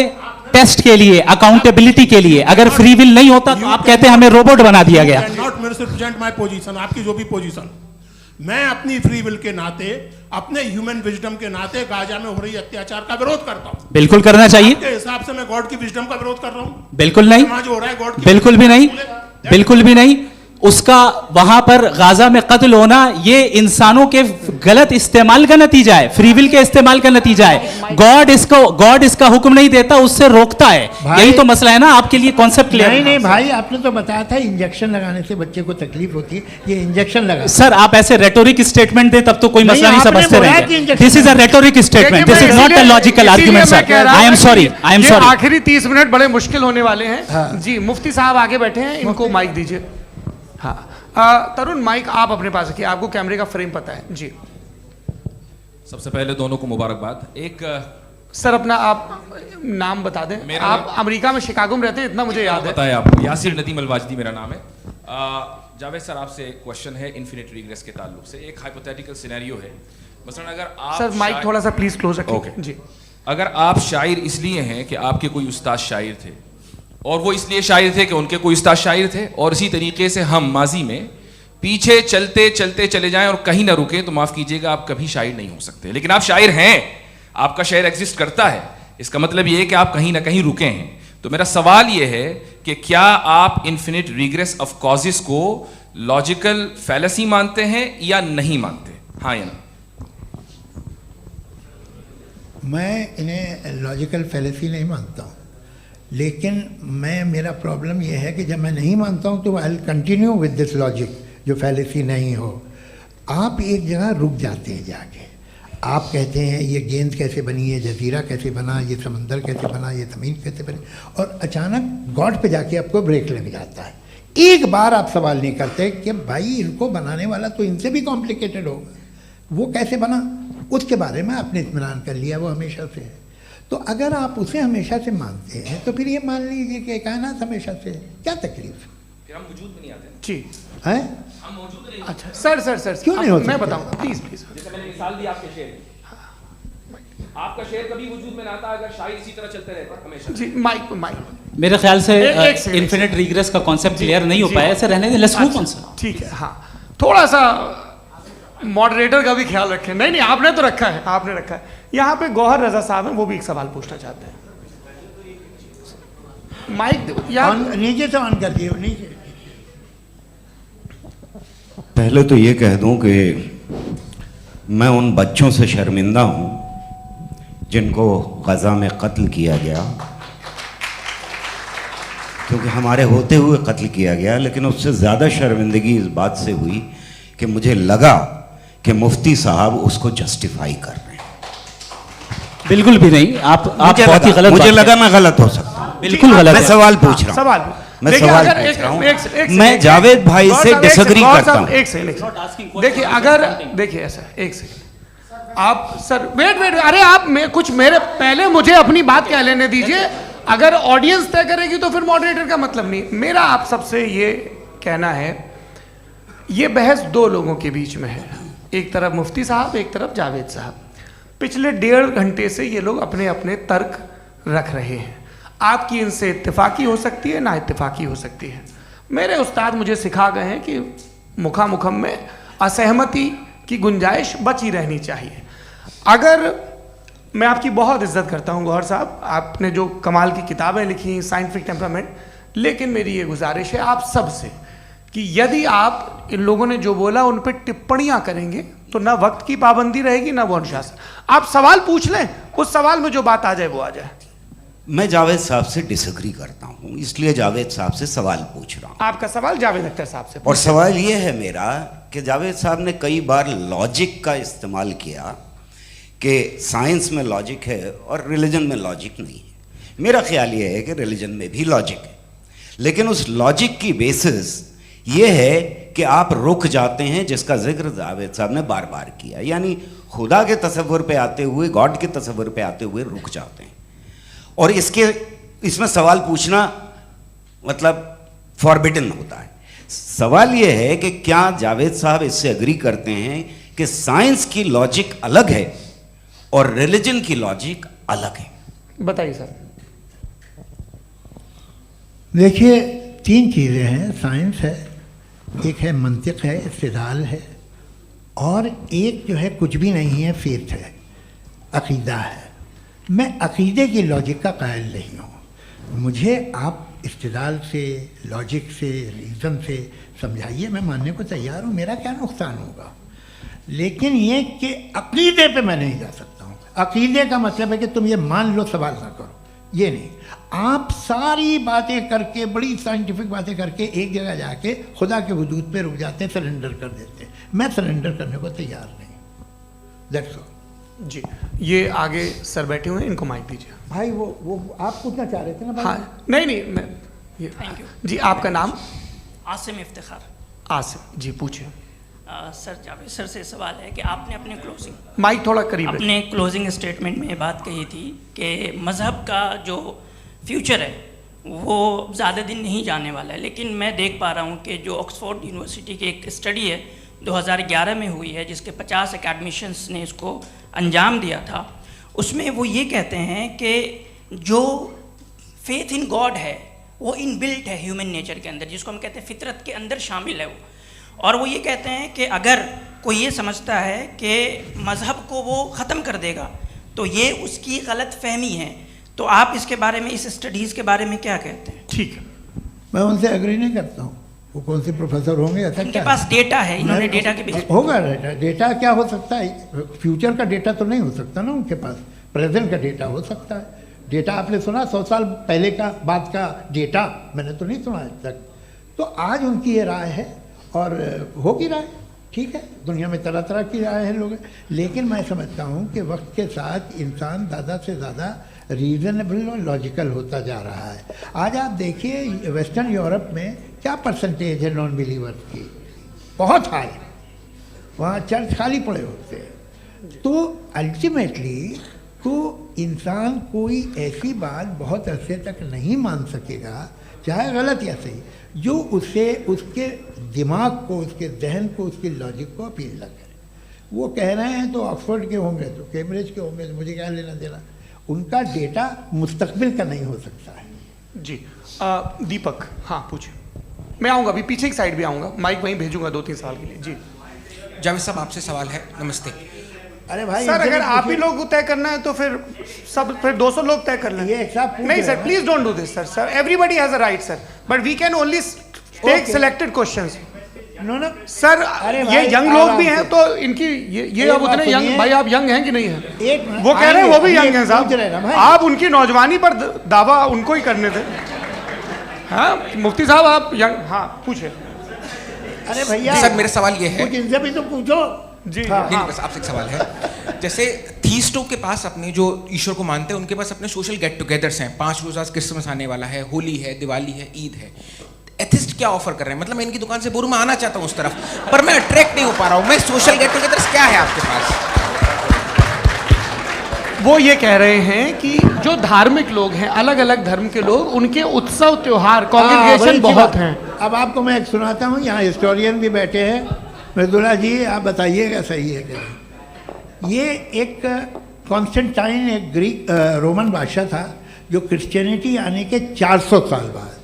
टेस्ट के लिए, अकाउंटेबिलिटी के लिए। अगर फ्री विल नहीं होता तो आप कहते हैं हमें रोबोट बना दिया गया। नॉट मिसरिप्रेजेंट माय पोजीशन, आपकी जो भी पोजीशन, मैं अपनी फ्री विल के नाते, अपने ह्यूमन विजडम के नाते गाजा में हो रही अत्याचार का विरोध करता हूं। बिल्कुल करना चाहिए। के हिसाब से मैं गॉड की विजडम का विरोध कर रहा हूं? बिल्कुल नहीं, जो हो रहा है गॉड, बिल्कुल भी नहीं, बिल्कुल भी नहीं। उसका वहां पर गाजा में कत्ल होना ये इंसानों के गलत इस्तेमाल का नतीजा है, फ्री विल के इस्तेमाल का नतीजा है। गॉड इसका हुक्म नहीं देता, उससे रोकता है। यही तो मसला है ना, आपके लिए कॉन्सेप्ट क्लियर नहीं नहीं भाई, आपने तो बताया था इंजेक्शन लगाने से बच्चे को तकलीफ होती है, ये इंजेक्शन लगा। सर आप ऐसे रेटोरिक स्टेटमेंट दे तब तो कोई मसला नहीं समझते रहेंगे। This is a rhetoric statement, this is not a logical argument sir. I am sorry, I am sorry. आखिरी 30 मिनट बड़े मुश्किल होने वाले हैं जी। मुफ्ती साहब आगे बैठे हैं, इनको माइक दीजिए। हाँ तरुण, माइक आप अपने पास रखिए, आपको कैमरे का फ्रेम पता है जी। सबसे पहले दोनों को मुबारकबाद। एक सर अपना आप नाम बता दें। आप अमेरिका में शिकागो में रहते हैं, इतना मुझे याद है। बताया आपको, यासिर नदीम अलवाजदी मेरा नाम है। जावेद सर आपसे एक क्वेश्चन है इन्फिनिट रिग्रेस के ताल्लुक से। एक हाइपोथेटिकल सिनेरियो है, मसलन अगर आप सर माइक थोड़ा सा प्लीज क्लोज रखिए जी। अगर आप शायर इसलिए हैं कि आपके कोई उस्ताद शायर थे, और वो इसलिए शायर थे कि उनके कोई उस्ताद शायर थे, और इसी तरीके से हम माजी में पीछे चलते चलते चले जाएं और कहीं ना रुके, तो माफ कीजिएगा आप कभी शायर नहीं हो सकते। लेकिन आप शायर हैं, आपका शायर एग्जिस्ट करता है, इसका मतलब ये है कि आप कहीं ना कहीं रुके हैं। तो मेरा सवाल ये है कि क्या आप इन्फिनिट रिग्रेस ऑफ कॉजेस को लॉजिकल फैलेसी मानते हैं या नहीं मानते? हाँ या ना? मैं इन्हें लॉजिकल फैलेसी नहीं मानता हूँ, लेकिन मेरा प्रॉब्लम यह है कि जब मैं नहीं मानता हूँ तो I will continue with this logic जो फैलेसी नहीं हो। आप एक जगह रुक जाते हैं जाके, आप कहते हैं ये गेंद कैसे बनी, ये जजीरा कैसे बना, ये समंदर कैसे बना, ये ज़मीन कैसे बनी, और अचानक गॉड पे जाके आपको ब्रेक लग जाता है। एक बार आप सवाल नहीं करते कि भाई इनको बनाने वाला तो इनसे भी कॉम्प्लिकेटेड होगा, वो कैसे बना, उसके बारे में आपने इत्मीनान कर लिया, वो हमेशा से है। तो अगर आप उसे हमेशा से मानते हैं तो फिर ये मान लीजिए कि कायनात हमेशा से है, क्या तकलीफ फिर हम वजूद में नहीं आते जी है? हम मौजूद नहीं। अच्छा सर क्यों नहीं हो मैं सकता? बताऊं प्लीज प्लीज। जैसे मैंने मिसाल दी आपके शेर की, आपका शेर कभी वजूद में ना आता अगर शायर इसी तरह चलते रहते हमेशा। जी माइक मेरे ख्याल से एक सेकंड, इन्फिनिट रिग्रेस का कॉन्सेप्ट क्लियर नहीं हो जी, पाया, ऐसे रहने दें, लेट्स मूव ऑन अच्छा, सर। ठीक है। हाँ, थोड़ा सा मॉडरेटर का भी ख्याल रखें। नहीं आपने तो रखा है, आपने रखा है। यहाँ पे गौहर रजा साहब हैं, वो भी एक सवाल पूछना चाहते हैं। माइक नीचे से ऑन कर दिए, नीचे। पहले तो ये कह दूं कि मैं उन बच्चों से शर्मिंदा हूं जिनको गज़ा में कत्ल किया गया, क्योंकि हमारे होते हुए कत्ल किया गया। लेकिन उससे ज़्यादा शर्मिंदगी इस बात से हुई कि मुझे लगा कि मुफ्ती साहब उसको जस्टिफाई कर रहे हैं। बिल्कुल भी नहीं, आप बहुत ही गलत, मुझे लगा मैं गलत हो सकता हूं, बिल्कुल गलत। मैं सवाल पूछ रहा हूं, सवाल मैं देखिए, सवाल अगर पूछ रहा हूं। एक मैं जावेद भाई से डिसएग्री करता हूं। एक सेकंड देखिए, अगर देखिए ऐसा, एक सेकंड आप सर वेट, अरे आप कुछ मेरे पहले मुझे अपनी बात कह लेने दीजिए। अगर ऑडियंस तय करेगी तो फिर मॉडरेटर का मतलब नहीं। मेरा आप सबसे ये कहना है, ये बहस दो लोगों के बीच में है, एक तरफ मुफ्ती साहब, एक तरफ जावेद साहब। पिछले 1.5 घंटे से ये लोग अपने अपने तर्क रख रहे हैं। आपकी इनसे इत्तेफाकी हो सकती है, ना इत्तेफाकी हो सकती है। मेरे उस्ताद मुझे सिखा गए हैं कि मुखामुखम में असहमति की गुंजाइश बची रहनी चाहिए। अगर मैं आपकी बहुत इज्जत करता हूं गौहर साहब, आपने जो कमाल की किताबें लिखी, साइंटिफिक टेम्परामेंट, लेकिन मेरी ये गुजारिश है आप सबसे कि यदि आप इन लोगों ने जो बोला उन पर टिप्पणियां करेंगे तो ना वक्त की पाबंदी रहेगी, ना वो अनुशासन। आप सवाल पूछ लें, उस सवाल में जो बात आ जाए वो आ जाए। मैं जावेद साहब से डिसएग्री करता हूं, इसलिए जावेद साहब से सवाल पूछ रहा हूं। आपका सवाल जावेद अख्तर साहब से। और सवाल ये है मेरा कि जावेद साहब ने कई बार लॉजिक का इस्तेमाल किया कि साइंस में लॉजिक है और रिलीजन में लॉजिक नहीं है। मेरा ख्याल ये है कि रिलीजन में भी लॉजिक है, लेकिन उस लॉजिक की बेसिस ये है कि आप रुक जाते हैं, जिसका जिक्र जावेद साहब ने बार बार किया, यानी खुदा के तसव्वुर पे आते हुए, गॉड के तसव्वुर पे आते हुए रुक जाते हैं। और इसमें सवाल पूछना मतलब फॉरबिडन होता है। सवाल ये है कि क्या जावेद साहब इससे एग्री करते हैं कि साइंस की लॉजिक अलग है और रिलीजन की लॉजिक अलग है? बताइए सर। देखिए, 3 चीज़ें हैं, साइंस है, एक है मंतिक है, इस्तिदलाल है, और एक जो है कुछ भी नहीं है, फेथ है, अकीदा है। मैं अकीदे की लॉजिक का कायल नहीं हूँ। मुझे आप इस्तिदलाल से, लॉजिक से, रीज़न से समझाइए, मैं मानने को तैयार हूँ, मेरा क्या नुकसान होगा। लेकिन ये कि अकीदे पे मैं नहीं जा सकता हूँ। अकीदे का मतलब है कि तुम ये मान लो, सवाल ना करो, ये नहीं। आप सारी बातें करके, बड़ी साइंटिफिक बातें करके एक जगह जाके खुदा के वजूद पे रुक जाते हैं, सरेंडर कर देते हैं। मैं सरेंडर करने को तैयार नहीं। दैट्स ऑल जी। ये आगे सर बैठे हुए हैं, इनको माइक दीजिए। भाई। वो आप पूछना चाह रहे थे ना भाई? हाँ, नहीं मैं ये थैंक यू जी। आपका नाम? आसिम इफ्तिखार। आसिफ जी, पूछिए। सर, जावेद सर से सवाल है कि आपने अपने माइक थोड़ा करीब रखिए। अपने क्लोजिंग स्टेटमेंट में ये बात कही थी कि मज़हब का जो फ्यूचर है वो ज़्यादा दिन नहीं जाने वाला है, लेकिन मैं देख पा रहा हूँ कि जो ऑक्सफोर्ड यूनिवर्सिटी की एक स्टडी है 2011 में हुई है, जिसके 50 एकेडमिशियंस ने इसको अंजाम दिया था, उसमें वो ये कहते हैं कि जो फेथ इन गॉड है वो इनबिल्ट है ह्यूमन नेचर के अंदर, जिसको हम कहते हैं फितरत के अंदर शामिल है वो। और वो ये कहते हैं कि अगर कोई ये समझता है कि मज़हब को वो ख़त्म कर देगा तो ये उसकी गलत फहमी है। तो आप इसके बारे में, इस स्टडीज़ के बारे में क्या कहते हैं? ठीक है, मैं उनसे एग्री नहीं करता हूँ। वो कौन से प्रोफेसर होंगे? ऐसा उनके क्या पास डेटा है, इन्होंने डेटा के बेस होगा। डेटा क्या हो सकता है? फ्यूचर का डेटा तो नहीं हो सकता ना उनके पास, प्रेजेंट का डेटा हो सकता है। डेटा आपने सुना 100 साल पहले का बाद का डेटा, मैंने तो नहीं सुना आज तक। तो आज उनकी ये राय है और होगी राय, ठीक है, दुनिया में तरह तरह की राय है लोग, लेकिन मैं समझता हूँ कि वक्त के साथ इंसान ज़्यादा से ज़्यादा रीज़नेबल और लॉजिकल होता जा रहा है। आज आप देखिए वेस्टर्न यूरोप में क्या परसेंटेज है नॉन बिलीवर्स की, बहुत हाई, वहाँ चर्च खाली पड़े होते हैं। तो अल्टीमेटली तो इंसान कोई ऐसी बात बहुत अरसे तक नहीं मान सकेगा, चाहे गलत या सही, जो उसे उसके दिमाग को, उसके जहन को, उसके लॉजिक को अपील न करे। वो कह रहे हैं तो ऑक्सफोर्ड के होंगे तो कैम्ब्रिज के होंगे, तो मुझे क्या लेना देना, उनका डेटा मुस्तकबिल का नहीं हो सकता है। जी दीपक, हाँ पूछिए। मैं आऊँगा, अभी पीछे की साइड भी आऊँगा, माइक वहीं भेजूंगा 2-3 साल के लिए। जी जावेद साहब, आपसे सवाल है। नमस्ते। अरे भाई सर, अगर आप ही लोग तय करना है तो फिर 200 लोग तय कर लें। नहीं sir, please don't do this sir, everybody has a right sir, but we can only take selected questions. No sir, ये यंग लोग भी हैं तो इनकी ये अब उतने यंग, भाई आप यंग हैं कि नहीं हैं? वो कह रहे हैं वो भी यंग हैं साहब, आप उनकी नौजवानी पर दावा उनको ही करने थे। हाँ मुफ्ती साहब आप यंग, हाँ पूछे। अरे भैया सर मेरा सवाल ये है, कुछ इनसे भी तो पूछो। जी नहीं, बस आपसे एक सवाल है। जैसे थीस्टों के पास अपने जो ईश्वर को मानते हैं उनके पास अपने सोशल गेट टुगेदर्स हैं, 5 रोज़ आज क्रिसमस आने वाला है, होली है, दिवाली है, ईद है। एथिस्ट क्या ऑफर कर रहे हैं? मतलब मैं इनकी दुकान से बोलूं मैं आना चाहता हूं उस तरफ, पर मैं अट्रैक्ट नहीं हो पा रहा हूं। मैं सोशल गेट टुगेदर्स क्या है आपके पास? वो ये कह रहे हैं कि जो धार्मिक लोग हैं, अलग अलग धर्म के लोग, उनके उत्सव त्योहार कांग्रेगेशन बहुत हैं। अब आपको मैं एक सुनाता हूँ, यहाँ हिस्टोरियन भी बैठे हैं, मृदुला जी आप बताइएगा सही है क्या। ये एक कॉन्स्टेंटाइन, एक ग्रीक रोमन बादशाह था जो क्रिश्चियनिटी आने के 400 साल बाद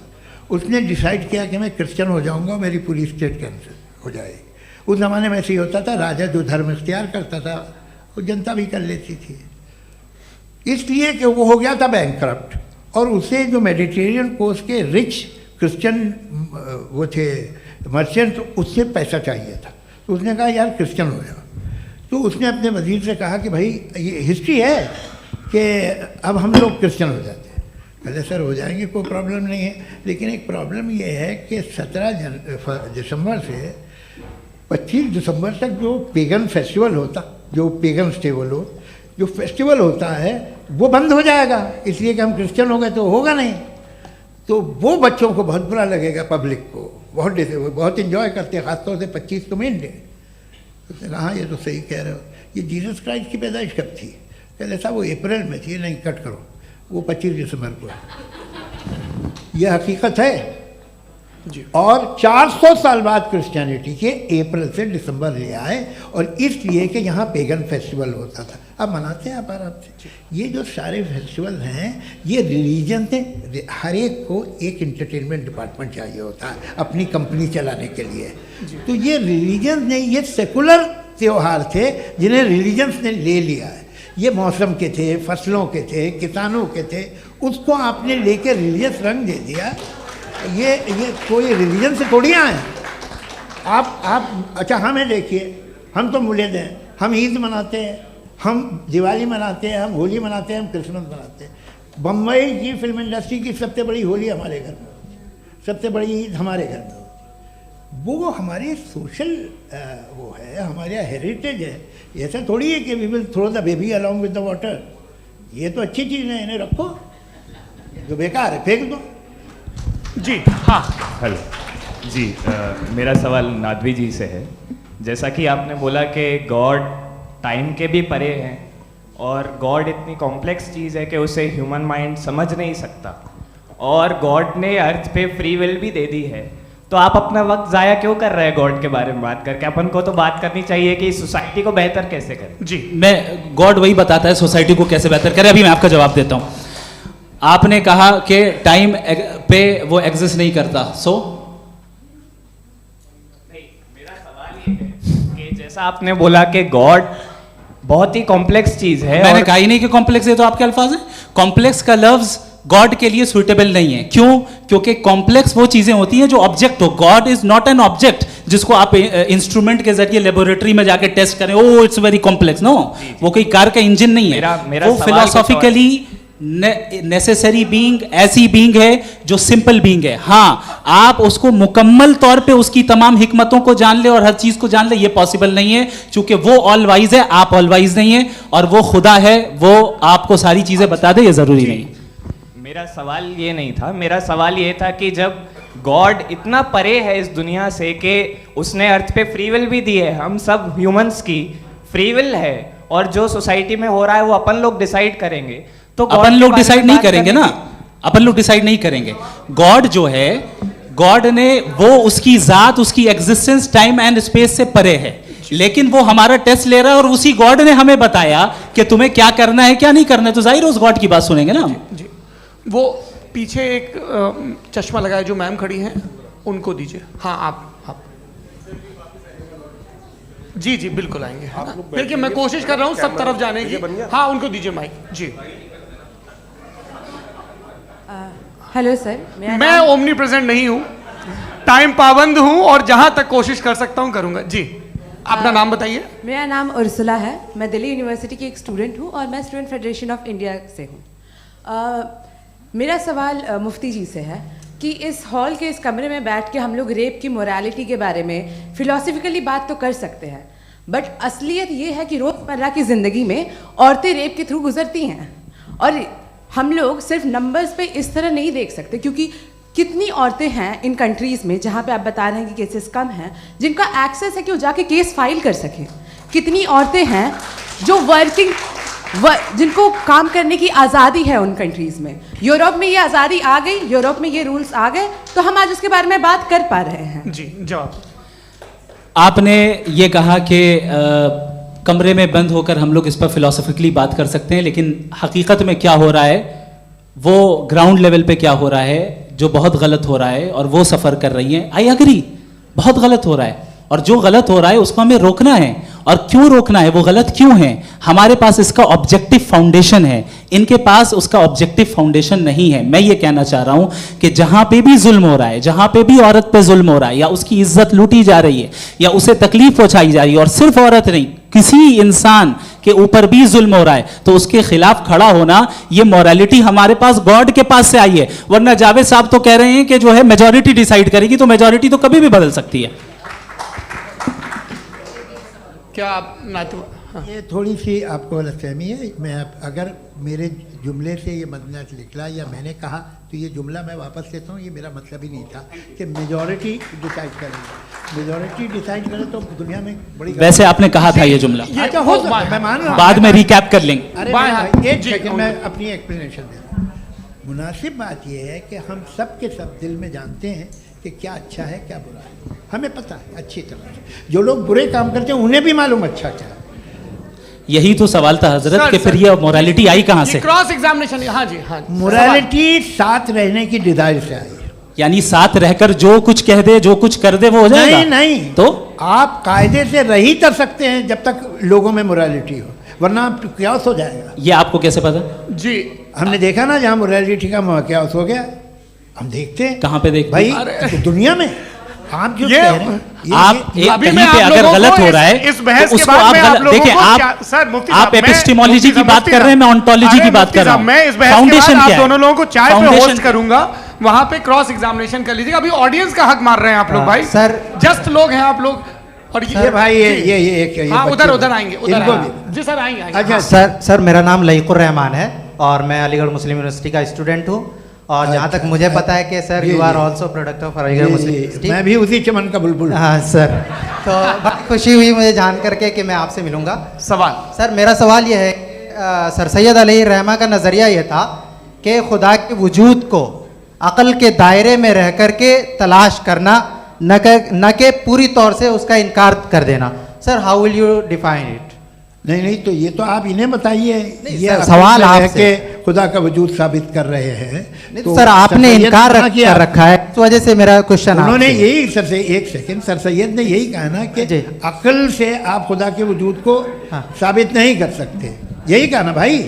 उसने डिसाइड किया कि मैं क्रिश्चियन हो जाऊंगा, मेरी पूरी स्टेट कैंसिल हो जाएगी। उस ज़माने में ऐसे ही होता था, राजा जो धर्म इख्तियार करता था वो जनता भी कर लेती थी, इसलिए कि वो हो गया था बैंकरप्ट, और उसे जो मेडिटेरियन कोस्ट के रिच क्रिश्चियन वो थे मर्चेंट, उससे पैसा चाहिए था। तो उसने कहा यार क्रिश्चियन हो जाओ। तो उसने अपने वजीर से कहा कि भाई ये हिस्ट्री है कि अब हम लोग क्रिश्चियन हो जाते हैं। कहते सर हो जाएंगे, कोई प्रॉब्लम नहीं है, लेकिन एक प्रॉब्लम ये है कि 17 दिसंबर से 25 दिसंबर तक जो पेगन फेस्टिवल होता, जो पेगन्स थे वो लोग, जो फेस्टिवल होता है वो बंद हो जाएगा, इसलिए कि हम क्रिश्चियन हो गए तो होगा नहीं। तो वो बच्चों को बहुत बुरा लगेगा, पब्लिक को बहुत इन्जॉय करते हैं, ख़ासतौर से 25 को मेन डे। उसने कहा हाँ ये तो सही कह रहे हो, ये जीसस क्राइस्ट की पैदाइश कब थी? कहते साहब वो अप्रैल में थी। नहीं कट करो, वो 25 दिसंबर को है। यह हकीकत है जी। और 400 साल बाद क्रिश्चियनिटी के अप्रैल से दिसंबर ले आए, और इसलिए कि यहाँ पेगन फेस्टिवल होता था। अब मनाते हैं आप आराम से। ये जो सारे फेस्टिवल हैं ये रिलीजन से, हर एक को एक इंटरटेनमेंट डिपार्टमेंट चाहिए होता है अपनी कंपनी चलाने के लिए। तो ये रिलीजन ने, ये सेकुलर त्यौहार थे जिन्हें रिलीजन्स ने ले लिया है। ये मौसम के थे, फसलों के थे, किसानों के थे, उसको आपने लेके रिलीजियस रंग दे दिया। ये कोई रिलीजन से थोड़ी आए आप। अच्छा हमें देखिए, हम तो मुल्द हैं, हम ईद मनाते हैं, हम दिवाली मनाते हैं, हम होली मनाते हैं, हम क्रिसमस मनाते हैं। बम्बई की फिल्म इंडस्ट्री की सबसे बड़ी होली हमारे घर में, सबसे बड़ी ईद हमारे घर में। वो हमारे सोशल वो है, हमारे हेरिटेज है। ऐसा थोड़ी है कि we will throw the baby along with the water. ये तो अच्छी चीज़ है, इन्हें रखो, जो बेकार है फेंक दो। जी हाँ हेलो जी, मेरा सवाल नादवी जी से है। जैसा कि आपने बोला कि गॉड टाइम के भी परे हैं, और गॉड इतनी कॉम्प्लेक्स चीज़ है कि उसे ह्यूमन माइंड समझ नहीं सकता, और गॉड ने अर्थ पे फ्री विल भी दे दी है। तो आप अपना वक्त ज़ाया क्यों कर रहे हैं गॉड के बारे में बात करके? अपन को तो बात करनी चाहिए कि सोसाइटी को बेहतर कैसे करें। जी, मैं गॉड वही बताता है सोसाइटी को कैसे बेहतर करें। अभी मैं आपका जवाब देता हूँ। आपने कहा कि टाइम पे वो एग्जिस्ट नहीं करता, मेरा सवाल ये है कि जैसा आपने बोला कि गॉड बहुत ही कॉम्प्लेक्स चीज है। मैंने कहा ही नहीं कि कॉम्प्लेक्स है, तो आपके अल्फाज हैं। कॉम्प्लेक्स का लफ्ज गॉड के लिए सुइटेबल नहीं है। क्यों? क्योंकि कॉम्प्लेक्स वो चीजें होती हैं जो ऑब्जेक्ट हो। God is not an object जिसको आप इंस्ट्रूमेंट के जरिए लेबोरेटरी में जाके टेस्ट करें, oh it's very complex. No, वो कोई कार का इंजन नहीं है। मेरा वो फिलोसॉफिकली नेसेसरी बीइंग ऐसी बीइंग है जो सिंपल बीइंग है। हाँ, आप उसको मुकम्मल तौर पे उसकी तमाम हिकमतों को जान ले और हर चीज को जान ले, ये पॉसिबल नहीं है, क्योंकि वो ऑल वाइज है, आप ऑल वाइज नहीं है, और वो खुदा है, वो आपको सारी चीजें बता दे, ये जरूरी नहीं। मेरा सवाल ये नहीं था, मेरा सवाल ये था कि जब गॉड इतना परे है इस दुनिया से कि उसने अर्थ पे फ्री विल भी दी है, हम सब ह्यूमंस की फ्री विल है, और जो सोसाइटी में हो रहा है वो अपन लोग डिसाइड करेंगे, तो अपन लोग डिसाइड नहीं करेंगे ना, अपन लोग डिसाइड नहीं करेंगे। गॉड जो है, गॉड ने वो उसकी जात, उसकी एग्जिस्टेंस टाइम एंड स्पेस से परे है, लेकिन वो हमारा टेस्ट ले रहा है और उसी गॉड ने हमें बताया कि तुम्हें क्या करना है क्या नहीं करना है, तो जाहिर उस गॉड की बात सुनेंगे ना हम। जी, वो पीछे एक चश्मा लगाए जो मैम खड़ी हैं, उनको दीजिए। हाँ, आप जी जी बिल्कुल आएंगे। देखिए मैं कोशिश कर रहा हूँ सब तरफ जाने की। हाँ, उनको दीजिए माइक। जी, हेलो सर, मैं ओमनी प्रेजेंट नहीं हूँ, टाइम पाबंद हूँ और जहां तक कोशिश कर सकता हूँ करूंगा। जी, अपना नाम बताइए। मेरा नाम उर्सुला है, मैं दिल्ली यूनिवर्सिटी की एक स्टूडेंट हूँ और मैं स्टूडेंट फेडरेशन ऑफ इंडिया से हूँ। मेरा सवाल मुफ्ती जी से है कि इस हॉल के इस कमरे में बैठ के हम लोग रेप की मोरालिटी के बारे में फिलोसफिकली बात तो कर सकते हैं, बट असलियत ये है कि रोज़मर्रा की ज़िंदगी में औरतें रेप के थ्रू गुजरती हैं, और हम लोग सिर्फ नंबर्स पे इस तरह नहीं देख सकते, क्योंकि कितनी औरतें हैं इन कंट्रीज़ में जहाँ पे आप बता रहे हैं कि केसेस कम हैं, जिनका एक्सेस है कि वो जाके केस फाइल कर सकें। कितनी औरतें हैं जो जिनको काम करने की आज़ादी है उन कंट्रीज़ में। यूरोप में ये आज़ादी आ गई, यूरोप में ये रूल्स आ गए, तो हम आज उसके बारे में बात कर पा रहे हैं। जी, जवाब। आपने ये कहा कि कमरे में बंद होकर हम लोग इस पर फिलोसफिकली बात कर सकते हैं, लेकिन हकीकत में क्या हो रहा है, वो ग्राउंड लेवल पे क्या हो रहा है जो बहुत गलत हो रहा है, और वो सफ़र कर रही हैं। आई एग्री, बहुत गलत हो रहा है, और जो गलत हो रहा है उसको हमें रोकना है। और क्यों रोकना है, वो गलत क्यों है, हमारे पास इसका ऑब्जेक्टिव फाउंडेशन है, इनके पास उसका ऑब्जेक्टिव फाउंडेशन नहीं है। मैं ये कहना चाह रहा हूं कि जहां पे भी जुल्म हो रहा है, जहां पे भी औरत पे जुल्म हो रहा है, या उसकी इज्जत लूटी जा रही है, या उसे तकलीफ पहुंचाई जा रही है, और सिर्फ औरत नहीं, किसी इंसान के ऊपर भी जुल्म हो रहा है, तो उसके खिलाफ खड़ा होना, ये मोरालिटी हमारे पास गॉड के पास से आई है। वरना जावेद साहब तो कह रहे हैं कि जो है मेजॉरिटी डिसाइड करेगी, तो मेजॉरिटी तो कभी भी बदल सकती है। क्या आप ये थोड़ी सी आपको गलतफहमी है। मैं अगर मेरे जुमले से ये मदनत निकला या मैंने कहा, तो ये जुमला मैं वापस लेता हूँ। ये मेरा मतलब ही नहीं था कि मेजॉरिटी डिसाइड करेंगे। मेजॉरिटी डिसाइड करे तो दुनिया में बड़ी, वैसे आपने कहा था ये जुमला। अच्छा, हो सकता है, मैं मान रहा हूँ, बाद में रिकैप कर लेंगे। अरे एक सेकंड, मैं अपनी एक्सप्लेनेशन देता हूँ। मुनासिब बात यह है कि हम सब के सब दिल में जानते हैं कि क्या अच्छा है क्या बुरा है, हमें पता है अच्छी तरह से। जो लोग बुरे काम करते हैं उन्हें भी मालूम अच्छा क्या है। यही तो सवाल था हजरत कि फिर ये मोरालिटी आई कहां से? Cross examination. हाँ जी, हाँ, मोरालिटी साथ रहने की डिजायर से आई, यानी साथ रहकर जो कुछ कह दे, जो कुछ कर दे, वो हो जाएगा। नहीं नहीं, तो आप कायदे से रह ही कर सकते हैं जब तक लोगों में मोरालिटी हो, वरना क्यास हो जाएगा। ये आपको कैसे पता? जी, हमने देखा ना, जहाँ मोरालिटी का क्यास हो गया, हम देखते हैं। कहाँ पे देखते भाई? तो दुनिया में आप जो कह रहे हैं, आप कहीं पे अगर गलत हो रहा है इस बहस तो उसको आप देखिए, आप एपिस्टेमोलॉजी की बात कर रहे हैं, मैं ऑन्टोलॉजी की बात कर रहा हूं। मैं इस बहस के बाद आप दोनों लोगों को चाय पे होस्ट करूंगा, वहां पे क्रॉस एग्जामिनेशन कर लीजिएगा। अभी ऑडियंस का हक मार रहे हैं आप लोग भाई, सर जस्ट लोग हैं आप लोग। और ये भाई ये हाँ, उधर आएंगे, उधर जी सर आएंगे। अच्छा सर, मेरा नाम लईकुर रहमान है और मैं अलीगढ़ मुस्लिम यूनिवर्सिटी का स्टूडेंट हूँ, और जहाँ तक मुझे पता है कि sir you are also product of Aligarh Muslim university. मैं भी उसी चमन का बुलबुल। हाँ सर, तो बहुत खुशी हुई मुझे जान करके कि मैं आपसे मिलूंगा। सवाल सर, मेरा सवाल यह है, सर सैयद अलैहिर्रहमा का नज़रिया यह था कि खुदा के वजूद को अक़ल के दायरे में रह कर के तलाश करना, न कि पूरी तौर से उसका इनकार कर देना। Sir, how will you define it? नहीं, तो ये तो आप इन्हें बताइए। ये सवाल आपसे खुदा का वजूद साबित कर रहे हैं। तो सर, आपने इनकार कर रखा है, इस वजह से मेरा क्वेश्चन। उन्होंने यही सर से, एक सेकंड, सर सैयद ने यही कहा ना कि अक्ल से आप खुदा के वजूद को साबित नहीं कर सकते, यही कहा ना भाई।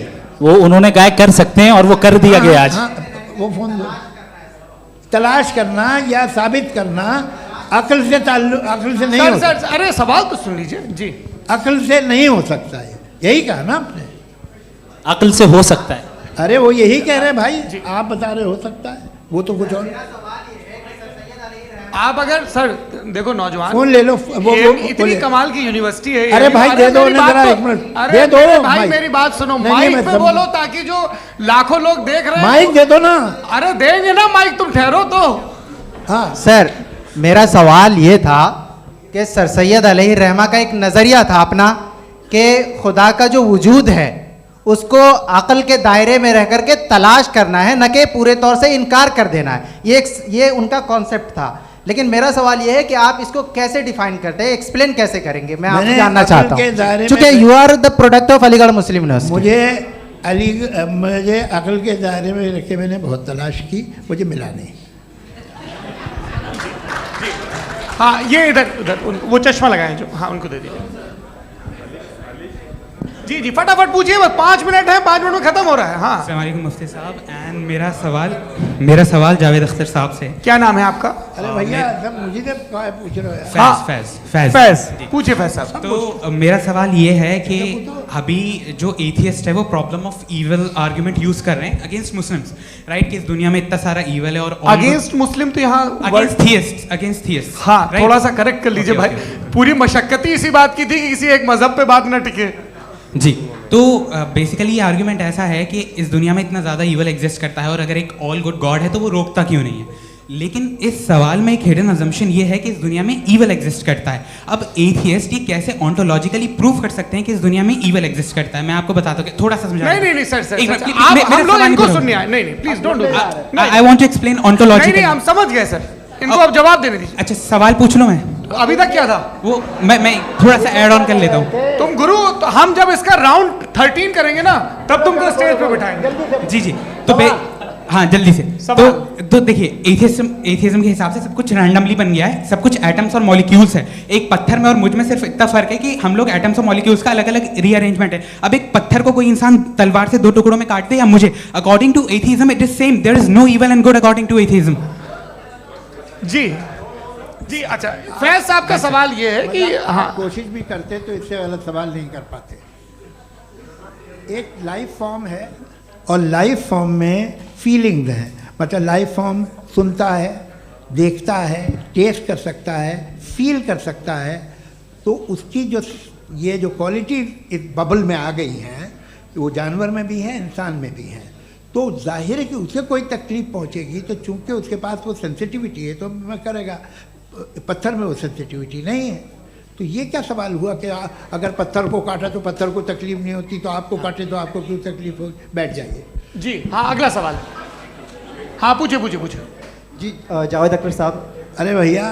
वो उन्होंने कहा कर सकते हैं और वो कर दिया गया आज। वो फोन तलाश करना या साबित करना अकल से ताल्लुक, अकल से नहीं हो सर अरे सवाल तो सुन लीजिए जी। अकल से नहीं हो सकता है, यही कहा ना आपने। अकल से हो सकता है। अरे वो यही कह रहे हैं भाई, आप बता रहे हो सकता है, वो तो कुछ और। आप अगर सर देखो नौजवान फोन ले लो, वो इतनी कमाल की यूनिवर्सिटी है। अरे भाई दे दो उन्हें जरा, एक मिनट दे दो भाई, मेरी बात सुनो, माइक पे बोलो ताकि जो लाखों लोग देख रहे हैं। माइक दे दो ना। अरे देंगे ना माइक, तुम ठहरो तो। हाँ सर, मेरा सवाल ये था कि सर सैयद अलैहिर्रहमा का एक नज़रिया था अपना कि खुदा का जो वजूद है उसको अकल के दायरे में रह करके तलाश करना है, न कि पूरे तौर से इनकार कर देना है। ये उनका कॉन्सेप्ट था। लेकिन मेरा सवाल ये है कि आप इसको कैसे डिफाइन करते हैं, एक्सप्लेन कैसे करेंगे, मैं आपसे जानना चाहता हूँ, क्योंकि you are the product of Aligarh Muslim university. मुझे अकल के दायरे में रख के मैंने बहुत तलाश की, मुझे मिला नहीं। हाँ ये इधर वो चश्मा लगाए जो, हाँ उनको दे दीजिए। जी जी फटाफट पूछिए, बस 5 मिनट है, 5 मिनट में खत्म हो रहा है। हाँ अस्सलाम वालेकुम मुफ्ती साहब। एंड मेरा सवाल जावेद अख्तर साहब से। क्या नाम है आपका? अरे भैया सब मुझे पूछ रहे हो। फैज पूछिए फैज साहब। तो मेरा सवाल ये है कि अभी जो एथियस्ट है वो problem of evil argument use कर रहे हैं अगेंस्ट मुस्लिम्स, राइट? कि इस दुनिया में इतना सारा इविल है और अगेंस्ट मुस्लिम तो यहाँ अगेंस्ट थियस्ट। हाँ थोड़ा सा करेक्ट कर लीजिए भाई, पूरी मशक्कत ही इसी बात की थी कि किसी एक मजहब पे बात न टिके। जी, तो बेसिकली ये आर्गुमेंट ऐसा है कि इस दुनिया में इतना ज़्यादा ईवल एग्जिस्ट करता है और अगर एक ऑल गुड गॉड है तो वो रोकता क्यों नहीं है? लेकिन इस सवाल में एक हिडन अजम्पशन ये है कि इस दुनिया में ईवल एग्जिस्ट करता है। अब एथियस्ट ये कैसे ऑन्टोलॉजिकली प्रूव कर सकते हैं कि इस दुनिया में ईवल एग्जिस्ट करता है? मैं आपको बताता हूँ, थोड़ा सा समझा। नहीं सर हम लोग इनको सुनिए। नहीं please don't do that. I want to explain ontologically. नहीं हम समझ गए सर, इनको अब जवाब देने दीजिए। अच्छा सवाल पूछ लो। मैं अभी तक क्या था वो मैं थोड़ा सा ऐड ऑन कर लेता हूँ। तुम गुरु, तो हम जब इसका राउंड 13 करेंगे ना तब तुमको स्टेज पे बिठाएंगे। जी तो हाँ जल्दी से। तो देखिए एथियज्म के हिसाब से सब कुछ रैंडमली बन गया है, सब कुछ एटम्स और मॉलिक्यूल्स है। एक पत्थर में और मुझ में सिर्फ इतना फर्क है कि हम लोग एटम्स और मॉलिक्यूल्स का अलग अलग रीअरेंजमेंट है। अब एक पत्थर को कोई इंसान तलवार से 2 टुकड़ों में काट दे या मुझे, according to atheism it is same. There is no evil and good according to atheism. जी अच्छा फैज साहब का सवाल ये है कि हाँ कोशिश भी करते तो इससे गलत सवाल नहीं कर पाते। एक लाइफ फॉर्म है और लाइफ फॉर्म में फीलिंग्स हैं, मतलब लाइफ फॉर्म सुनता है, देखता है, टेस्ट कर सकता है, फील कर सकता है। तो उसकी जो ये जो क्वालिटी इस बबल में आ गई हैं वो जानवर में भी है, इंसान में भी है। तो जाहिर है कि उसे कोई तकलीफ पहुंचेगी, तो चूंकि उसके पास वो सेंसिटिविटी है तो मैं करेगा। पत्थर में वो सेंसिटिविटी नहीं है। तो ये क्या सवाल हुआ कि अगर पत्थर को काटा तो पत्थर को तकलीफ नहीं होती, तो आपको काटे तो आपको क्यों तकलीफ हो? बैठ जाइए। जी हाँ अगला सवाल। हाँ पूछे जी जावेद अख्तर साहब। अरे भैया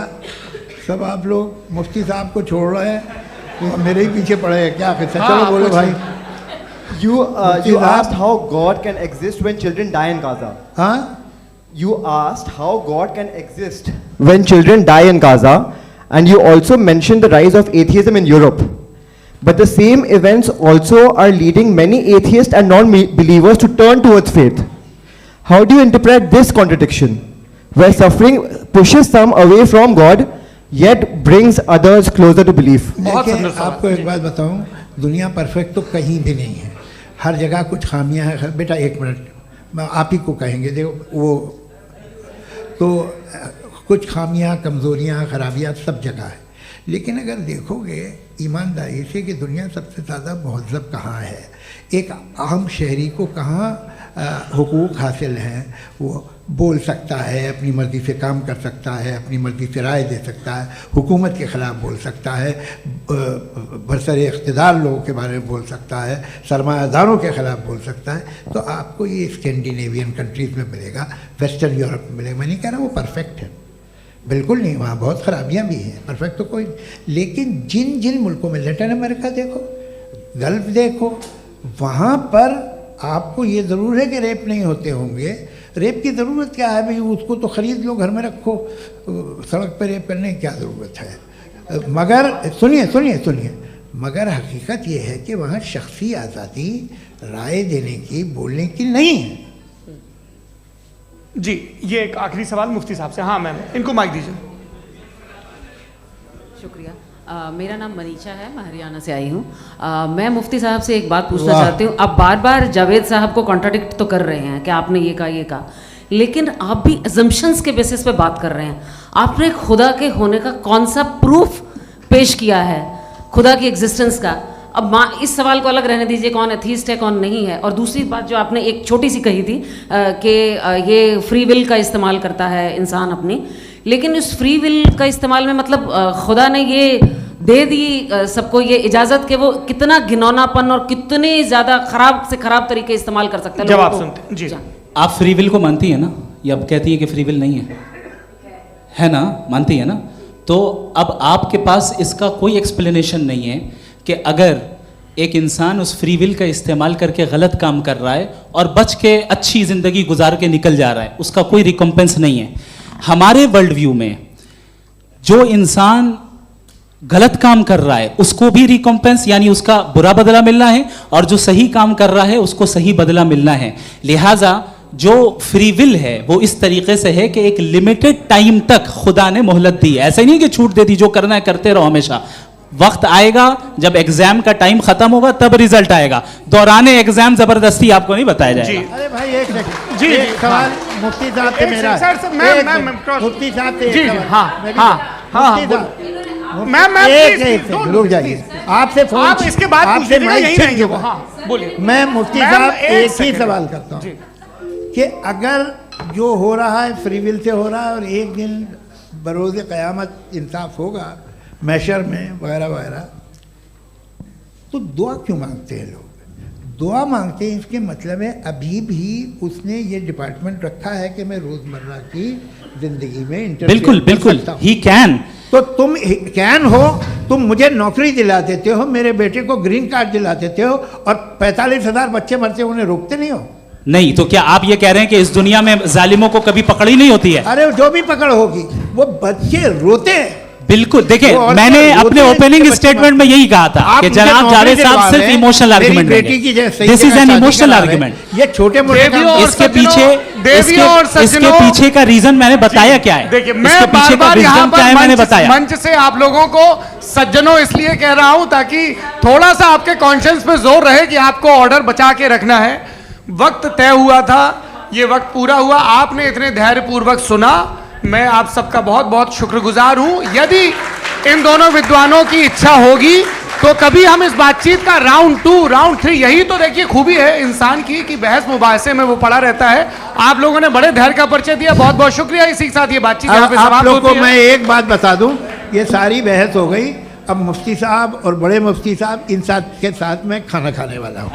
सब आप लोग मुफ्ती साहब को छोड़ रहे हैं, तो मेरे ही पीछे पड़े हैं क्या? चलो बोलो भाई। You asked how God can exist when children die in Gaza. Huh? You asked how God can exist when children die in Gaza, and you also mentioned the rise of atheism in Europe. But the same events also are leading many atheists and non-believers to turn towards faith. How do you interpret this contradiction, where suffering pushes some away from God, yet brings others closer to belief? आपको एक बात बताऊं, दुनिया परफेक्ट तो कहीं भी नहीं है, हर जगह कुछ खामियां हैं। बेटा एक मिनट, आप ही को कहेंगे, देखो वो तो कुछ खामियां, कमज़ोरियां, खराबियां सब जगह है। लेकिन अगर देखोगे ईमानदारी से कि दुनिया सबसे ज़्यादा महज़ब कहाँ है, एक आम शहरी को कहाँ हुकूक हासिल हैं, वो बोल सकता है, अपनी मर्ज़ी से काम कर सकता है, अपनी मर्ज़ी से राय दे सकता है, हुकूमत के ख़िलाफ़ बोल सकता है, बरसरे इक़्तिदार लोगों के बारे में बोल सकता है, सरमायादारों के ख़िलाफ़ बोल सकता है। तो आपको ये स्कैंडिनेवियन कंट्रीज़ में मिलेगा, वेस्टर्न यूरोप में मिलेगा। मैं नहीं कह रहा वो परफेक्ट है, बिल्कुल नहीं, वहाँ बहुत ख़राबियाँ भी हैं, परफेक्ट तो कोई। लेकिन जिन जिन मुल्कों में, लैटिन अमेरिका देखो, गल्फ़ देखो, वहाँ पर आपको ये ज़रूर है कि रेप नहीं होते होंगे। रेप की ज़रूरत क्या है भाई? उसको तो ख़रीद लो, घर में रखो, सड़क पर रेप करने की क्या ज़रूरत है? मगर सुनिए, मगर हकीकत ये है कि वहाँ शख्सी आज़ादी राय देने की, बोलने की नहीं है। जी ये एक आखिरी सवाल मुफ्ती साहब से। हाँ मैम, इनको माइक दीजिए। शुक्रिया। मेरा नाम मनीषा है, मैं हरियाणा से आई हूँ। मैं मुफ्ती साहब से एक बात पूछना चाहती हूँ। आप बार बार जावेद साहब को कॉन्ट्राडिक्ट तो कर रहे हैं कि आपने ये कहा, लेकिन आप भी अजम्पशंस के बेसिस पे बात कर रहे हैं। आपने खुदा के होने का कौन सा प्रूफ पेश किया है खुदा की एग्जिस्टेंस का? अब इस सवाल को अलग रहने दीजिए, कौन एथीस्ट है कौन नहीं है। और दूसरी बात जो आपने एक छोटी सी कही थी कि ये फ्री विल का इस्तेमाल करता है इंसान अपनी, लेकिन इस फ्री विल का इस्तेमाल में मतलब खुदा ने ये दे दी सबको ये इजाज़त कि वो कितना घिनौनापन और कितने ज़्यादा ख़राब से ख़राब तरीके इस्तेमाल कर सकते हैं। जवाब सुनते जी। आप फ्री विल को मानती है ना, या अब कहती है कि फ्री विल नहीं है ना, मानती है ना? तो अब आपके पास इसका कोई एक्सप्लेनेशन नहीं है कि अगर एक इंसान उस फ्री विल का इस्तेमाल करके गलत काम कर रहा है और बच के अच्छी ज़िंदगी गुजार के निकल जा रहा है, उसका कोई रिकम्पेंस नहीं है। हमारे वर्ल्ड व्यू में जो इंसान गलत काम कर रहा है उसको भी रिकम्पेंस यानी उसका बुरा बदला मिलना है, और जो सही काम कर रहा है उसको सही बदला मिलना है। लिहाजा जो फ्री विल है वो इस तरीके से है कि एक लिमिटेड टाइम तक खुदा ने मोहलत दी है। ऐसा नहीं कि छूट दे दी, जो करना है करते रहो हमेशा। वक्त आएगा जब एग्जाम का टाइम खत्म होगा तब रिजल्ट आएगा। दौराने एग्जाम जबरदस्ती आपको नहीं बताया जाएगा। अरे भाई एक सेकंड, जी एक सवाल मुफ्ती साहब से मेरा, मुफ्ती साहब से एक सवाल, रुक जाइए, आपसे फोन, आप इसके बाद आपसे यही रहेंगे वो। हाँ बोलिए। मैं मुफ्ती साहब एक ही सवाल करता हूँ कि अगर जो हो रहा है फ्री विल से हो रहा है और एक दिन बरोज़ क़यामत इंसाफ होगा मैशर में वगैरह वगैरह, तो दुआ क्यों मांगते हैं लोग? दुआ मांगते हैं इसके मतलब है अभी भी उसने ये डिपार्टमेंट रखा है कि मैं रोज़मर्रा की ज़िंदगी में बिल्कुल बिल्कुल ही कैन। तो तुम कैन हो, तुम मुझे नौकरी दिला देते हो, मेरे बेटे को ग्रीन कार्ड दिला देते हो, और 45,000 बच्चे मरते हो उन्हें रोकते नहीं हो। नहीं तो क्या आप ये कह रहे हैं कि इस दुनिया में जालिमों को कभी पकड़ ही नहीं होती है? अरे जो भी पकड़ होगी वो बच्चे रोते हैं। बिल्कुल, देखिए मैंने अपने ओपनिंग स्टेटमेंट में यही कहा था कि जनाब जावेद साहब सिर्फ इमोशनल आर्गुमेंट देंगे। This is an emotional argument. ये छोटे मोटे इसके पीछे का रीजन मैंने बताया क्या है। देखिए मैं बार-बार यहाँ पर मंच से आप लोगों को सज्जनों इसलिए कह रहा हूं ताकि थोड़ा सा आपके कॉन्शियंस पे जोर रहे कि आपको ऑर्डर बचा के रखना है। वक्त तय हुआ था, ये वक्त पूरा हुआ, आपने इतने धैर्यपूर्वक सुना, मैं आप सबका बहुत बहुत शुक्रगुजार हूं। यदि इन दोनों विद्वानों की इच्छा होगी तो कभी हम इस बातचीत का राउंड 2 राउंड 3, यही तो देखिए खूबी है इंसान की कि बहस मुबाहसे में वो पड़ा रहता है। आप लोगों ने बड़े धैर्य का परिचय दिया, बहुत बहुत शुक्रिया। इसी के साथ ये बातचीत आप लोग को मैं एक बात बता दूं, ये सारी बहस हो गई, अब मुफ्ती साहब और बड़े मुफ्ती साहब इन साथ के साथ मैं खाना खाने वाला हूँ।